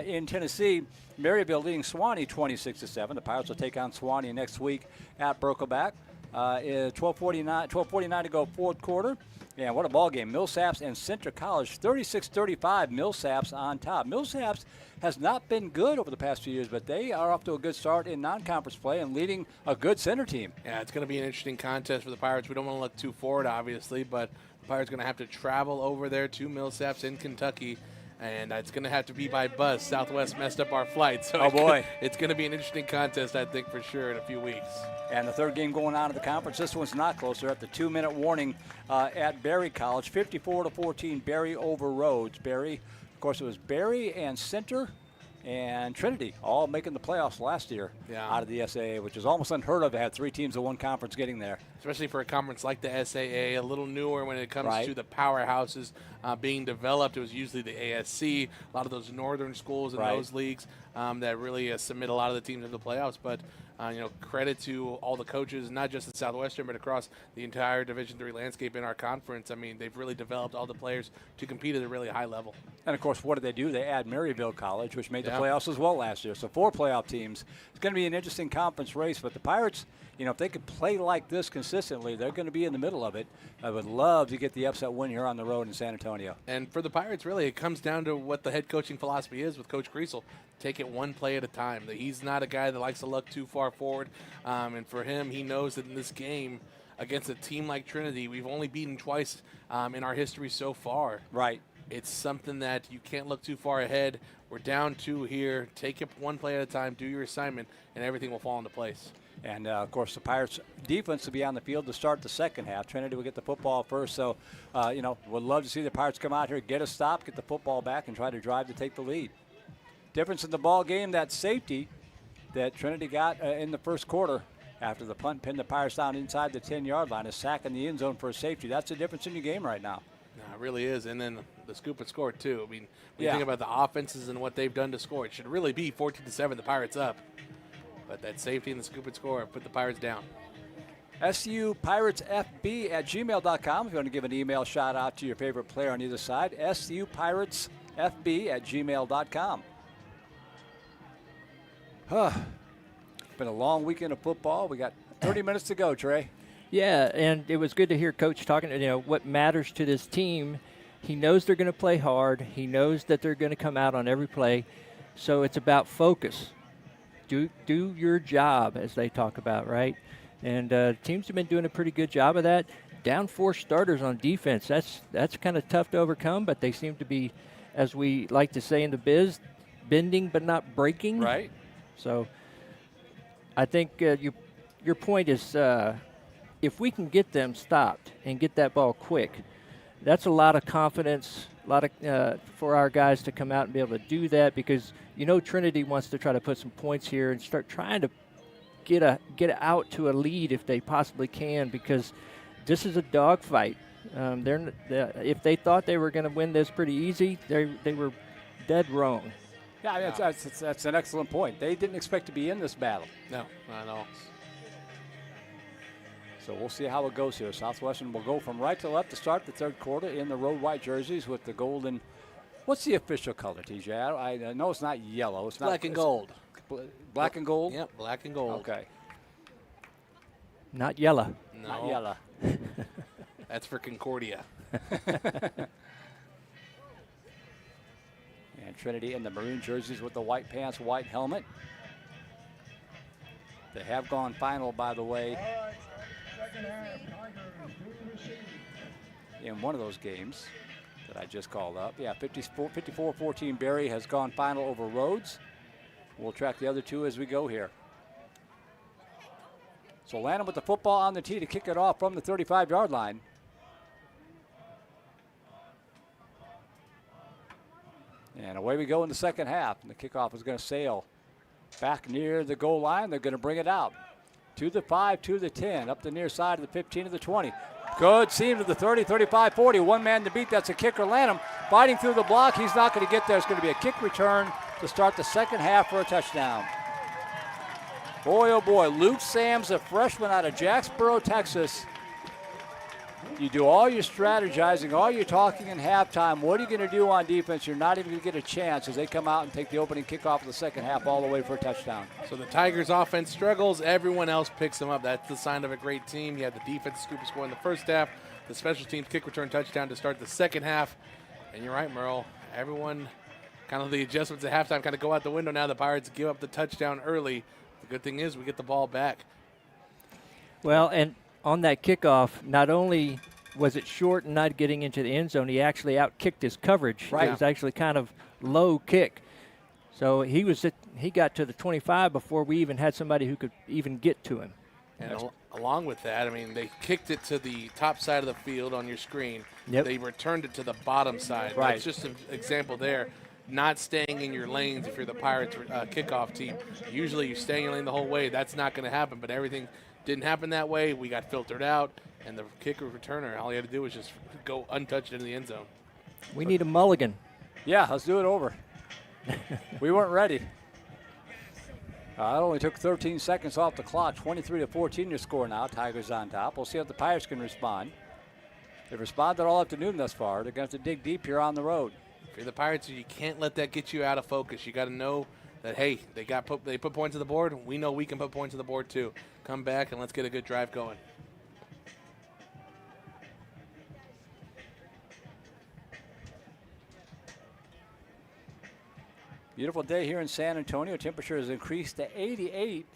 in Tennessee, Maryville leading Swanee 26-7. The Pirates will take on Swanee next week at Brokoback. 12:49 to go, fourth quarter. Yeah, what a ball game. Millsaps and Centre College, 36-35. Millsaps on top. Millsaps has not been good over the past few years, but they are off to a good start in non-conference play and leading a good Centre team. Yeah, it's going to be an interesting contest for the Pirates. We don't want to look too forward, obviously, but the Pirates are going to have to travel over there to Millsaps in Kentucky, and it's going to have to be by bus. Southwest messed up our flight, so it's going to be an interesting contest, I think, for sure, in a few weeks. And the third game going on in the conference, this one's not closer. At the 2-minute warning at Berry College, 54-14, Berry over Rhodes. Berry, of course, it was Berry and Centre and Trinity all making the playoffs last year out of the SAA, which is almost unheard of to have 3 teams in one conference getting there. Especially for a conference like the SAA, a little newer when it comes to the powerhouses being developed. It was usually the ASC, a lot of those northern schools in those leagues that really submit a lot of the teams to the playoffs. But credit to all the coaches, not just at Southwestern, but across the entire Division III landscape in our conference. I mean, they've really developed all the players to compete at a really high level. And, of course, what did they do? They add Maryville College, which made the playoffs as well last year. So 4 playoff teams. It's going to be an interesting conference race. But the Pirates, if they could play like this consistently, they're going to be in the middle of it. I would love to get the upset win here on the road in San Antonio. And for the Pirates, really, it comes down to what the head coaching philosophy is with Coach Griesel. Take it one play at a time. He's not a guy that likes to look too far forward. And for him, he knows that in this game, against a team like Trinity, we've only beaten twice in our history so far. Right. It's something that you can't look too far ahead. We're down 2 here. Take it one play at a time, do your assignment, and everything will fall into place. And, of course, the Pirates' defense will be on the field to start the second half. Trinity will get the football first. So, would love to see the Pirates come out here, get a stop, get the football back, and try to drive to take the lead. Difference in the ball game, that safety that Trinity got in the first quarter after the punt pinned the Pirates down inside the 10-yard line, a sack in the end zone for a safety. That's the difference in your game right now. No, it really is. And then the scoop and score, too. I mean, when you think about the offenses and what they've done to score, it should really be 14-7, the Pirates up. But that safety and the scoop and score put the Pirates down. SUPiratesFB@gmail.com. If you want to give an email shout out to your favorite player on either side, SUPiratesFB@gmail.com. It's been a long weekend of football. We got 30 minutes to go, Trey. Yeah, and it was good to hear Coach talking, what matters to this team. He knows they're going to play hard. He knows that they're going to come out on every play. So it's about focus. Do your job, as they talk about, right? And teams have been doing a pretty good job of that. Down 4 starters on defense, that's kind of tough to overcome, but they seem to be, as we like to say in the biz, bending but not breaking. Right. So I think your point is if we can get them stopped and get that ball quick, that's a lot of confidence, for our guys to come out and be able to do that, because Trinity wants to try to put some points here and start trying to get out to a lead if they possibly can, because this is a dogfight. If they thought they were going to win this pretty easy, they were dead wrong. Yeah, I mean, that's an excellent point. They didn't expect to be in this battle. No, not at all. So we'll see how it goes here. Southwestern will go from right to left to start the third quarter in the road white jerseys with the golden. What's the official color, TJ? I know it's not yellow. It's black and gold. Black and gold? Yep, black and gold. Okay. Not yellow. No. Not yellow. That's for Concordia. And And Trinity in the maroon jerseys with the white pants, white helmet. They have gone final, by the way, in one of those games that I just called up. Yeah, 54-14 Berry has gone final over Rhodes. We'll track the other two as we go here. So Lanham with the football on the tee to kick it off from the 35-yard line. And away we go in the second half. And the kickoff is going to sail back near the goal line. They're going to bring it out to the 5, to the 10, up the near side of the 15 to the 20. Good seam to the 30, 35, 40. One man to beat. That's a kicker. Lanham fighting through the block. He's not going to get there. It's going to be a kick return to start the second half for a touchdown. Boy, oh boy, Luke Sams, a freshman out of Jacksboro, Texas. You do all your strategizing, all your talking in halftime. What are you going to do on defense? You're not even going to get a chance as they come out and take the opening kickoff of the second half all the way for a touchdown. So the Tigers' offense struggles. Everyone else picks them up. That's the sign of a great team. You have the defense scoop a score in the first half, the special teams kick return touchdown to start the second half. And you're right, Merle. Everyone, kind of the adjustments at halftime kind of go out the window now. The Pirates give up the touchdown early. The good thing is we get the ball back. Well, and on that kickoff, not only was it short and not getting into the end zone, he actually out-kicked his coverage. Right. It was actually kind of low kick. So he got to the 25 before we even had somebody who could even get to him. And along with that, I mean, they kicked it to the top side of the field on your screen. Yep. They returned it to the bottom side. Right. That's just an example there. Not staying in your lanes if you're the Pirates kickoff team. Usually you stay in your lane the whole way. That's not going to happen, but everything didn't happen that way. We got filtered out, and the kicker returner, all he had to do was just go untouched into the end zone. We need a mulligan. Yeah, let's do it over. We weren't ready. It only took 13 seconds off the clock. 23-14 your score now. Tigers on top. We'll see if the Pirates can respond. They've responded all afternoon thus far. They're going to have to dig deep here on the road. If you're the Pirates, you can't let that get you out of focus. You got to know that, hey, they put points on the board. We know we can put points on the board too. Come back and let's get a good drive going. Beautiful day here in San Antonio. Temperature has increased to 88.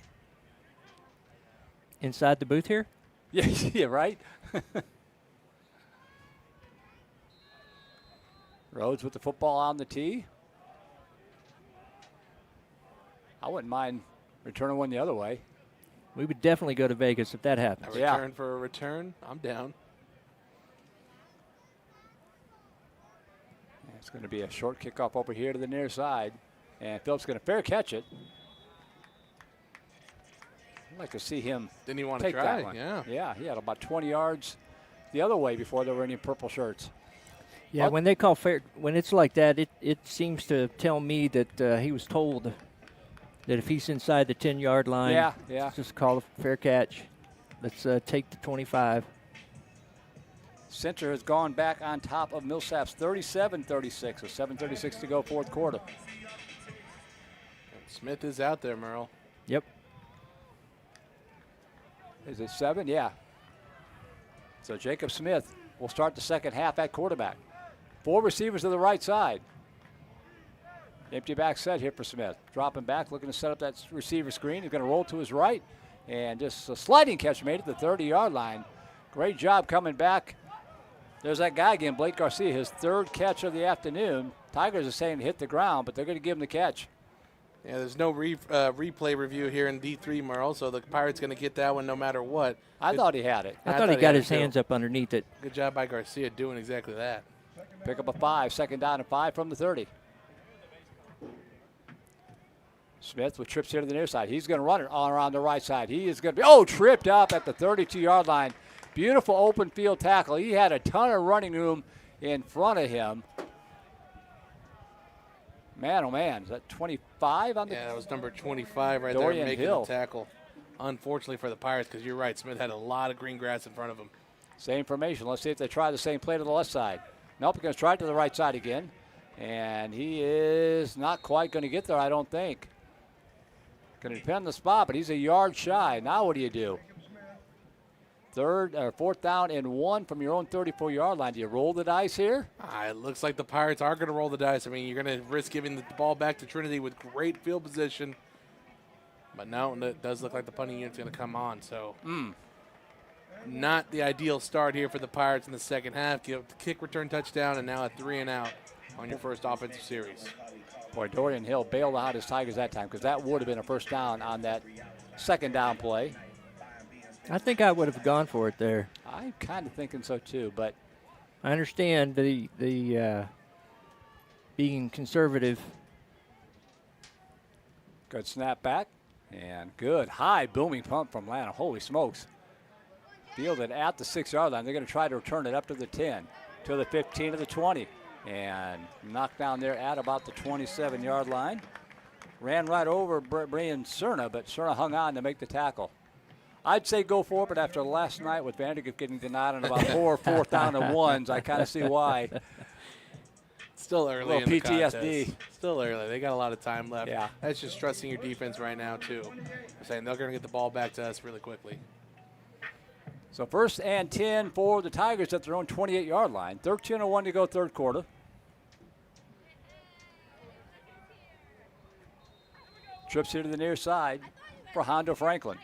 Inside the booth here? Yeah, right? Rhodes with the football on the tee. I wouldn't mind returning one the other way. We would definitely go to Vegas if that happens. A return for a return? I'm down. It's going to be a short kickoff over here to the near side. And Phillips going to fair catch it. I'd like to see him Didn't he want to take try? that one. Yeah. Yeah, he had about 20 yards the other way before there were any purple shirts. Yeah, when they call fair, when it's like that, it seems to tell me that he was told that if he's inside the 10-yard line, yeah. just call a fair catch. Let's take the 25. Center has gone back on top of Millsaps 37-36, with 7:36 to go, fourth quarter. Smith is out there, Merle. Yep. Is it 7? Yeah. So Jacob Smith will start the second half at quarterback. 4 receivers to the right side. Empty back set here for Smith. Dropping back, looking to set up that receiver screen. He's going to roll to his right. And just a sliding catch made at the 30-yard line. Great job coming back. There's that guy again, Blake Garcia, his third catch of the afternoon. Tigers are saying hit the ground, but they're going to give him the catch. Yeah, there's no replay review here in D3, Merle, so the Pirates going to get that one no matter what. I thought he had it. I thought he got his hands up underneath it. Good job by Garcia doing exactly that. Pick up a 5, second down and 5 from the 30. Smith with trips here to the near side. He's going to run it all around the right side. He is going to be, tripped up at the 32-yard line. Beautiful open field tackle. He had a ton of running room in front of him. Man, oh man, is that 25 on the? Yeah, that was number 25 right Dorian there making Hill. the tackle. Unfortunately for the Pirates, because you're right, Smith had a lot of green grass in front of him. Same formation. Let's see if they try the same play to the left side. Nope, he's going to try it to the right side again. And he is not quite going to get there, I don't think. Going to depend on the spot, but he's a yard shy. Now what do you do? Fourth down and 1 from your own 34-yard line. Do you roll the dice here? It looks like the Pirates are going to roll the dice. I mean, you're going to risk giving the ball back to Trinity with great field position. But now it does look like the punting unit's going to come on. So not the ideal start here for the Pirates in the second half. Give up the kick return touchdown, and now a 3-and-out on your first offensive series. Boy, Dorian Hill bailed out his Tigers that time because that would have been a first down on that second down play. I think I would have gone for it there. I'm kind of thinking so too, but I understand the being conservative. good snap back and good high booming pump from Lana. Holy smokes. Fielded at the 6-yard line. They're going to try to return it up to the 10, to the 15, to the 20. And knocked down there at about the 27-yard line. Ran right over Brian Cerna, but Cerna hung on to make the tackle. I'd say go for it, but after last night with Vandergrift getting denied on about 4 fourth down and ones, I kind of see why. Still early in the PTSD. contest. Still early. They got a lot of time left. Yeah. That's just trusting your defense right now, too. They're saying they're going to get the ball back to us really quickly. So first and 10 for the Tigers at their own 28-yard line. 13:01 to go third quarter. Trips here to the near side for Hondo Franklin.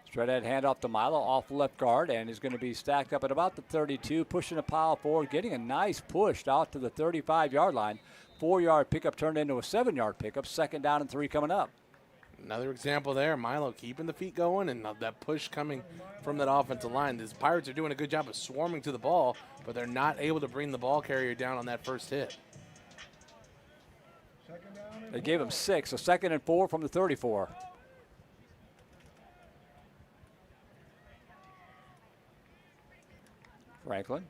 Straight ahead handoff to Milo off left guard, and is going to be stacked up at about the 32, pushing a pile forward, getting a nice push out to the 35-yard line. 4-yard pickup turned into a 7-yard pickup. Second down and 3 coming up. Another example there, Milo keeping the feet going and that push coming from that offensive line. These Pirates are doing a good job of swarming to the ball, but they're not able to bring the ball carrier down on that first hit. They gave him 6, so 2nd and 4 from the 34. Franklin,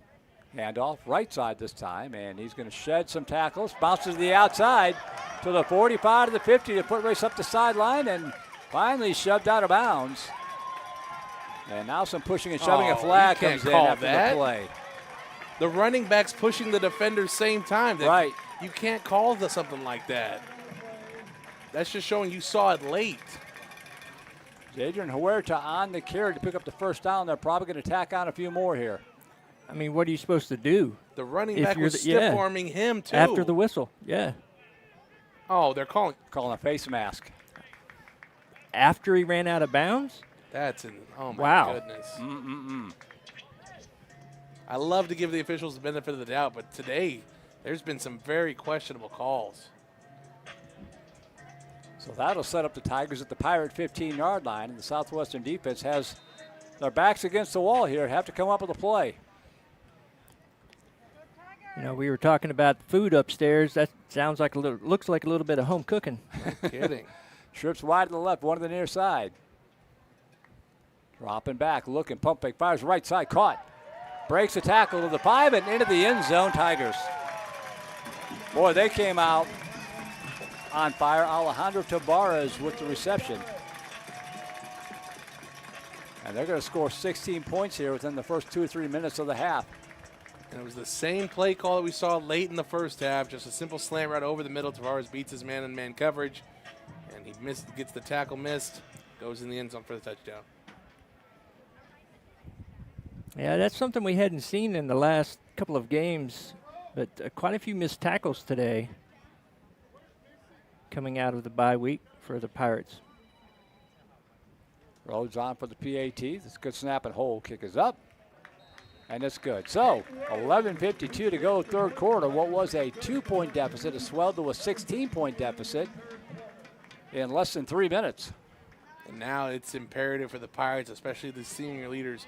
handoff right side this time, and he's going to shed some tackles. Bounces to the outside to the 45 to the 50 to foot race up the sideline, and finally shoved out of bounds. And now some pushing and shoving. A flag comes in after the play. The running back's pushing the defender same time. Right. You can't call something like that. That's just showing you saw it late. Adrian Huerta on the carry to pick up the first down. They're probably going to tack on a few more here. I mean, what are you supposed to do? The running back was stiff-arming him, too. After the whistle, yeah. Oh, they're calling a face mask. After he ran out of bounds? Oh, my wow. goodness. I love to give the officials the benefit of the doubt, but today there's been some very questionable calls. So that'll set up the Tigers at the Pirate 15-yard line, and the Southwestern defense has their backs against the wall here, have to come up with a play. You know, we were talking about food upstairs. That sounds like looks like a little bit of home cooking. No kidding. Trips wide to the left, one to the near side. Dropping back, looking, pump fake, fires right side, caught. Breaks the tackle to the 5 and into the end zone, Tigers. Boy, they came out on fire. Alejandro Tabarez with the reception. And they're going to score 16 points here within the first 2 or 3 minutes of the half. And it was the same play call that we saw late in the first half, just a simple slant right over the middle. Tavares beats his man-on-man coverage, and he gets the tackle missed, goes in the end zone for the touchdown. Yeah, that's something we hadn't seen in the last couple of games, but quite a few missed tackles today coming out of the bye week for the Pirates. Rhodes on for the PAT. This good snap and hold. Kick is up. And it's good. So 11:52 to go third quarter. What was a 2-point deficit has swelled to a 16-point deficit in less than 3 minutes. And now it's imperative for the Pirates, especially the senior leaders,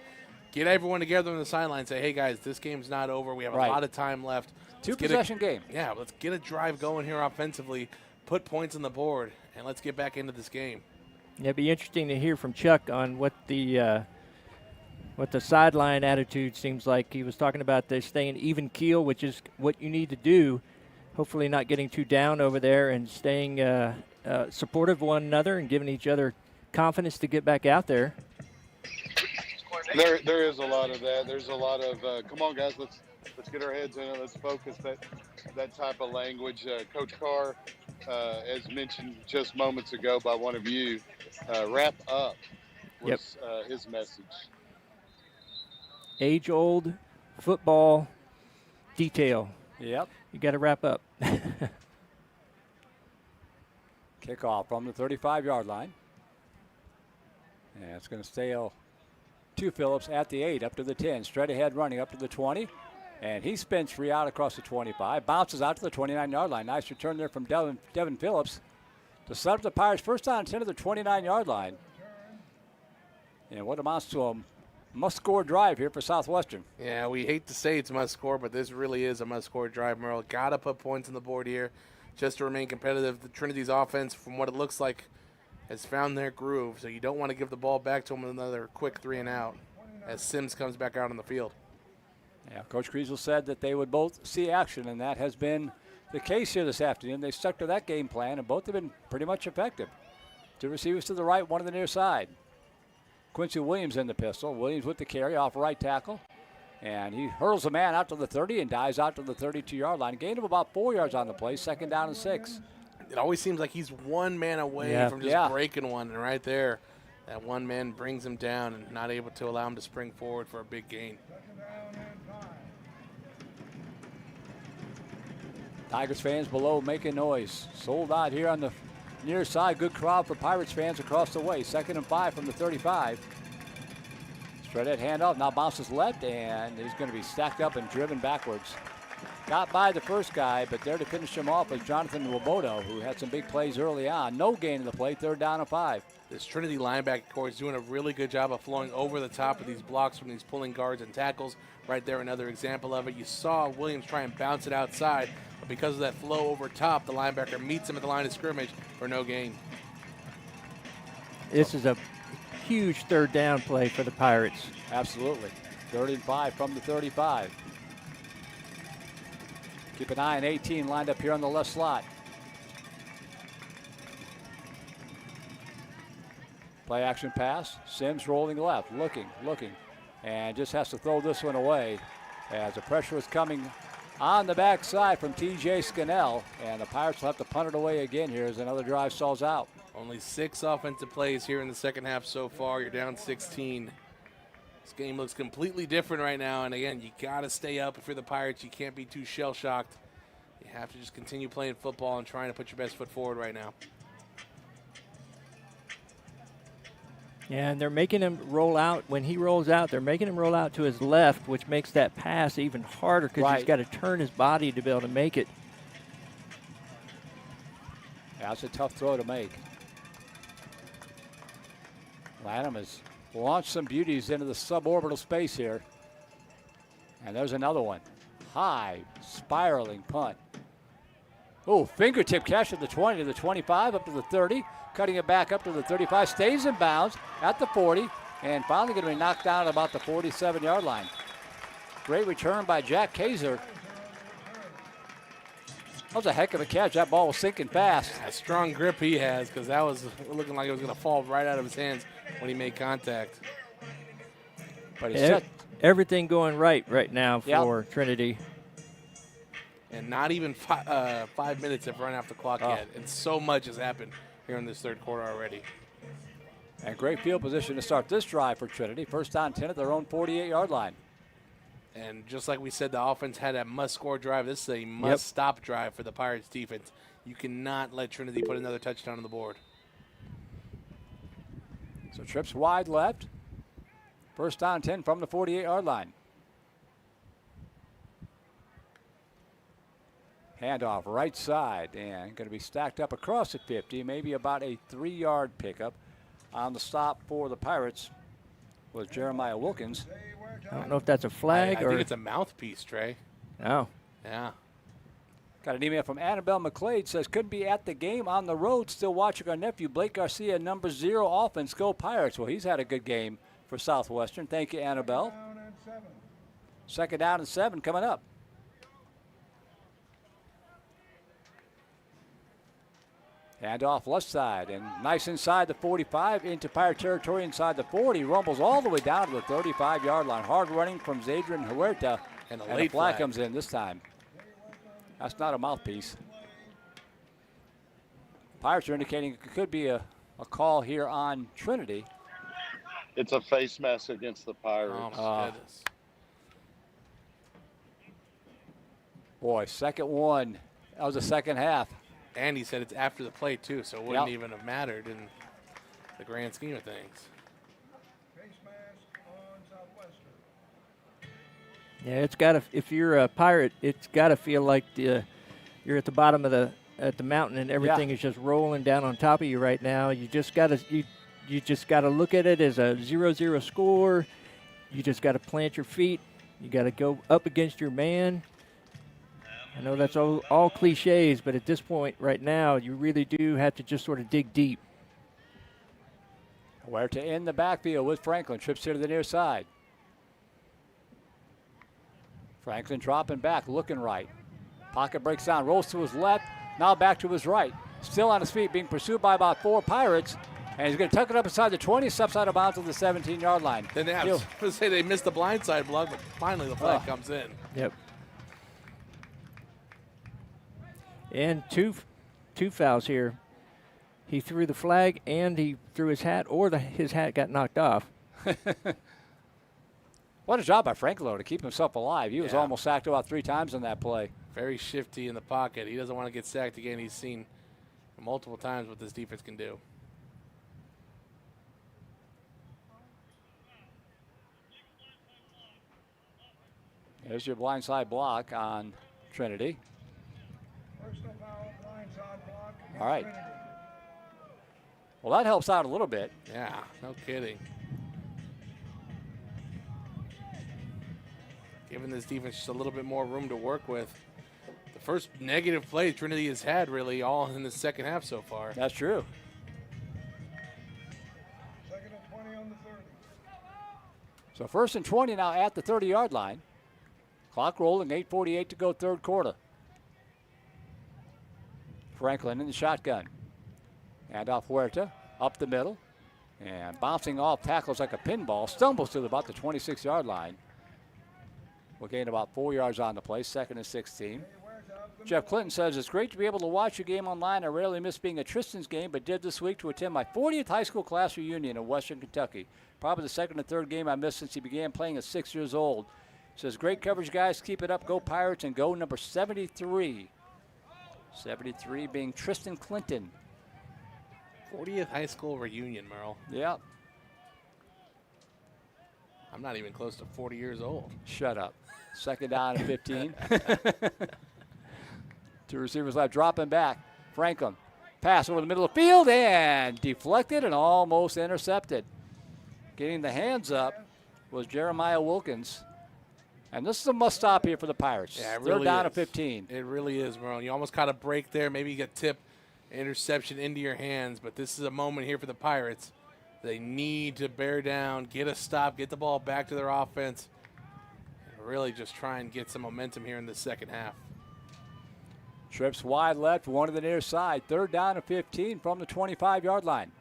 get everyone together on the sideline and say, hey, guys, this game's not over. We have a lot of time left. Two-possession game. Yeah, let's get a drive going here offensively, put points on the board, and let's get back into this game. Yeah, it'd be interesting to hear from Chuck on what the sideline attitude seems like. He was talking about they staying even keel, which is what you need to do. Hopefully not getting too down over there and staying supportive of one another and giving each other confidence to get back out there. There is a lot of that. There's a lot of come on guys, let's get our heads in it, let's focus. That type of language. Coach Carr as mentioned just moments ago by one of you, wrap up was his message. Age-old football detail. Yep. You got to wrap up. Kickoff from the 35-yard line. And it's going to stay to Phillips at the 8, up to the 10. Straight ahead running up to the 20. And he spins free out across the 25. Bounces out to the 29-yard line. Nice return there from Devin Phillips to set up the Pirates first down 10 to the 29-yard line. And what amounts to a must-score drive here for Southwestern. Yeah, we hate to say it's must-score, but this really is a must-score drive, Merle. Got to put points on the board here just to remain competitive. The Trinity's offense, from what it looks like, has found their groove, so you don't want to give the ball back to them with another quick 3-and-out as Sims comes back out on the field. Yeah, Coach Kriesel said that they would both see action, and that has been the case here this afternoon. They stuck to that game plan, and both have been pretty much effective. Two receivers to the right, one to the near side. Quincy Williams in the pistol. Williams with the carry off right tackle. And he hurls a man out to the 30 and dives out to the 32-yard line. Gain of about 4 yards on the play, second down and 6. It always seems like he's one man away from just breaking one, and right there, that one man brings him down and not able to allow him to spring forward for a big gain. Tigers fans below making noise. Sold out here on the near side. Good crowd for Pirates fans across the way. 2nd and 5 from the 35. Straight ahead handoff. Now bounces left, and he's going to be stacked up and driven backwards. Got by the first guy, but there to finish him off was Jonathan Roboto, who had some big plays early on. No gain in the play, 3rd down and 5. This Trinity linebacker core is doing a really good job of flowing over the top of these blocks from these pulling guards and tackles. Right there, another example of it. You saw Williams try and bounce it outside, but because of that flow over top, the linebacker meets him at the line of scrimmage for no gain. This is a huge 3rd down play for the Pirates. Absolutely. 3rd and 5 from the 35. Keep an eye on 18 lined up here on the left slot. Play action pass. Sims rolling left, looking, and just has to throw this one away as the pressure is coming on the backside from TJ Scannell, and the Pirates will have to punt it away again here as another drive stalls out. Only 6 offensive plays here in the second half so far. You're down 16. This game looks completely different right now, and again, you got to stay up if you're the Pirates. You can't be too shell-shocked. You have to just continue playing football and trying to put your best foot forward right now. Yeah, and they're making him roll out. When he rolls out, they're making him roll out to his left, which makes that pass even harder because he's got to turn his body to be able to make it. Yeah, that's a tough throw to make. Lanham has launched some beauties into the suborbital space here. And there's another one. High, spiraling punt. Oh, fingertip catch at the 20 to the 25, up to the 30. Cutting it back up to the 35. Stays in bounds at the 40. And finally going to be knocked down at about the 47-yard line. Great return by Jack Kaiser. That was a heck of a catch. That ball was sinking fast. A strong grip he has, because that was looking like it was going to fall right out of his hands when he made contact. But he set everything going right now for Trinity. And not even 5 minutes have run off the clock yet. And so much has happened here in this 3rd quarter already. And great field position to start this drive for Trinity. First down 10 at their own 48-yard line. And just like we said, the offense had a must-score drive. This is a must-stop drive for the Pirates defense. You cannot let Trinity put another touchdown on the board. So trips wide left. First down 10 from the 48-yard line. Handoff right side, and going to be stacked up across the 50, maybe about a 3-yard pickup. On the stop for the Pirates was Jeremiah Wilkins. I don't know if that's a flag I think it's a mouthpiece, Trey. Oh. Yeah. Got an email from Annabelle McClade, says, couldn't be at the game on the road, still watching our nephew Blake Garcia, number 0 offense, go Pirates. Well, he's had a good game for Southwestern. Thank you, Annabelle. 2nd down and 7 coming up. Handoff left side, and nice inside the 45 into Pirate territory inside the 40. Rumbles all the way down to the 35-yard line. Hard running from Zadrian Huerta, and a flag comes in this time. That's not a mouthpiece. Pirates are indicating it could be a call here on Trinity. It's a face mask against the Pirates. Oh, my goodness. Boy, second one. That was the second half. And he said it's after the play, too, so it wouldn't even have mattered in the grand scheme of things. Yeah, it's got to. If you're a Pirate, it's got to feel like you're at the bottom of the mountain and everything is just rolling down on top of you right now. You just got to you just got to look at it as a 0-0 score. You just got to plant your feet. You got to go up against your man. I know that's all cliches, but at this point right now, you really do have to just sort of dig deep. Huerta in the backfield with Franklin. Trips here to the near side. Franklin dropping back, looking right. Pocket breaks down, rolls to his left, now back to his right. Still on his feet, being pursued by about 4 Pirates. And he's going to tuck it up inside the 20, steps out of bounds to the 17-yard line. Then I was going to say they missed the blindside block, but finally the flag comes in. Yep. And two fouls here. He threw the flag and he threw his hat, or his hat got knocked off. What a job by Franklin to keep himself alive. He was almost sacked about 3 times in that play. Very shifty in the pocket. He doesn't want to get sacked again. He's seen multiple times what this defense can do. There's your blindside block on Trinity. All right. Well, that helps out a little bit. Yeah, no kidding. Giving this defense just a little bit more room to work with. The first negative play Trinity has had really all in the second half so far. That's true. Second and 20 on the 30. So 1st and 20 now at the 30-yard line. Clock rolling, 8:48 to go, third quarter. Franklin in the shotgun. And off Huerta, up the middle. And bouncing off tackles like a pinball, stumbles to about the 26-yard line. We'll gain about 4 yards on the play, 2nd and 16. Jeff Clinton says, it's great to be able to watch a game online. I rarely miss being at Tristan's game, but did this week to attend my 40th high school class reunion in Western Kentucky. Probably the 2nd or 3rd game I missed since he began playing at 6 years old. Says, great coverage, guys. Keep it up. Go Pirates and go number 73. 73 being Tristan Clinton. 40th high school reunion, Merle. Yeah. I'm not even close to 40 years old. Shut up. 2nd down and 15. 2 receivers left, dropping back. Franklin, pass over the middle of the field and deflected and almost intercepted. Getting the hands up was Jeremiah Wilkins. And this is a must-stop here for the Pirates. Yeah, it They're really down is. to 15. It really is, Merle. You almost caught a break there. Maybe you get tipped, interception into your hands, but this is a moment here for the Pirates. They need to bear down, get a stop, get the ball back to their offense, and really just try and get some momentum here in the second half. Trips wide left, one to the near side. 3rd down and 15 from the 25-yard line.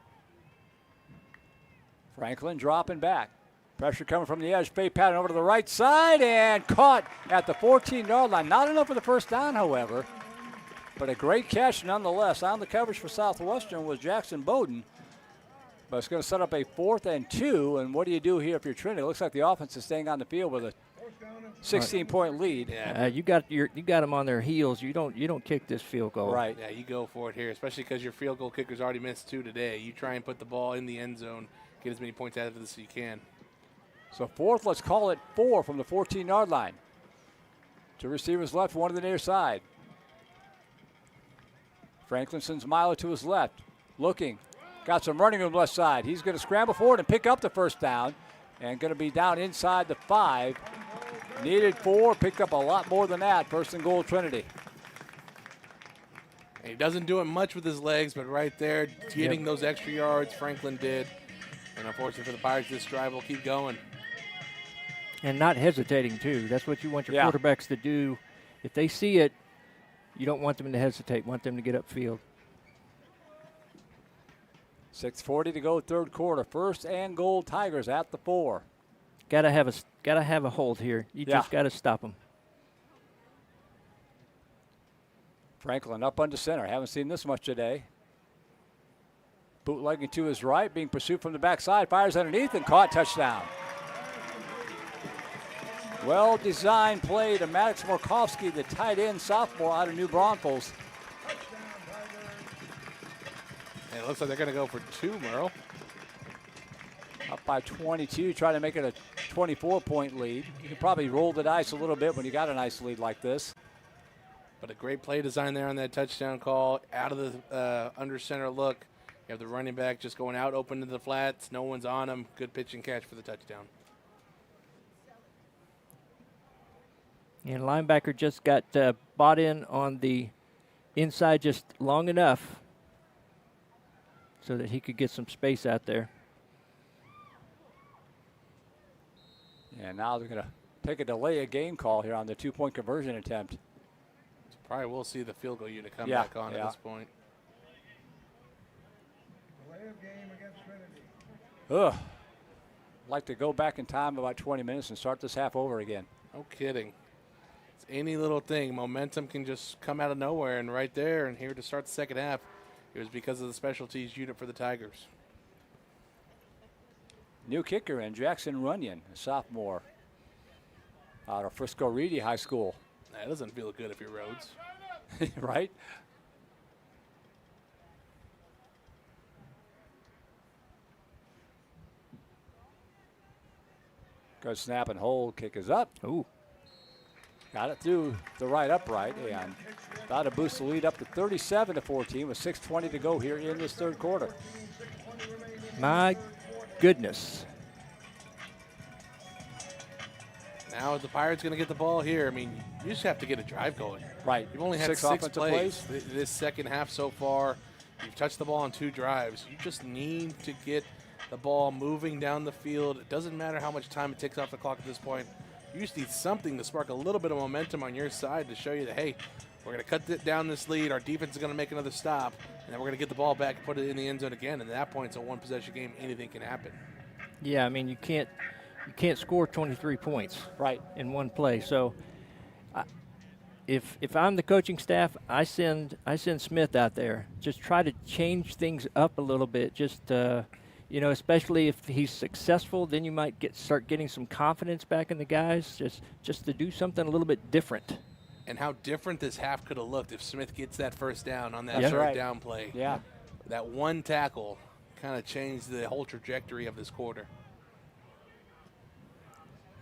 Franklin dropping back. Pressure coming from the edge. Fake pattern over to the right side and caught at the 14-yard line. Not enough for the first down, however, but a great catch nonetheless. On the coverage for Southwestern was Jackson Bowden. But it's going to set up a 4th and 2. And what do you do here if you're Trinity? It looks like the offense is staying on the field with a 16-point lead. Yeah. You got them on their heels. You don't kick this field goal. Right. Yeah, you go for it here, especially because your field goal kicker's already missed 2 today. You try and put the ball in the end zone, get as many points out of this as you can. So 4th, let's call it 4 from the 14-yard line. 2 receivers left, 1 to the near side. Franklin sends Milo to his left, looking. Got some running on the left side. He's going to scramble forward and pick up the first down and going to be down inside the 5. Needed 4, picked up a lot more than that. 1st and goal, Trinity. And he doesn't do it much with his legs, but right there, getting those extra yards, Franklin did. And unfortunately for the Pirates, this drive will keep going. And not hesitating, too. That's what you want your quarterbacks to do. If they see it, you don't want them to hesitate. Want them to get upfield. 6:40 to go, 3rd quarter. 1st and goal, Tigers at the 4. Gotta have a hold here. You just gotta stop them. Franklin up under center. Haven't seen this much today. Bootlegging to his right, being pursued from the backside, fires underneath and caught, touchdown. Well-designed play to Maddox Morkowski, the tight end sophomore out of New Braunfels. And it looks like they're going to go for 2, Merle. Up by 22, trying to make it a 24-point lead. You can probably roll the dice a little bit when you got a nice lead like this. But a great play design there on that touchdown call. Out of the under center look. You have the running back just going out open to the flats. No one's on him. Good pitch and catch for the touchdown. And linebacker just got bought in on the inside just long enough so that he could get some space out there. And now they're going to take a delay of game call here on the 2-point conversion attempt. So probably we'll see the field goal unit come back on at this point. Delay of game against Trinity. Ugh. I'd like to go back in time about 20 minutes and start this half over again. No kidding. It's any little thing. Momentum can just come out of nowhere, and right there and here to start the second half, it was because of the specialties unit for the Tigers. New kicker in Jackson Runyon, a sophomore out of Frisco Reedy High School. That doesn't feel good if you're Rhodes. Right? Good snap and hold. Kick is up. Ooh. Got it through the right upright, and that'll boost the lead up to 37-14 with 6:20 to go here in this third quarter. My goodness. Now the Pirates going to get the ball here. I mean, you just have to get a drive going. Right. You've only had 6 six offensive plays this second half so far. You've touched the ball on 2 drives. You just need to get the ball moving down the field. It doesn't matter how much time it takes off the clock at this point. You just need something to spark a little bit of momentum on your side to show you that, hey, we're going to cut down this lead. Our defense is going to make another stop, and then we're going to get the ball back and put it in the end zone again. And at that point, it's a one-possession game. Anything can happen. Yeah, I mean, you can't score 23 points right in one play. So if I'm the coaching staff, I send Smith out there. Just try to change things up a little bit. Just especially if he's successful, then you might start getting some confidence back in the guys. Just to do something a little bit different. And how different this half could have looked if Smith gets that first down on that third down play. Yeah. That one tackle kind of changed the whole trajectory of this quarter.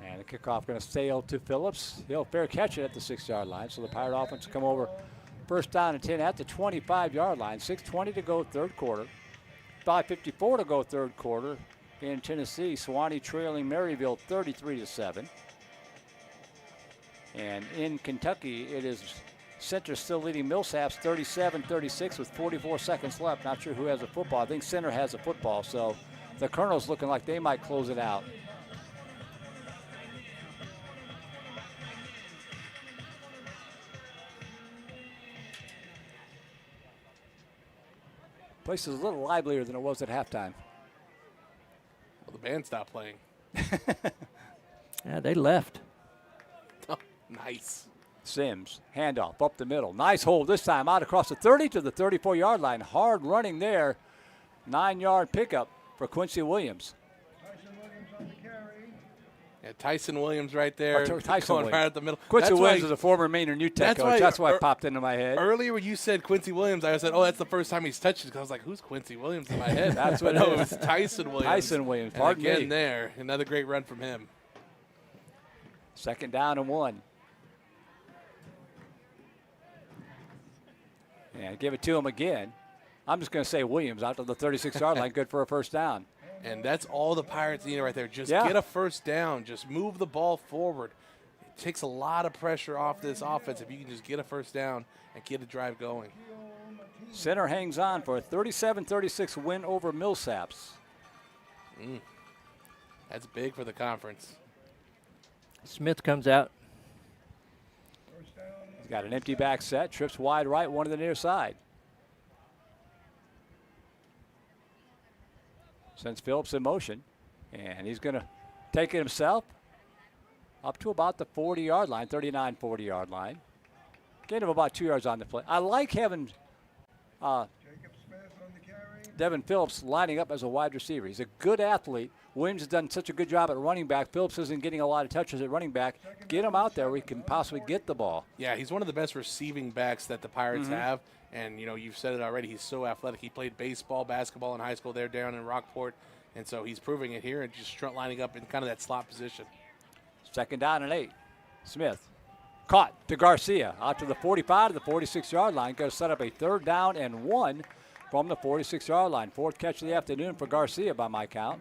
And the kickoff going to sail to Phillips. He'll fair catch it at the 6-yard line. So the Pirate offense come over first down and 10 at the 25-yard line. 6:20 to go third quarter. 5:54 to go third quarter in Tennessee. Sewanee trailing Maryville 33-7. And in Kentucky, it is Center still leading Millsaps 37-36 with 44 seconds left. Not sure who has the football. I think Center has the football. So the Colonels looking like they might close it out. Place is a little livelier than it was at halftime. Well, the band stopped playing. Yeah, they left. Oh, nice. Sims, handoff up the middle. Nice hold this time out across the 30 to the 34-yard line. Hard running there. 9-yard pickup for Quincy Williams. Tyson Williams on the carry. Yeah, Tyson Williams right there. Tyson going Williams. right at the middle. Quincy That's Williams why, is a former Maynard New Tech coach. That's why it popped into my head. Earlier when you said Quincy Williams, I said, oh, that's the first time he's touched it. Because I was like, who's Quincy Williams in my head? That's what it it was. Tyson Williams. Tyson Williams. And Pardon again me. there, another great run from him. 2nd down and 1. And give it to him again. I'm just going to say Williams out to the 36-yard line. Good for a first down. And that's all the Pirates need right there. Just get a first down. Just move the ball forward. It takes a lot of pressure off this offense if you can just get a first down and get a drive going. Center hangs on for a 37-36 win over Millsaps. That's big for the conference. Smith comes out. He's got an empty back set. Trips wide right, one to the near side. Sends Phillips in motion. And he's going to take it himself up to about the 40-yard line, 39, 40-yard line. Gain of about 2 yards on the play. I like having Jacob Smith on the carry. Devin Phillips lining up as a wide receiver. He's a good athlete. Williams has done such a good job at running back. Phillips isn't getting a lot of touches at running back. Get him out there where he can possibly get the ball. Yeah, he's one of the best receiving backs that the Pirates have. And, you've said it already. He's so athletic. He played baseball, basketball in high school there down in Rockport. And so he's proving it here and just lining up in kind of that slot position. 2nd down and 8. Smith caught to Garcia out to the 45 to the 46-yard line. Going to set up a 3rd down and 1 from the 46-yard line. 4th catch of the afternoon for Garcia by my count.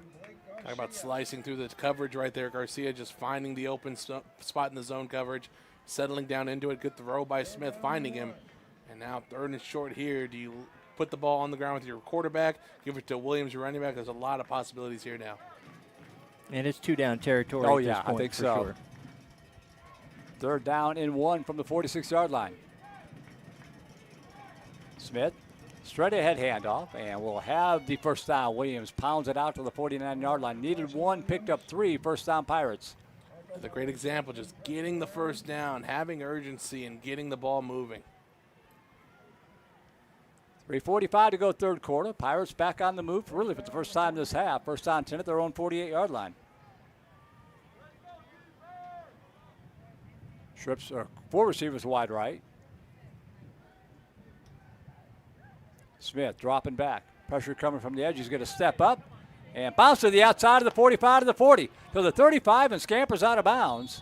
Talk about slicing through the coverage right there. Garcia just finding the open spot in the zone coverage, settling down into it. Good throw by Smith, finding him. And now 3rd and short here. Do you put the ball on the ground with your quarterback, give it to Williams, your running back? There's a lot of possibilities here now. And it's 2-down territory. Oh, at yeah, this point, I think for so. Sure. 3rd down and 1 from the 46-yard line. Smith, straight ahead handoff, and we'll have the 1st down. Williams pounds it out to the 49-yard line. Needed 1, picked up 3. 1st down Pirates. The great example, just getting the 1st down, having urgency, and getting the ball moving. 3:45 to go 3rd quarter. Pirates back on the move, really for the first time this half. 1st down 10 at their own 48-yard line. Trips are 4 receivers wide right. Smith dropping back. Pressure coming from the edge. He's going to step up and bounce to the outside of the 45 to the 40 to the 35 and scampers out of bounds.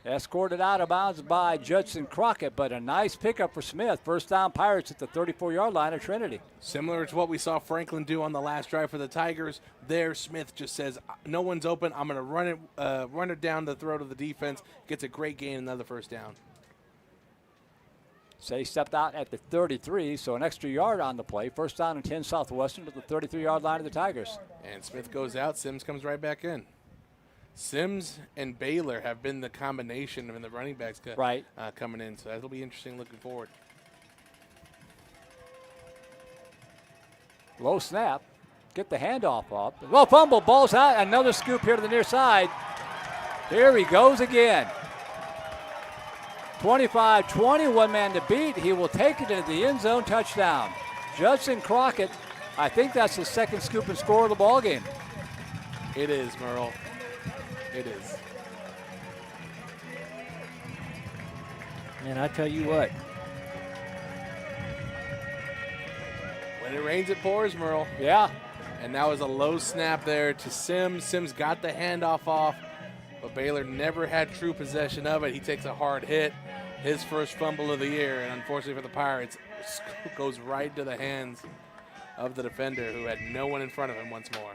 Escorted out of bounds by Judson Crockett, but a nice pickup for Smith. 1st down Pirates at the 34-yard line of Trinity. Similar to what we saw Franklin do on the last drive for the Tigers. There, Smith just says, no one's open. I'm going to run it down the throat of the defense. Gets a great gain, another 1st down. Say stepped out at the 33, so an extra yard on the play. 1st down and 10 Southwestern to the 33-yard line of the Tigers. And Smith goes out. Sims comes right back in. Sims and Baylor have been the combination in the running backs coming in, so that'll be interesting looking forward. Low snap. Get the handoff up. Low fumble. Ball's out. Another scoop here to the near side. Here he goes again. 25-20, 1 man to beat. He will take it into the end zone. Touchdown. Judson Crockett, I think that's his 2nd scoop and score of the ball game. It is, Merle. It is. And I tell you what. When it rains, it pours, Merle. Yeah. And that was a low snap there to Sims. Sims got the handoff off, but Baylor never had true possession of it. He takes a hard hit, his 1st fumble of the year, and unfortunately for the Pirates, goes right to the hands of the defender who had no one in front of him once more.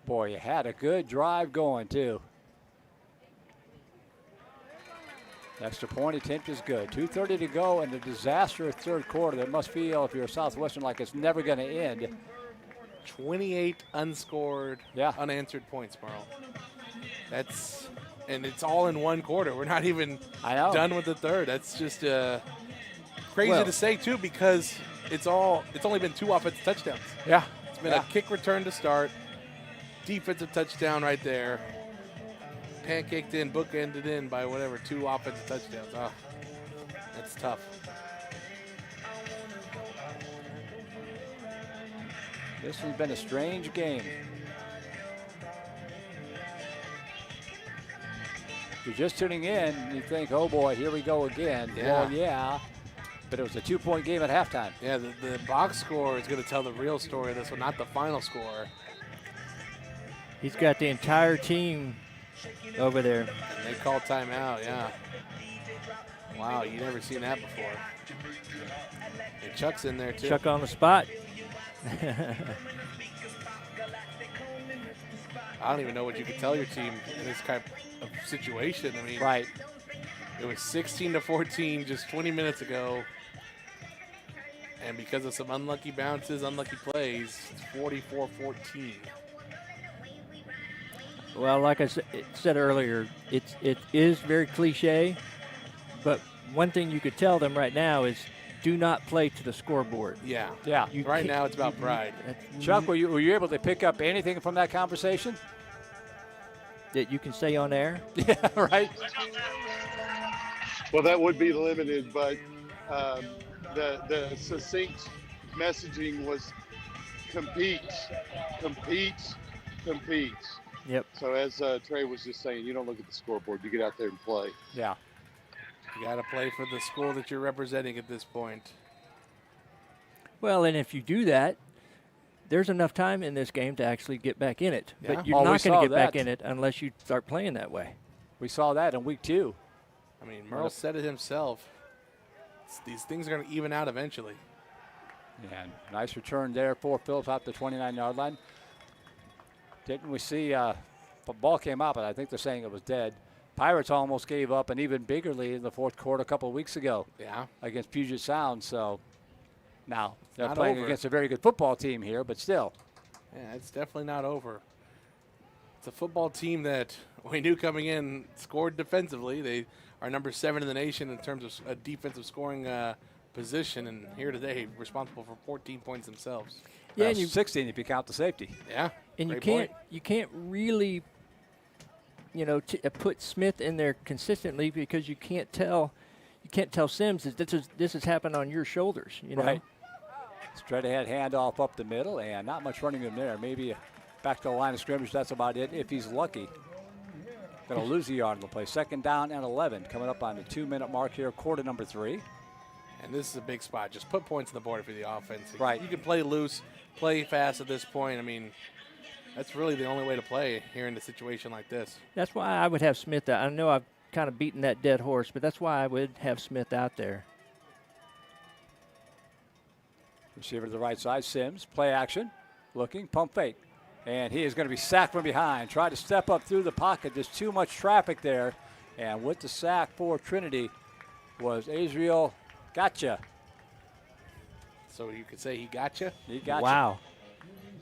Boy, you had a good drive going, too. Extra point attempt is good. 2:30 to go in the disastrous 3rd quarter. That must feel, if you're a Southwestern, like it's never going to end. 28 unscored, unanswered points, Merle. And it's all in 1 quarter. We're not even done with the 3rd. That's just crazy to say, too, because it's only been 2 offensive touchdowns. Yeah. It's been a kick return to start. Defensive touchdown right there. Pancaked in, bookended in by 2 offensive touchdowns. Oh, that's tough. This has been a strange game. If you're just tuning in, you think, oh boy, here we go again. Yeah. Well, yeah. But it was a 2-point game at halftime. Yeah, the box score is going to tell the real story of this one, not the final score. He's got the entire team over there. And they call timeout, yeah. Wow, you never seen that before. And Chuck's in there, too. Chuck on the spot. I don't even know what you could tell your team in this type of situation. I mean, it was 16-14 just 20 minutes ago. And because of some unlucky bounces, unlucky plays, it's 44-14. Well, like I said earlier, it is very cliche, but one thing you could tell them right now is do not play to the scoreboard. Yeah. Yeah. Right now it's about pride. Chuck, were you able to pick up anything from that conversation? That you can say on air? Yeah, right. Well, that would be limited, but The succinct messaging was competes, competes, competes. Yep. So as Trey was just saying, you don't look at the scoreboard. You get out there and play. Yeah. You got to play for the school that you're representing at this point. Well, and if you do that, there's enough time in this game to actually get back in it. Yeah. But you're Oh, we not going saw to get back that. in it unless you start playing that way. We saw that in week 2. I mean, Merle said it himself. These things are going to even out eventually. And nice return there for Phillips out the 29-yard line. Didn't we see the ball came out, but I think they're saying it was dead. Pirates almost gave up an even bigger lead in the fourth quarter a couple of weeks ago against Puget Sound. So now they're Not playing over. against a very good football team here, but still. Yeah, it's definitely not over. It's a football team that we knew coming in scored defensively. They are number 7 in the nation in terms of a defensive scoring position, and here today responsible for 14 points themselves. Yeah, and you 16 if you count the safety. Yeah, and great you can't really, put Smith in there consistently because you can't tell Sims that this has happened on your shoulders. You know? Right. Straight ahead handoff up the middle, and not much running in there. Maybe back to the line of scrimmage. That's about it. If he's lucky. Going to lose a yard in the play. 2nd down and 11. Coming up on the 2-minute mark here, quarter number 3. And this is a big spot. Just put points on the board for the offense. Right. You can play loose, play fast at this point. I mean, that's really the only way to play here in a situation like this. That's why I would have Smith out. I know I've kind of beaten that dead horse, but that's why I would have Smith out there. Receiver to the right side, Sims. Play action. Looking, pump fake. And he is going to be sacked from behind. Tried to step up through the pocket. There's too much traffic there. And with the sack for Trinity was Israel Gotcha. So you could say he got you? He got Wow.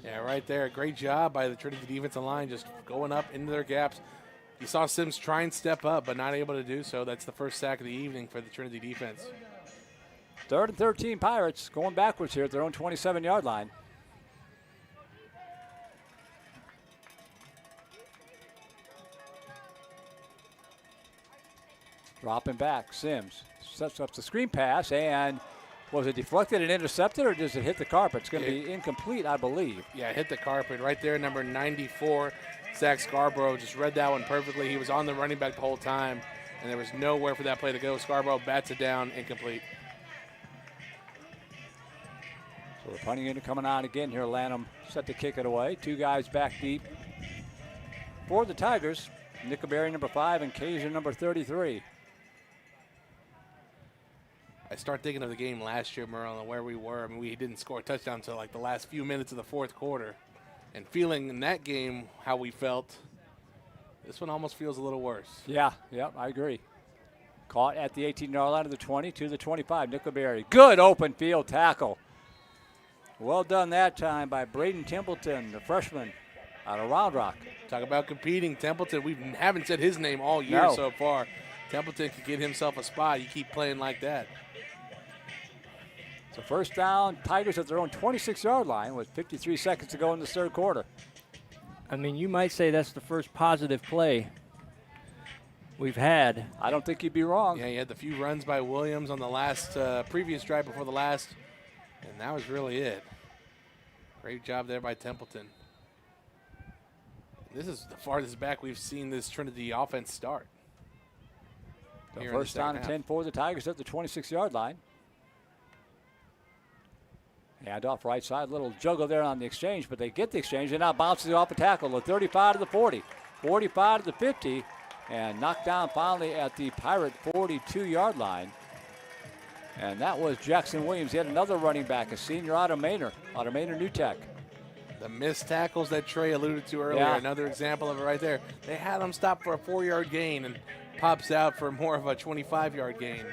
Yeah, right there. Great job by the Trinity defensive line, just going up into their gaps. You saw Sims try and step up, but not able to do so. That's the first sack of the evening for the Trinity defense. 3rd and 13 Pirates going backwards here at their own 27-yard line. Dropping back, Sims sets up the screen pass, and was it deflected and intercepted, or does it hit the carpet? It's going to be incomplete, I believe. Yeah, hit the carpet right there, number 94. Zach Scarborough just read that one perfectly. He was on the running back the whole time, and there was nowhere for that play to go. Scarborough bats it down, incomplete. So the punting unit coming on again here. Lanham set to kick it away. 2 guys back deep for the Tigers. Nickelberry number 5 and Cajun number 33. I start thinking of the game last year, Merle, and where we were. I mean, we didn't score a touchdown until like the last few minutes of the fourth quarter. And feeling in that game how we felt, this one almost feels a little worse. Yeah, I agree. Caught at the 18-yard line of the 20 to the 25. Nickelberry, good open field tackle. Well done that time by Braden Templeton, the freshman out of Round Rock. Talk about competing. Templeton, we haven't said his name all year so far. Templeton could get himself a spot. You keep playing like that. So first down, Tigers at their own 26-yard line with 53 seconds to go in the 3rd quarter. I mean, you might say that's the first positive play we've had. I don't think you'd be wrong. Yeah, you had the few runs by Williams on the last previous drive before the last, and that was really it. Great job there by Templeton. This is the farthest back we've seen this Trinity offense start. So first down and 10 for the Tigers at the 26-yard line. Hand off right side, little juggle there on the exchange, but they get the exchange and now bounces off a tackle. The 35 to the 40, 45 to the 50, and knocked down finally at the Pirate 42-yard line. And that was Jackson Williams. He had another running back, a senior out of Manor New Tech. The missed tackles that Trey alluded to earlier, another example of it right there. They had him stop for a 4-yard gain and pops out for more of a 25-yard gain.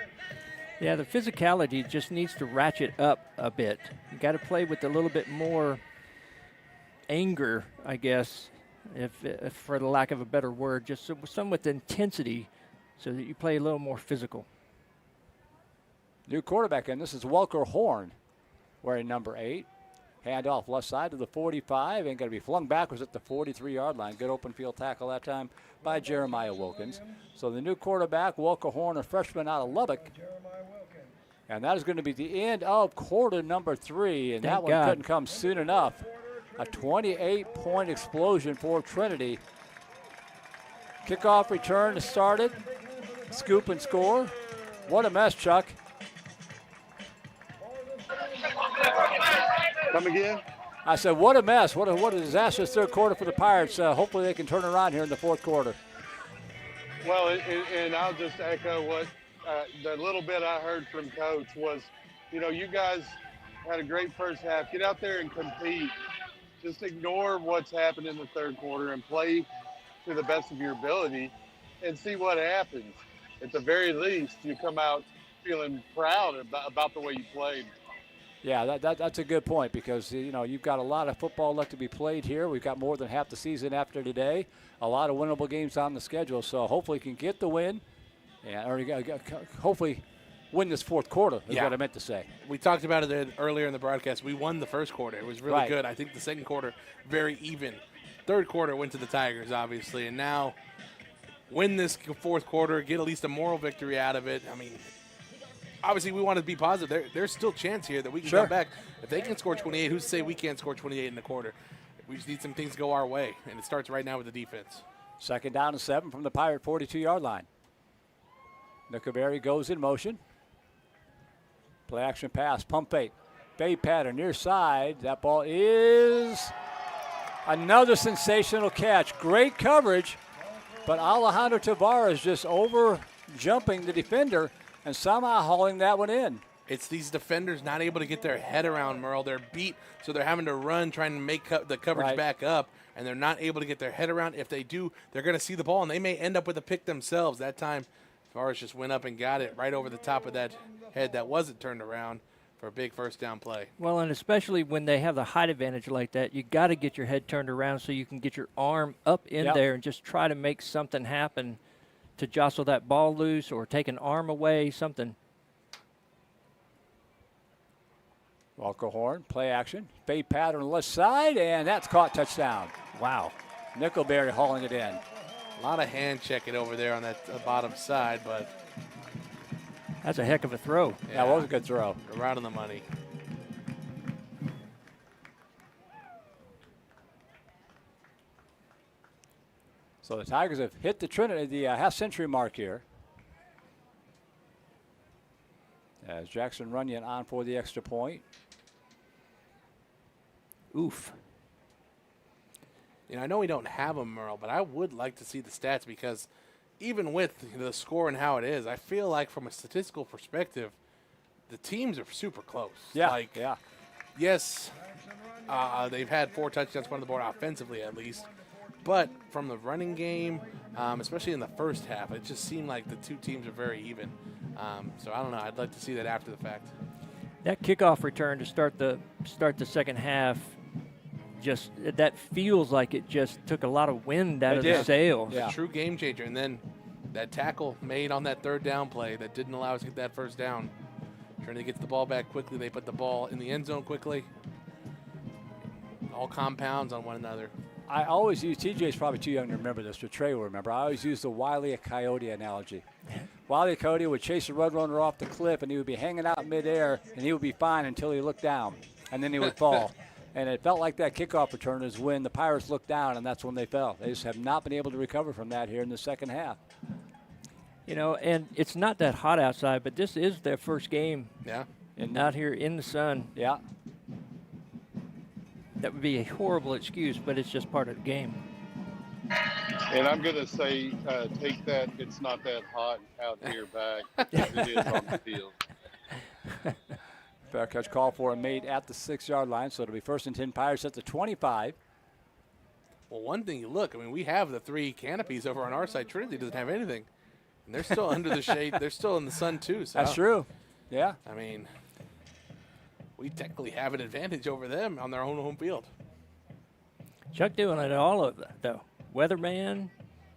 Yeah, the physicality just needs to ratchet up a bit. You got to play with a little bit more anger, I guess, if for the lack of a better word, just some with intensity so that you play a little more physical. New quarterback, and this is Welker Horn, wearing number 8. Handoff left side to the 45 and going to be flung backwards at the 43-yard line. Good open field tackle that time by Jeremiah Wilkins. So the new quarterback, Welker Horn, a freshman out of Lubbock. And that is going to be the end of quarter number 3, and Thank that one God. couldn't come soon enough. A 28-point explosion for Trinity. Kickoff return started. Scoop and score. What a mess, Chuck. Come again? I said, what a mess. What a disastrous third quarter for the Pirates. Hopefully they can turn around here in the fourth quarter. Well, and I'll just echo what the little bit I heard from Coach was, you guys had a great first half. Get out there and compete. Just ignore what's happened in the third quarter and play to the best of your ability and see what happens. At the very least, you come out feeling proud about the way you played. Yeah, that's a good point because, you've got a lot of football left to be played here. We've got more than half the season after today. A lot of winnable games on the schedule, so hopefully can get the win. Hopefully win this fourth quarter is what I meant to say. We talked about it earlier in the broadcast. We won the first quarter. It was really good. I think the second quarter, very even. Third quarter went to the Tigers, obviously, and now win this fourth quarter, get at least a moral victory out of it. I mean, obviously we want to be positive. There's still a chance here that we can come back. If they can score 28, who's to say we can't score 28 in the quarter? We just need some things to go our way, and it starts right now with the defense. Second down and 7 from the Pirate 42-yard line. Nickelberry goes in motion. Play action pass, pump fake. Fade pattern near side. That ball is another sensational catch. Great coverage, but Alejandro Tavares just over jumping the defender and somehow hauling that one in. It's these defenders not able to get their head around, Merle. They're beat, so they're having to run, trying to make the coverage back up, and they're not able to get their head around. If they do, they're going to see the ball, and they may end up with a pick themselves. That time, Tavares just went up and got it right over the top of that head that wasn't turned around for a big first down play. Well, and especially when they have the height advantage like that, you got to get your head turned around so you can get your arm up in there and just try to make something happen to jostle that ball loose or take an arm away, something. Walker Horn, play action. Fade pattern on the left side, and that's caught, touchdown. Wow. Nickelberry hauling it in. A lot of hand checking over there on that bottom side, but that's a heck of a throw. Yeah, that was a good throw. Right on the money. So the Tigers have hit the Trinity, the half-century mark here. As Jackson Runyon on for the extra point. Oof. I know we don't have them, Merle, but I would like to see the stats because even with the score and how it is, I feel like from a statistical perspective, the teams are super close. Yes, they've had 4 touchdowns on the board offensively at least, but from the running game, especially in the first half, it just seemed like the two teams are very even. So I don't know. I'd like to see that after the fact. That kickoff return to start the second half, that feels like it just took a lot of wind out of the sails. Yeah. True game changer. And then that tackle made on that third down play that didn't allow us to get that first down. Trinity gets the ball back quickly. They put the ball in the end zone quickly. All compounds on one another. I always use, TJ's probably too young to remember this, but Trey will remember. I always use the Wile E. Coyote analogy. Wile E. Coyote would chase a roadrunner off the cliff, and he would be hanging out midair, and he would be fine until he looked down, and then he would fall. And it felt like that kickoff return is when the Pirates looked down, and that's when they fell. They just have not been able to recover from that here in the second half. And it's not that hot outside, but this is their first game. Yeah. And not here in the sun. Yeah. That would be a horrible excuse, but it's just part of the game. And I'm going to say, take that it's not that hot out here back as it is on the field. Fair catch call for and made at the 6-yard line, so it'll be 1st and 10 Pirates at the 25. Well, one thing you look, we have the 3 canopies over on our side. Trinity doesn't have anything. And they're still under the shade. They're still in the sun, too. So that's true. Yeah. We technically have an advantage over them on their own home field. Chuck doing it all of that, though. Weatherman,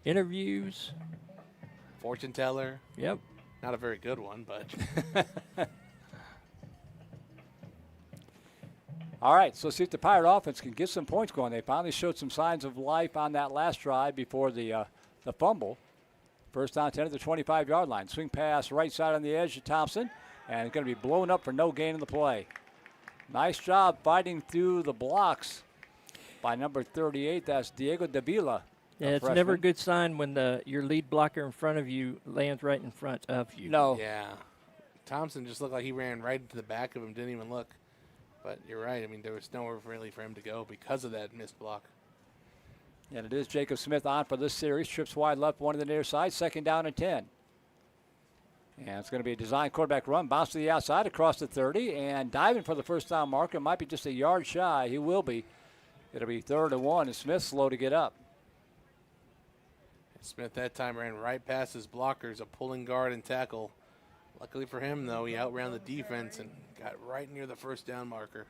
interviews. Fortune teller. Yep. Not a very good one, but. All right, so let's see if the Pirate offense can get some points going. They finally showed some signs of life on that last drive before the fumble. First down 10 at the 25-yard line. Swing pass right side on the edge to Thompson. And it's going to be blown up for no gain in the play. Nice job fighting through the blocks by number 38. That's Diego Davila. Yeah, it's never a good sign when your lead blocker in front of you lands right in front of you. No. Yeah. Thompson just looked like he ran right into the back of him, didn't even look. But you're right. I mean, there was nowhere really for him to go because of that missed block. And it is Jacob Smith on for this series. Trips wide left, one to the near side. 2nd down and 10. And it's going to be a design quarterback run. Bounce to the outside across the 30. And diving for the first down marker. Might be just a yard shy. He will be. It'll be 3rd and 1. And Smith's slow to get up. Smith that time ran right past his blockers, a pulling guard and tackle. Luckily for him, though, he outran the defense and got right near the first down marker.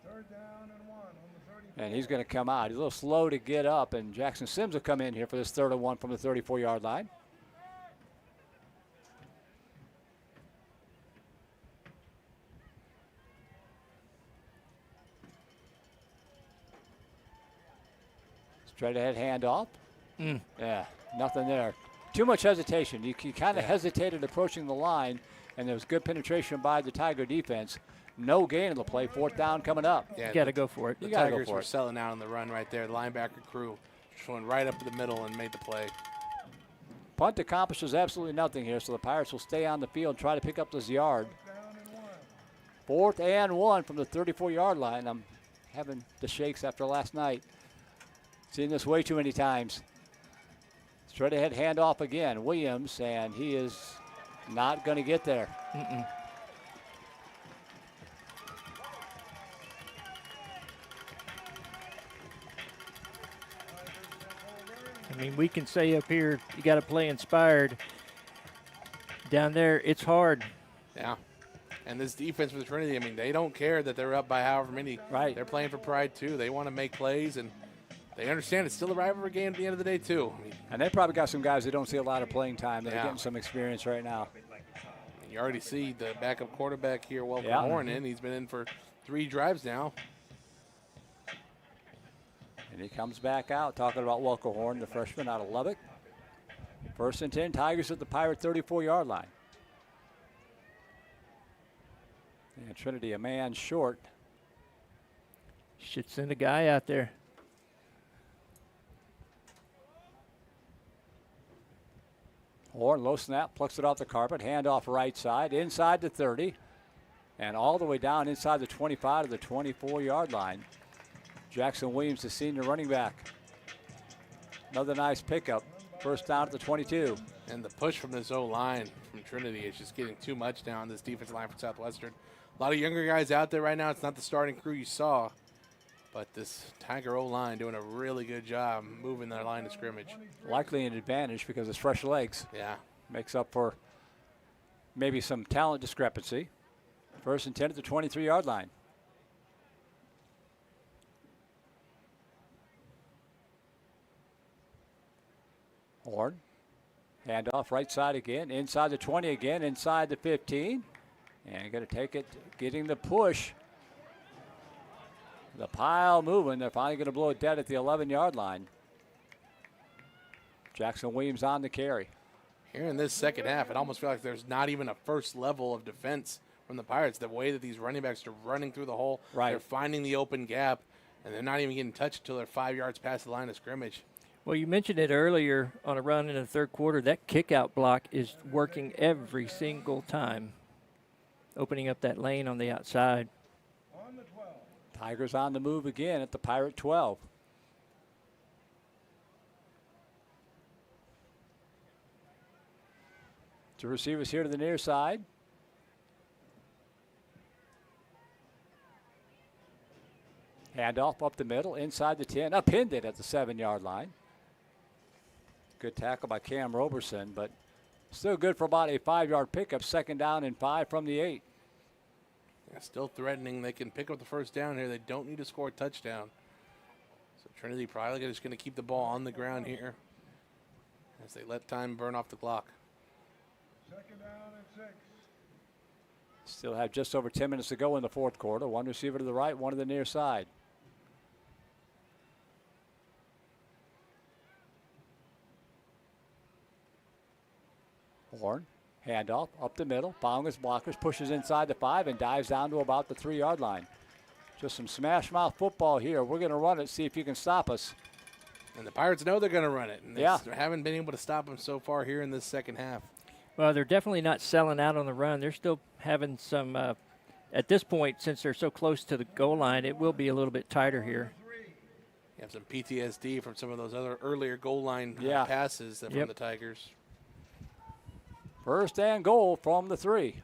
3rd down and 1 on the 34. And he's going to come out. He's a little slow to get up. And Jackson Sims will come in here for this 3rd and 1 from the 34-yard line. Straight ahead handoff. Yeah, nothing there. Too much hesitation. You kind of hesitated approaching the line, and there was good penetration by the Tiger defense. No gain in the play. 4th down coming up. Yeah, you got to go for it. The Tigers were selling out on the run right there. The linebacker crew just went right up the middle and made the play. Punt accomplishes absolutely nothing here, so the Pirates will stay on the field and try to pick up this yard. 4th and 1 from the 34-yard line. I'm having the shakes after last night. Seen this way too many times. Straight ahead handoff again. Williams, and he is not going to get there. I mean, we can say up here, you got to play inspired. Down there, it's hard. Yeah. And this defense for Trinity, I mean, they don't care that they're up by however many. Right. They're playing for pride, too. They want to make plays, and they understand it's still a rivalry game at the end of the day, too. I mean, and they probably got some guys that don't see a lot of playing time. They're getting some experience right now. You already see the backup quarterback here, Welcome Horn, in. He's been in for 3 drives now. And he comes back out talking about Welcome Horn, the freshman out of Lubbock. 1st and 10, Tigers at the Pirate 34-yard line. And Trinity a man short. Should send a guy out there. Horn, low snap, plucks it off the carpet, handoff right side, inside the 30, and all the way down inside the 25 to the 24-yard line. Jackson Williams, the senior running back. Another nice pickup. 1st down at the 22. And the push from this O-line from Trinity is just getting too much now on this defensive line for Southwestern. A lot of younger guys out there right now. It's not the starting crew you saw, but this Tiger O-line doing a really good job moving their line of scrimmage. Likely an advantage because it's fresh legs. Yeah. Makes up for maybe some talent discrepancy. 1st and 10 at the 23-yard line. Horn, handoff right side again, inside the 20 again, inside the 15. And going to take it, getting the push. The pile moving. They're finally going to blow it dead at the 11-yard line. Jackson Williams on the carry. Here in this second half, it almost feels like there's not even a first level of defense from the Pirates. The way that these running backs are running through the hole, they're finding the open gap, and they're not even getting touched until they're 5 yards past the line of scrimmage. Well, you mentioned it earlier on a run in the 3rd quarter. That kick-out block is working every single time, opening up that lane on the outside. On the 12. Tigers on the move again at the Pirate 12. Two receivers here to the near side. Handoff up the middle, inside the 10, upended it at the 7-yard line. Good tackle by Cam Roberson, but still good for about a 5-yard pickup. 2nd down and 5 from the 8. Yeah, still threatening. They can pick up the first down here. They don't need to score a touchdown. So Trinity probably just going to keep the ball on the ground here as they let time burn off the clock. 2nd down and 6. Still have just over 10 minutes to go in the 4th quarter. One receiver to the right, one to the near side. Horn Handoff up the middle, following his blockers, pushes inside the 5 and dives down to about the 3-yard line. Just some smash mouth football here. We're going to run it, see if you can stop us. And the Pirates know they're going to run it. And they Yeah. haven't been able to stop them so far here in this second half. Well, they're definitely not selling out on the run. They're still having some, at this point, since they're so close to the goal line, it will be a little bit tighter here. You have some PTSD from some of those other earlier goal line passes from the Tigers. First and goal from the 3.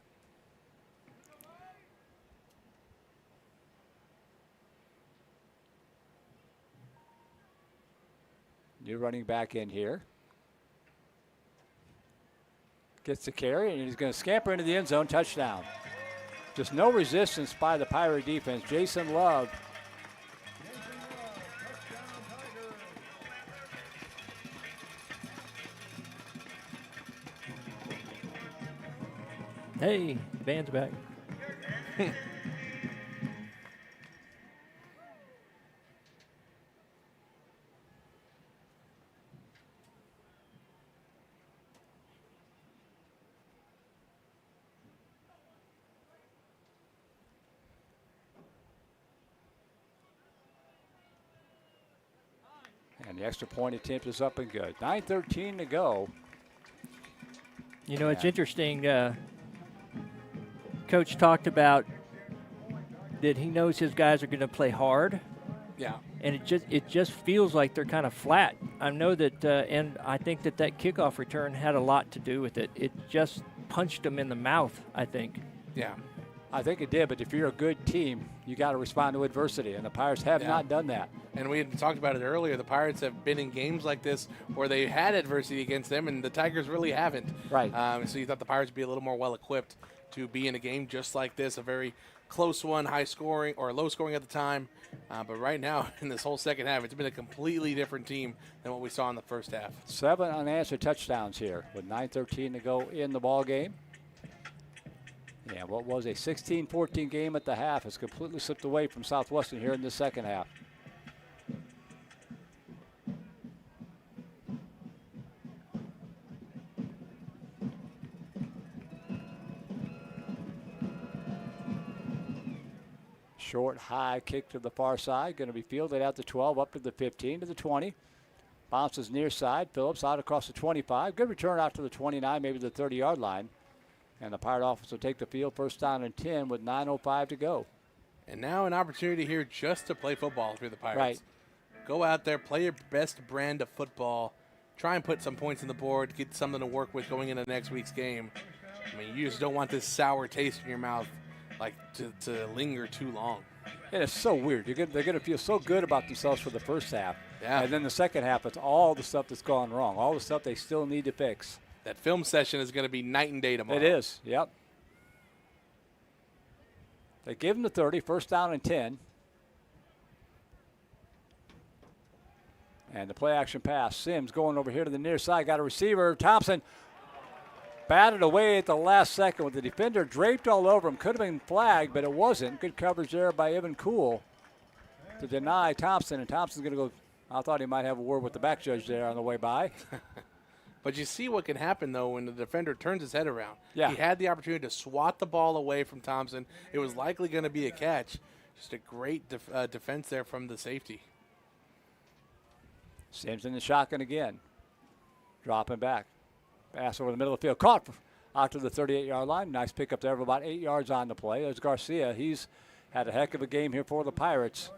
New running back in here. Gets the carry, and he's going to scamper into the end zone. Touchdown. Just no resistance by the Pirate defense. Jason Love. Hey, band's back. And the extra point attempt is up and good. 9:13 to go. You know, it's interesting. Coach talked about that he knows his guys are going to play hard. Yeah. And it just feels like they're kind of flat. I know that, and I think that kickoff return had a lot to do with it. It just punched them in the mouth, I think. Yeah. I think it did, but if you're a good team, you got to respond to adversity, and the Pirates have not done that. And we had talked about it earlier. The Pirates have been in games like this where they had adversity against them, and the Tigers really haven't. Right. So you thought the Pirates would be a little more well-equipped to be in a game just like this, a very close one, high scoring or low scoring at the time. But right now, in this whole second half, it's been a completely different team than what we saw in the first half. 7 unanswered touchdowns here with 9:13 to go in the ball game. Yeah, what was a 16-14 game at the half has completely slipped away from Southwestern here in the second half. Short, high kick to the far side. Going to be fielded out to 12, up to the 15, to the 20. Bounces near side. Phillips out across the 25. Good return out to the 29, maybe the 30-yard line. And the Pirate offense will take the field first down and 10 with 9:05 to go. And now an opportunity here just to play football through the Pirates. Right. Go out there, play your best brand of football. Try and put some points on the board, get something to work with going into next week's game. I mean, you just don't want this sour taste in your mouth to linger too long. And it's so weird. They're going to feel so good about themselves for the first half. Yeah. And then the second half, it's all the stuff that's gone wrong, all the stuff they still need to fix. That film session is going to be night and day tomorrow. It is, yep. They give them the 30, first down and 10. And the play action pass. Sims going over here to the near side. Got a receiver. Thompson batted away at the last second with the defender draped all over him. Could have been flagged, but it wasn't. Good coverage there by Evan Cool to deny Thompson. And Thompson's going to go. I thought he might have a word with the back judge there on the way by. But you see what can happen, though, when the defender turns his head around. Yeah. He had the opportunity to swat the ball away from Thompson. It was likely going to be a catch. Just a great defense there from the safety. Sims in the shotgun again. Dropping back. Pass over the middle of the field. Caught out to the 38-yard line. Nice pickup there of about 8 yards on the play. There's Garcia. He's had a heck of a game here for the Pirates.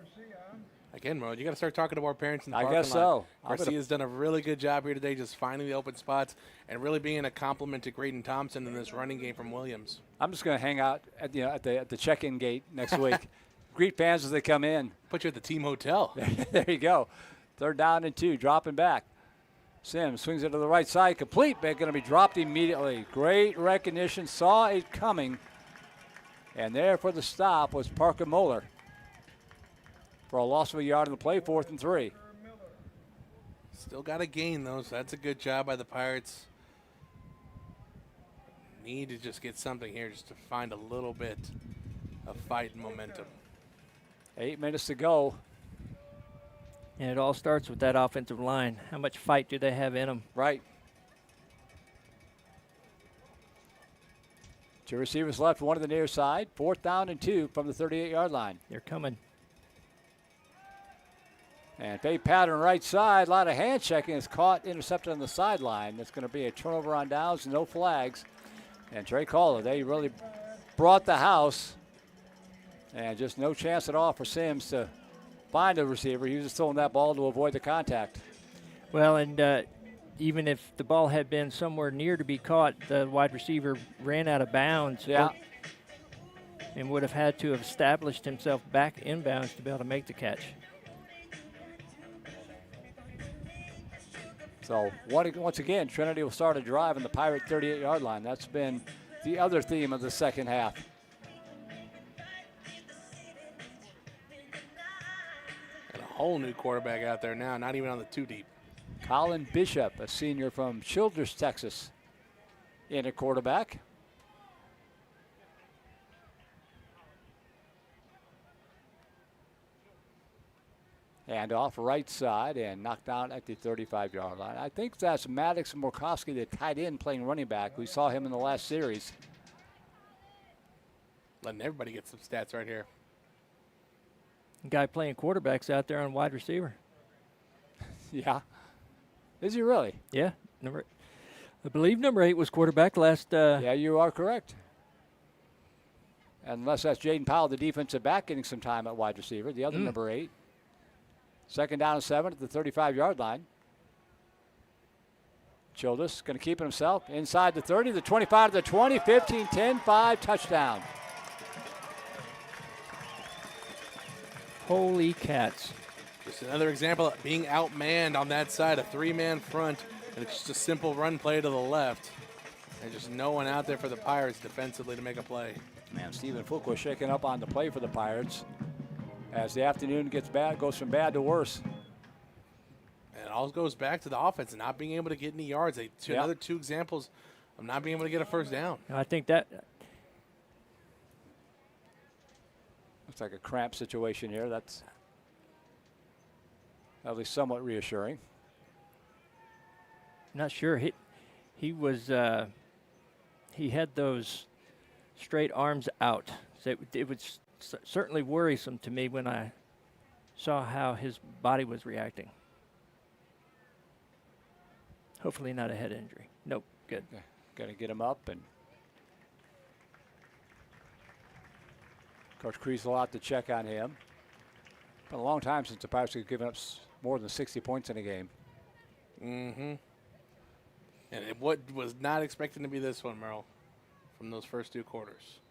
Again, Mo, you got to start talking to more parents in the I parking guess lot. so. Garcia's done a really good job here today just finding the open spots and really being a compliment to Graydon Thompson in this running game from Williams. I'm just going to hang out at the check-in gate next week. Greet fans as they come in. Put you at the team hotel. There you go. 3rd down and 2, dropping back. Sims swings it to the right side, complete, but going to be dropped immediately. Great recognition, saw it coming. And there for the stop was Parker Moeller. For a loss of a yard in the play, 4th and 3. Still got a gain, though, so that's a good job by the Pirates. Need to just get something here just to find a little bit of fight and momentum. 8 minutes to go. And it all starts with that offensive line. How much fight do they have in them? Right. Two receivers left, one to the near side. 4th down and 2 from the 38-yard line. They're coming. And fake pattern right side. A lot of hand checking. Is caught, intercepted on the sideline. That's going to be a turnover on downs, no flags. And Trey Caller, they really brought the house. And just no chance at all for Sims to find a receiver. He was just throwing that ball to avoid the contact. Well, and even if the ball had been somewhere near to be caught, the wide receiver ran out of bounds. Yeah. And would have had to have established himself back inbounds to be able to make the catch. So once again, Trinity will start a drive on the Pirate 38-yard line. That's been the other theme of the second half. And a whole new quarterback out there now, not even on the 2 deep. Colin Bishop, a senior from Childress, Texas, in a quarterback. And off right side and knocked down at the 35-yard line. I think that's Maddox Morkowski, the tight end, playing running back. We saw him in the last series. Letting everybody get some stats right here. Guy playing quarterbacks out there on wide receiver. Yeah. Is he really? Yeah. I believe number 8 was quarterback last. Yeah, you are correct. Unless that's Jaden Powell, the defensive back, getting some time at wide receiver. The other number 8. 2nd down and 7 at the 35-yard line. Childress going to keep it himself inside the 30, the 25 to the 20, 15, 10, 5, touchdown. Holy cats. Just another example of being outmanned on that side, a 3-man front, and it's just a simple run play to the left. And just no one out there for the Pirates defensively to make a play. Man, Stephen Fuqua shaking up on the play for the Pirates. As the afternoon goes from bad to worse. And it all goes back to the offense and not being able to get any yards. Another 2 examples of not being able to get a first down. I think that looks like a cramp situation here. That's at least somewhat reassuring. Not sure. He was he had those straight arms out. So it was certainly worrisome to me when I saw how his body was reacting. Hopefully not a head injury. Nope, good. Okay. Got to get him up. And Coach Kreisel will have to check on him. Been a long time since the Pirates have given up more than 60 points in a game. Mm-hmm. And what was not expecting to be this one, Merle, from those first 2 quarters.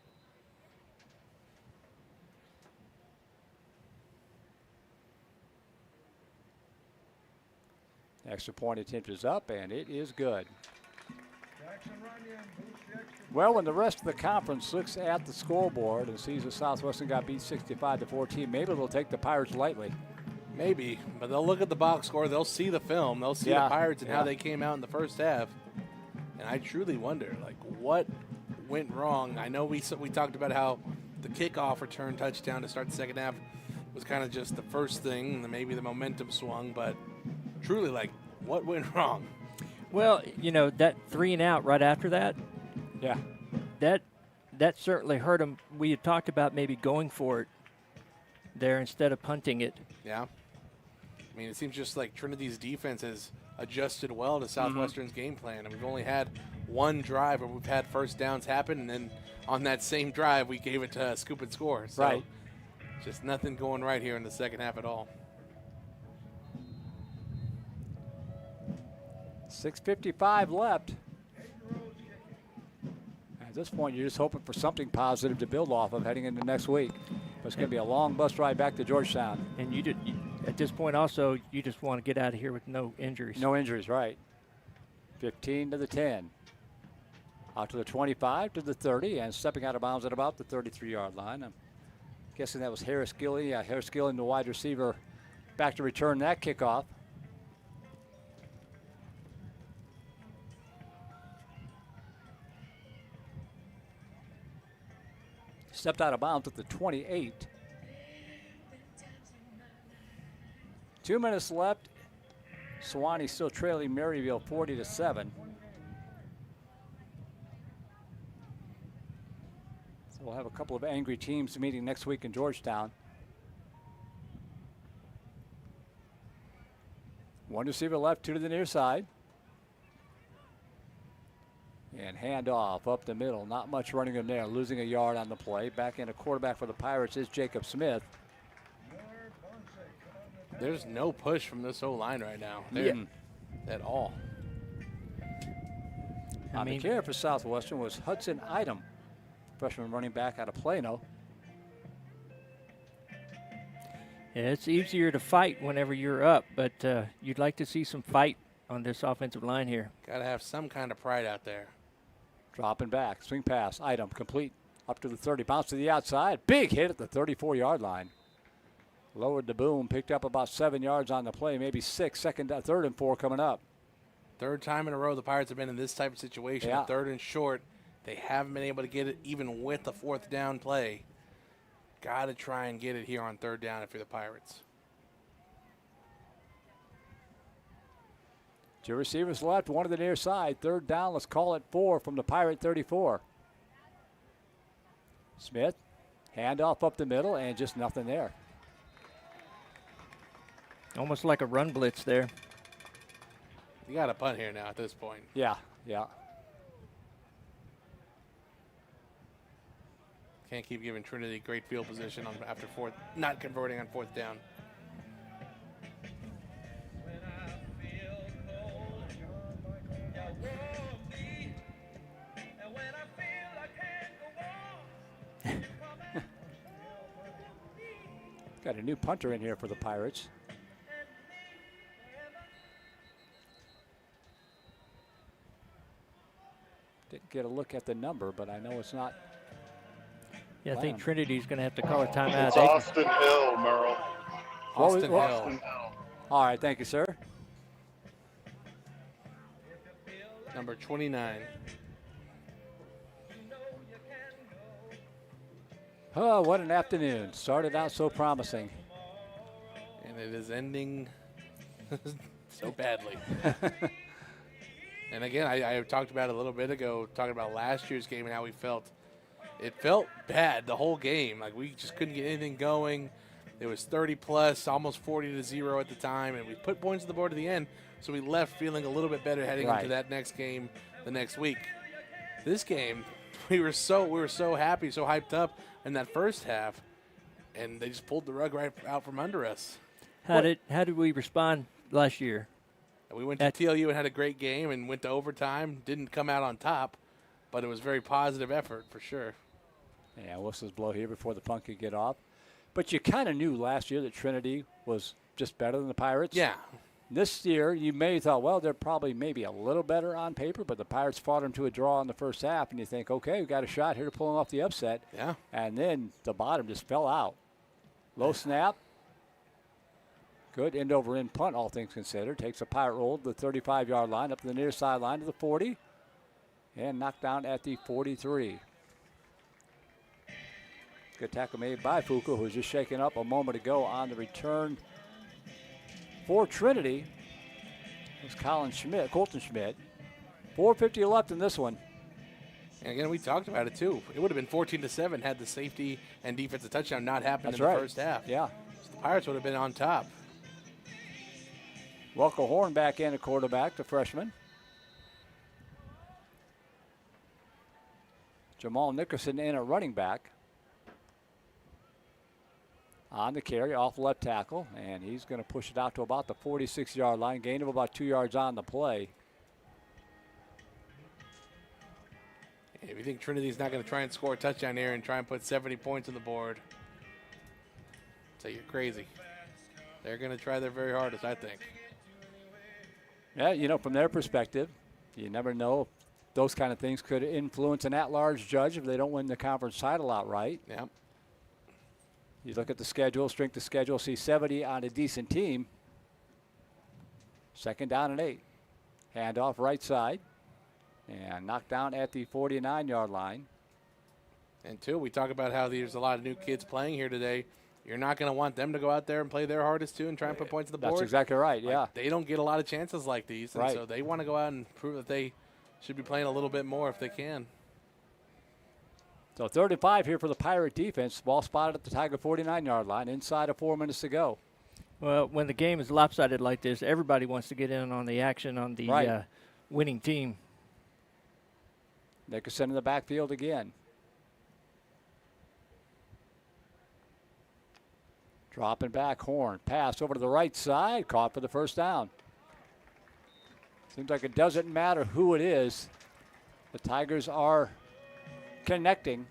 Extra point attempt is up, and it is good. Jackson Runyon boosts the extra. Well, when the rest of the conference looks at the scoreboard and sees that Southwestern got beat 65-14, maybe they'll take the Pirates lightly. Maybe, but they'll look at the box score. They'll see the film. They'll see the Pirates and how they came out in the first half. And I truly wonder, like, what went wrong? I know we talked about how the kickoff return touchdown to start the second half was kind of just the first thing, and then maybe the momentum swung, but truly, like, what went wrong? Well, you know, that 3 and out right after that. Yeah. That certainly hurt him. We had talked about maybe going for it there instead of punting it. Yeah. I mean, it seems just like Trinity's defense has adjusted well to Southwestern's game plan. And we've only had 1 drive where we've had first downs happen, and then on that same drive, we gave it to Scoop and Score. So right. Just nothing going right here in the second half at all. 6:55 left. At this point, you're just hoping for something positive to build off of heading into next week. But it's going to be a long bus ride back to Georgetown. And at this point also, you just want to get out of here with no injuries. No injuries, right. 15 to the 10. Out to the 25, to the 30, and stepping out of bounds at about the 33-yard line. I'm guessing that was Harris Gilly. Harris Gilly, the wide receiver, back to return that kickoff. Stepped out of bounds at the 28. 2 minutes left. Sewanee still trailing Maryville 40-7. So we'll have a couple of angry teams meeting next week in Georgetown. One receiver left, two to the near side. And handoff up the middle. Not much running in there. Losing a yard on the play. Back in a quarterback for the Pirates is Jacob Smith. There's no push from this O-line right now. At all. On the carry for Southwestern was Hudson Idem, freshman running back out of Plano. Yeah, it's easier to fight whenever you're up, but you'd like to see some fight on this offensive line here. Got to have some kind of pride out there. Dropping back, swing pass, Idem complete up to the 30, bounce to the outside. Big hit at the 34-yard line. Lowered the boom, picked up about 7 yards on the play, maybe 6, third and 4 coming up. Third time in a row the Pirates have been in this type of situation. Yeah. Third and short. They haven't been able to get it even with the fourth down play. Got to try and get it here on third down if you're the Pirates. Two receivers left, one to the near side. Third down, let's call it 4 from the Pirate 34. Smith, handoff up the middle, and just nothing there. Almost like a run blitz there. You got to punt here now at this point. Yeah. Can't keep giving Trinity great field position on after fourth, not converting on fourth down. Got a new punter in here for the Pirates. Didn't get a look at the number, but I know it's not. Yeah, I think Trinity's going to have to call a timeout. It's Austin Hill, Merle. Austin Hill. All right, thank you, sir. Number 29. Oh, what an afternoon. Started out so promising. And it is ending so badly. And again, I talked about it a little bit ago, talking about last year's game and how we felt. It felt bad the whole game. Like, we just couldn't get anything going. It was 30-plus, almost 40-0 at the time, and we put points on the board at the end, so we left feeling a little bit better heading into that next game the next week. This game, we were so happy, so hyped up in that first half, and they just pulled the rug right out from under us. How did we respond last year? We went to TLU and had a great game and went to overtime. Didn't come out on top, but it was a very positive effort for sure. Yeah, whistles blow here before the punt could get off. But you kind of knew last year that Trinity was just better than the Pirates. Yeah. This year, you may have thought, well, they're probably maybe a little better on paper, but the Pirates fought them to a draw in the first half, and you think, okay, we've got a shot here to pull off the upset. Yeah. And then the bottom just fell out. Low snap. Good end-over-end punt, all things considered. Takes a Pirate roll to the 35-yard line, up to the near sideline to the 40, and knocked down at the 43. Good tackle made by Fuka, who was just shaken up a moment ago on the return for Trinity. It was Colton Schmidt. 4:50 left in this one. And again, we talked about it too. It would have been 14-7 had the safety and defensive touchdown not happened in the first half. Yeah. So the Pirates would have been on top. Welker Horn back in a quarterback, the freshman. Jamal Nickerson in a running back. On the carry, off left tackle, and he's going to push it out to about the 46-yard line, gain of about 2 yards on the play. If you think Trinity's not going to try and score a touchdown here and try and put 70 points on the board, so you're crazy. They're going to try their very hardest, I think. Yeah, you know, from their perspective, you never know if those kind of things could influence an at-large judge if they don't win the conference title outright. Yeah. You look at the schedule, strength of schedule, see 70 on a decent team. Second down and 8. Handoff right side. And knocked down at the 49-yard line. And two, we talk about how there's a lot of new kids playing here today. You're not going to want them to go out there and play their hardest too and try and put points on the board. That's exactly right, yeah. They don't get a lot of chances like these, and so they want to go out and prove that they should be playing a little bit more if they can. So 35 here for the Pirate defense. Ball spotted at the Tiger 49-yard line. Inside of 4 minutes to go. Well, when the game is lopsided like this, everybody wants to get in on the action on the winning team. Nickerson in the backfield again. Dropping back, Horn. Pass over to the right side. Caught for the first down. Seems like it doesn't matter who it is. The Tigers are connecting.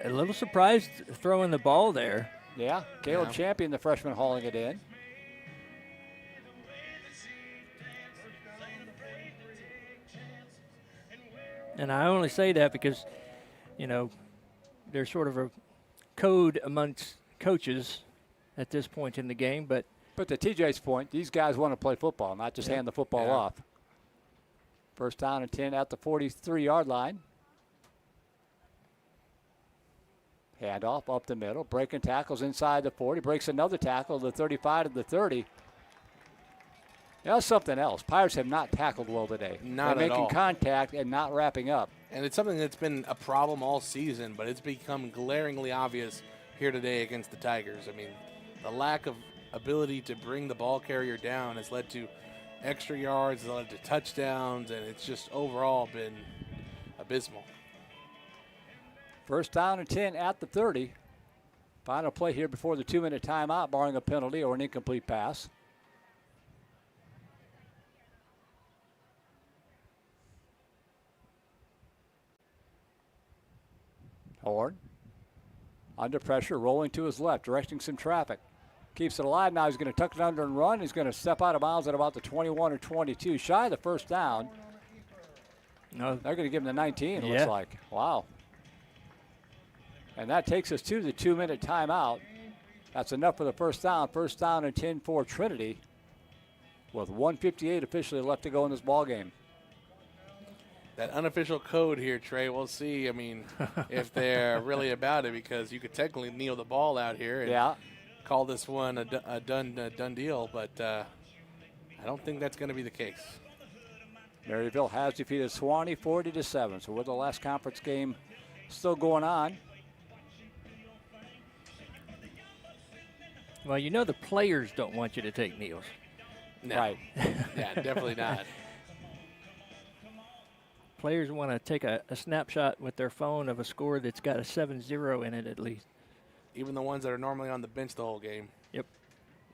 A little surprised throwing the ball there. Yeah, Caleb Champion, the freshman, hauling it in. And I only say that because, there's sort of a code amongst coaches at this point in the game. But to TJ's point, these guys want to play football, not just hand the football off. First down and 10 at the 43-yard line. Handoff up the middle. Breaking tackles inside the 40. Breaks another tackle, the 35 to the 30. That's something else. Pirates have not tackled well today. Not They're at all. making contact and not wrapping up. And it's something that's been a problem all season, but it's become glaringly obvious here today against the Tigers. I mean, the lack of ability to bring the ball carrier down has led to extra yards, has led to touchdowns, and it's just overall been abysmal. First down and 10 at the 30. Final play here before the 2-minute timeout, barring a penalty or an incomplete pass. Horn under pressure, rolling to his left, directing some traffic. Keeps it alive. Now he's going to tuck it under and run. He's going to step out of bounds at about the 21 or 22. Shy of the first down. No, they're going to give him the 19, it looks like. Wow. And that takes us to the 2-minute timeout. That's enough for the first down. First down and 10 for Trinity, with 1:58 officially left to go in this ball game. That unofficial code here, Trey, we'll see. I mean, if they're really about it, because you could technically kneel the ball out here and call this one a done deal, but I don't think that's going to be the case. Maryville has defeated Suwannee 40-7. So with the last conference game still going on. Well, the players don't want you to take kneels. No. Right. Yeah, definitely not. Players want to take a snapshot with their phone of a score that's got a 7-0 in it at least. Even the ones that are normally on the bench the whole game. Yep.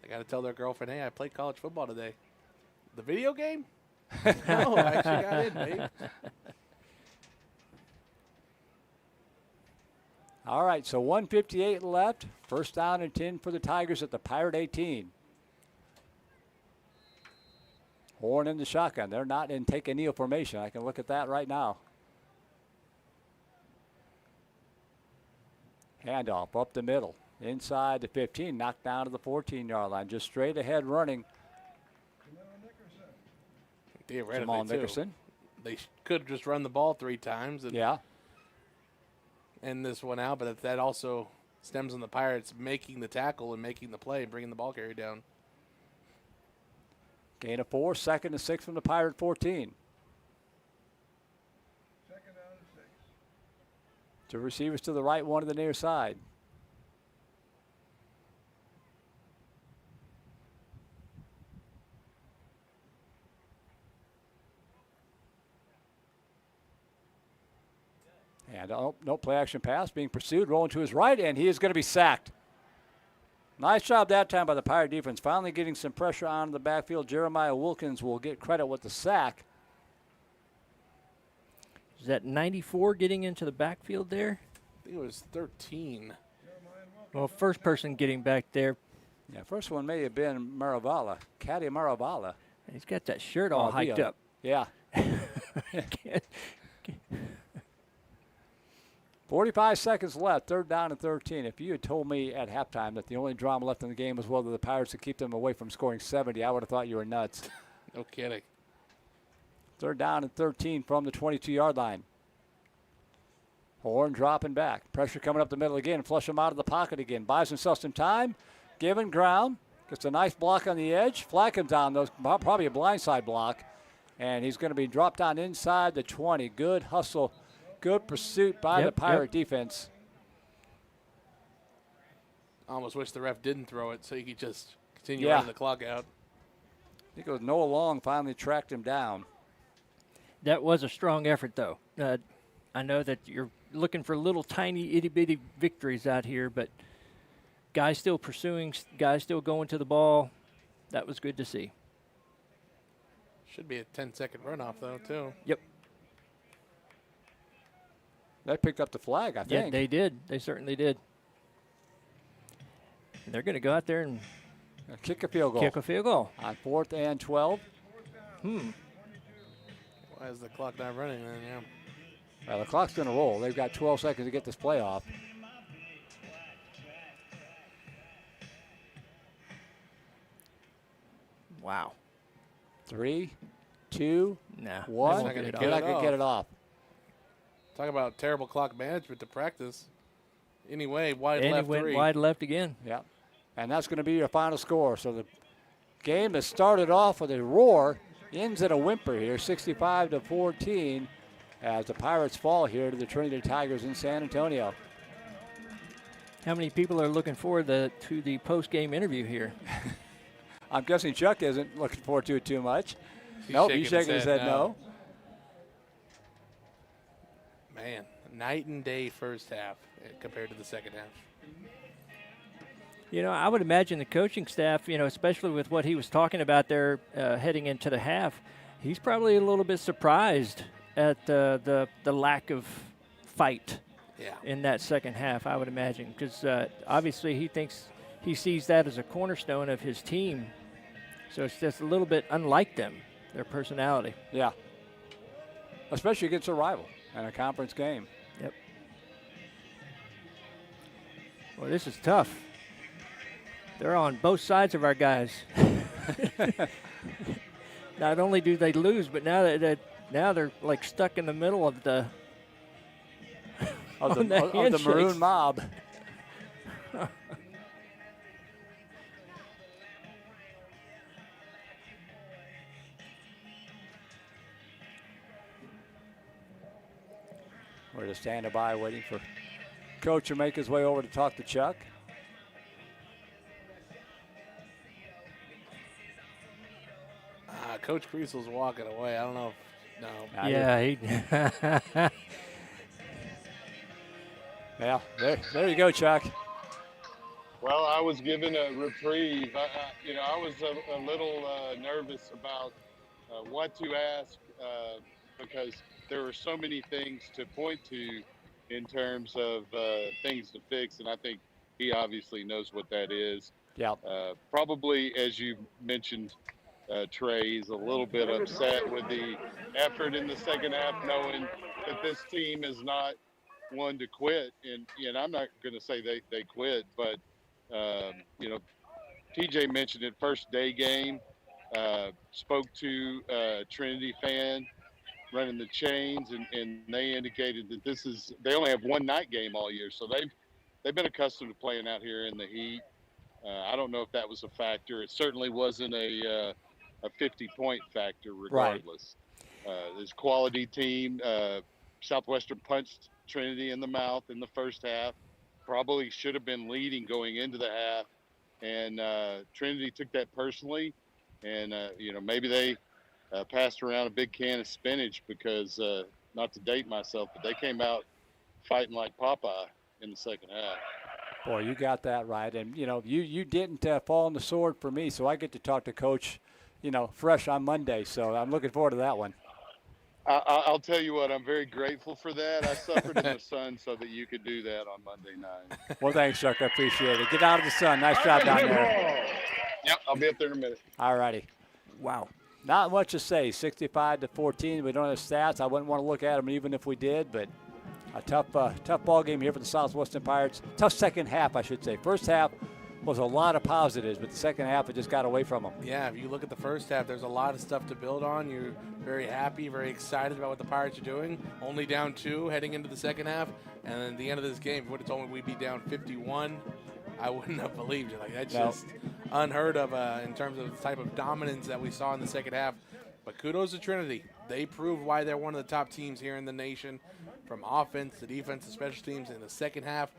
They got to tell their girlfriend, hey, I played college football today. The video game? No, I actually got in, babe. All right, so 1:58 left. First down and 10 for the Tigers at the Pirate 18. Horn in the shotgun. They're not in take a kneel formation. I can look at that right now. Handoff up the middle. Inside the 15. Knocked down to the 14-yard line. Just straight ahead running. Jamal Nickerson. They could have just run the ball 3 times and end this one out, but that also stems on the Pirates making the tackle and making the play and bringing the ball carrier down. Gain of 4, 2nd and 6 from the Pirate 14. Second down and 6. Two receivers to the right, one to the near side. And no play action pass being pursued, rolling to his right, and he is going to be sacked. Nice job that time by the Pirate defense, finally getting some pressure on the backfield. Jeremiah Wilkins will get credit with the sack. Is that 94 getting into the backfield there? I think it was 13. Well, first person getting back there. Yeah, first one may have been Maravala, Caddy Maravala. He's got that shirt all hiked up. Yeah. 45 seconds left, 3rd down and 13. If you had told me at halftime that the only drama left in the game was whether the Pirates could keep them away from scoring 70, I would have thought you were nuts. No kidding. 3rd down and 13 from the 22-yard line. Horn dropping back. Pressure coming up the middle again. Flush him out of the pocket again. Buys himself some time. Giving ground. Gets a nice block on the edge. Flag comes down. Those probably a blindside block. And he's going to be dropped down inside the 20. Good hustle. Good pursuit by the Pirate defense. I almost wish the ref didn't throw it so he could just continue Yeah. running the clock out. I think it was Noah Long finally tracked him down. That was a strong effort, though. I know that you're looking for little tiny itty-bitty victories out here, but guys still pursuing, guys still going to the ball. That was good to see. Should be a 10-second runoff, though, too. Yep. They picked up the flag, I Yeah, think. they did. They certainly did. And they're going to go out there and Kick a field goal. kick a field goal. On 4th and 12. Why is the clock not running then? Yeah. Well, the clock's going to roll. They've got 12 seconds to get this play off. Wow. 3, 2, Nah. 1. not gonna They're get not it going to get it off. Talk about terrible clock management to practice. Anyway, wide And left he went 3. wide left again. Yeah. And that's going to be your final score. So the game that started off with a roar ends at a whimper here, 65-14, as the Pirates fall here to the Trinity Tigers in San Antonio. How many people are looking forward to the post-game interview here? I'm guessing Chuck isn't looking forward to it too much. He's Nope, he's shaking his head no. Man, night and day first half compared to the second half. You know, I would imagine the coaching staff, you know, especially with what he was talking about there heading into the half, he's probably a little bit surprised at the lack of fight in that second half, I would imagine, because obviously he sees that as a cornerstone of his team. So it's just a little bit unlike them, their personality. Yeah. Especially against a rival in a conference game. Yep. Well, this is tough. They're on both sides of our guys. Not only do they lose, but now they're like stuck in the middle of the Of the maroon mob. We're just standing by waiting for Coach to make his way over to talk to Chuck. Coach Creasel's walking away. I don't know if, no. Yeah, Yeah, there you go, Chuck. Well, I was given a reprieve. I was a little nervous about what to ask because there were so many things to point to in terms of things to fix, and I think he obviously knows what that is. Yeah. Probably, as you mentioned, Trey's a little bit upset with the effort in the second half, knowing that this team is not one to quit. And I'm not going to say they quit, but, TJ mentioned it, first day game, spoke to a Trinity fan running the chains, and they indicated that they only have one night game all year. So they've been accustomed to playing out here in the heat. I don't know if that was a factor. It certainly wasn't a 50-point factor regardless. Right. This quality team, Southwestern punched Trinity in the mouth in the first half. Probably should have been leading going into the half. And Trinity took that personally. And, maybe they passed around a big can of spinach because, not to date myself, but they came out fighting like Popeye in the second half. Boy, you got that right. And, you didn't fall on the sword for me, so I get to talk to Coach, fresh on Monday. So I'm looking forward to that one. I'll tell you what, I'm very grateful for that. I suffered in the sun so that you could do that on Monday night. Well, thanks, Chuck. I appreciate it. Get out of the sun. Nice job down there. Yep, I'll be up there in a minute. All righty. Wow. Not much to say. 65-14. We don't have stats. I wouldn't want to look at them even if we did, but a tough ball game here for the Southwestern Pirates. Tough second half, I should say. First half was a lot of positives, but the second half it just got away from them. Yeah, if you look at the first half, there's a lot of stuff to build on. You're very happy, very excited about what the Pirates are doing. Only down 2 heading into the second half, and then at the end of this game, if you would have told me we'd be down 51, I wouldn't have believed you. That's just unheard of in terms of the type of dominance that we saw in the second half. But kudos to Trinity. They proved why they're one of the top teams here in the nation, from offense to defense to special teams in the second half.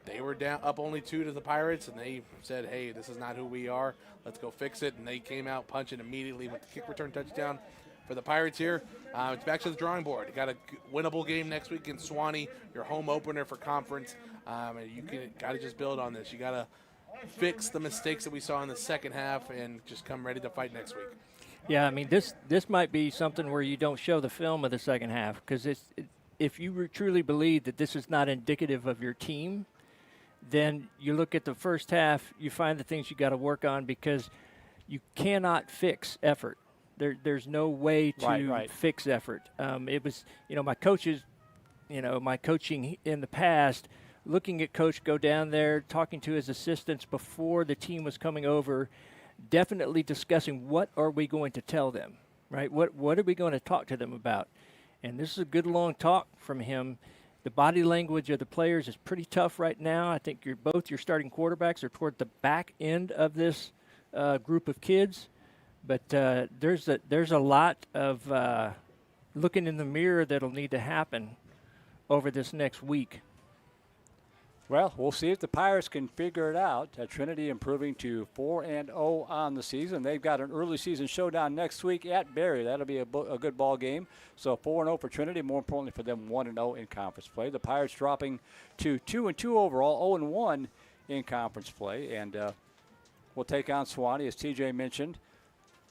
they were down up only 2 to the Pirates, and they said, hey, this is not who we are. Let's go fix it. And they came out punching immediately with the kick return touchdown for the Pirates here. It's back to the drawing board. You got a winnable game next week in Swanee, your home opener for conference. And you got to just build on this. You got to fix the mistakes that we saw in the second half and just come ready to fight next week. Yeah, I mean, this might be something where you don't show the film of the second half, because if you truly believe that this is not indicative of your team, then you look at the first half, you find the things you got to work on, because you cannot fix effort. There's no way to fix effort. It was, my coaches, my coaching in the past, looking at Coach go down there, talking to his assistants before the team was coming over, definitely discussing what are we going to tell them, right? What are we going to talk to them about? And this is a good long talk from him. The body language of the players is pretty tough right now. I think both your starting quarterbacks are toward the back end of this group of kids. But there's a lot of looking in the mirror that'll need to happen over this next week. Well, we'll see if the Pirates can figure it out. Trinity improving to 4-0 on the season. They've got an early season showdown next week at Barry. That'll be a good ball game. So 4-0 for Trinity. More importantly for them, 1-0 in conference play. The Pirates dropping to 2-2 overall, 0-1 in conference play, and we'll take on Swanee, as TJ mentioned.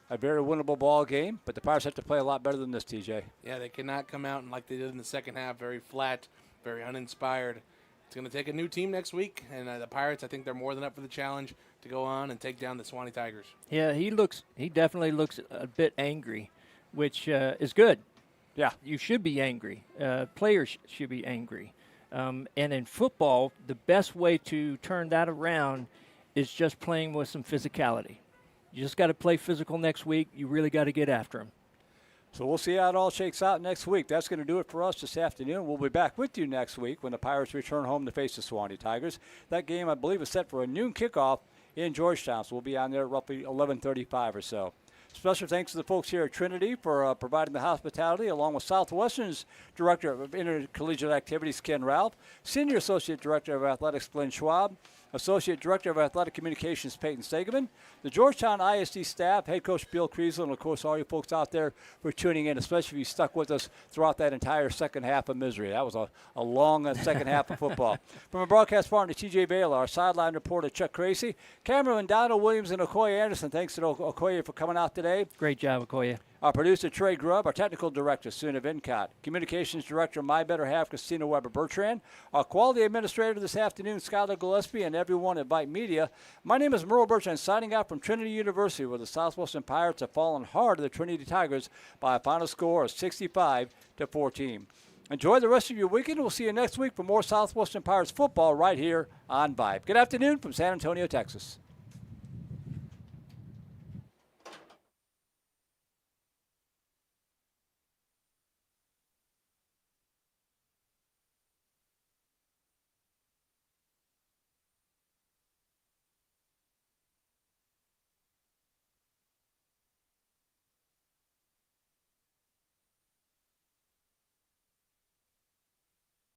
A very winnable ball game, but the Pirates have to play a lot better than this, TJ. Yeah, they cannot come out and like they did in the second half, very flat, very uninspired. It's going to take a new team next week, and the Pirates, I think they're more than up for the challenge to go on and take down the Swanee Tigers. Yeah, he definitely looks a bit angry, which is good. Yeah. You should be angry. Players should be angry. And in football, the best way to turn that around is just playing with some physicality. You just got to play physical next week. You really got to get after them. So we'll see how it all shakes out next week. That's going to do it for us this afternoon. We'll be back with you next week when the Pirates return home to face the Swanee Tigers. That game, I believe, is set for a noon kickoff in Georgetown, so we'll be on there roughly 11:35 or so. Special thanks to the folks here at Trinity for providing the hospitality, along with Southwestern's Director of Intercollegiate Activities, Ken Ralph, Senior Associate Director of Athletics, Glenn Schwab, Associate Director of Athletic Communications, Peyton Stegeman, the Georgetown ISD staff, Head Coach Bill Kriesel, and, of course, all you folks out there for tuning in, especially if you stuck with us throughout that entire second half of misery. That was a long second half of football. From our broadcast partner, TJ Baylor, our sideline reporter, Chuck Crazy, cameraman Donald Williams, and Okoye Anderson. Thanks to Okoye for coming out today. Great job, Okoye. Our producer, Trey Grubb. Our technical director, Suna Vincott. Communications director, my better half, Christina Weber-Bertrand. Our quality administrator this afternoon, Skylar Gillespie, and everyone at Vype Media. My name is Merle Bertrand, signing out from Trinity University, where the Southwestern Pirates have fallen hard to the Trinity Tigers by a final score of 65-14. Enjoy the rest of your weekend. We'll see you next week for more Southwestern Pirates football right here on Vype. Good afternoon from San Antonio, Texas.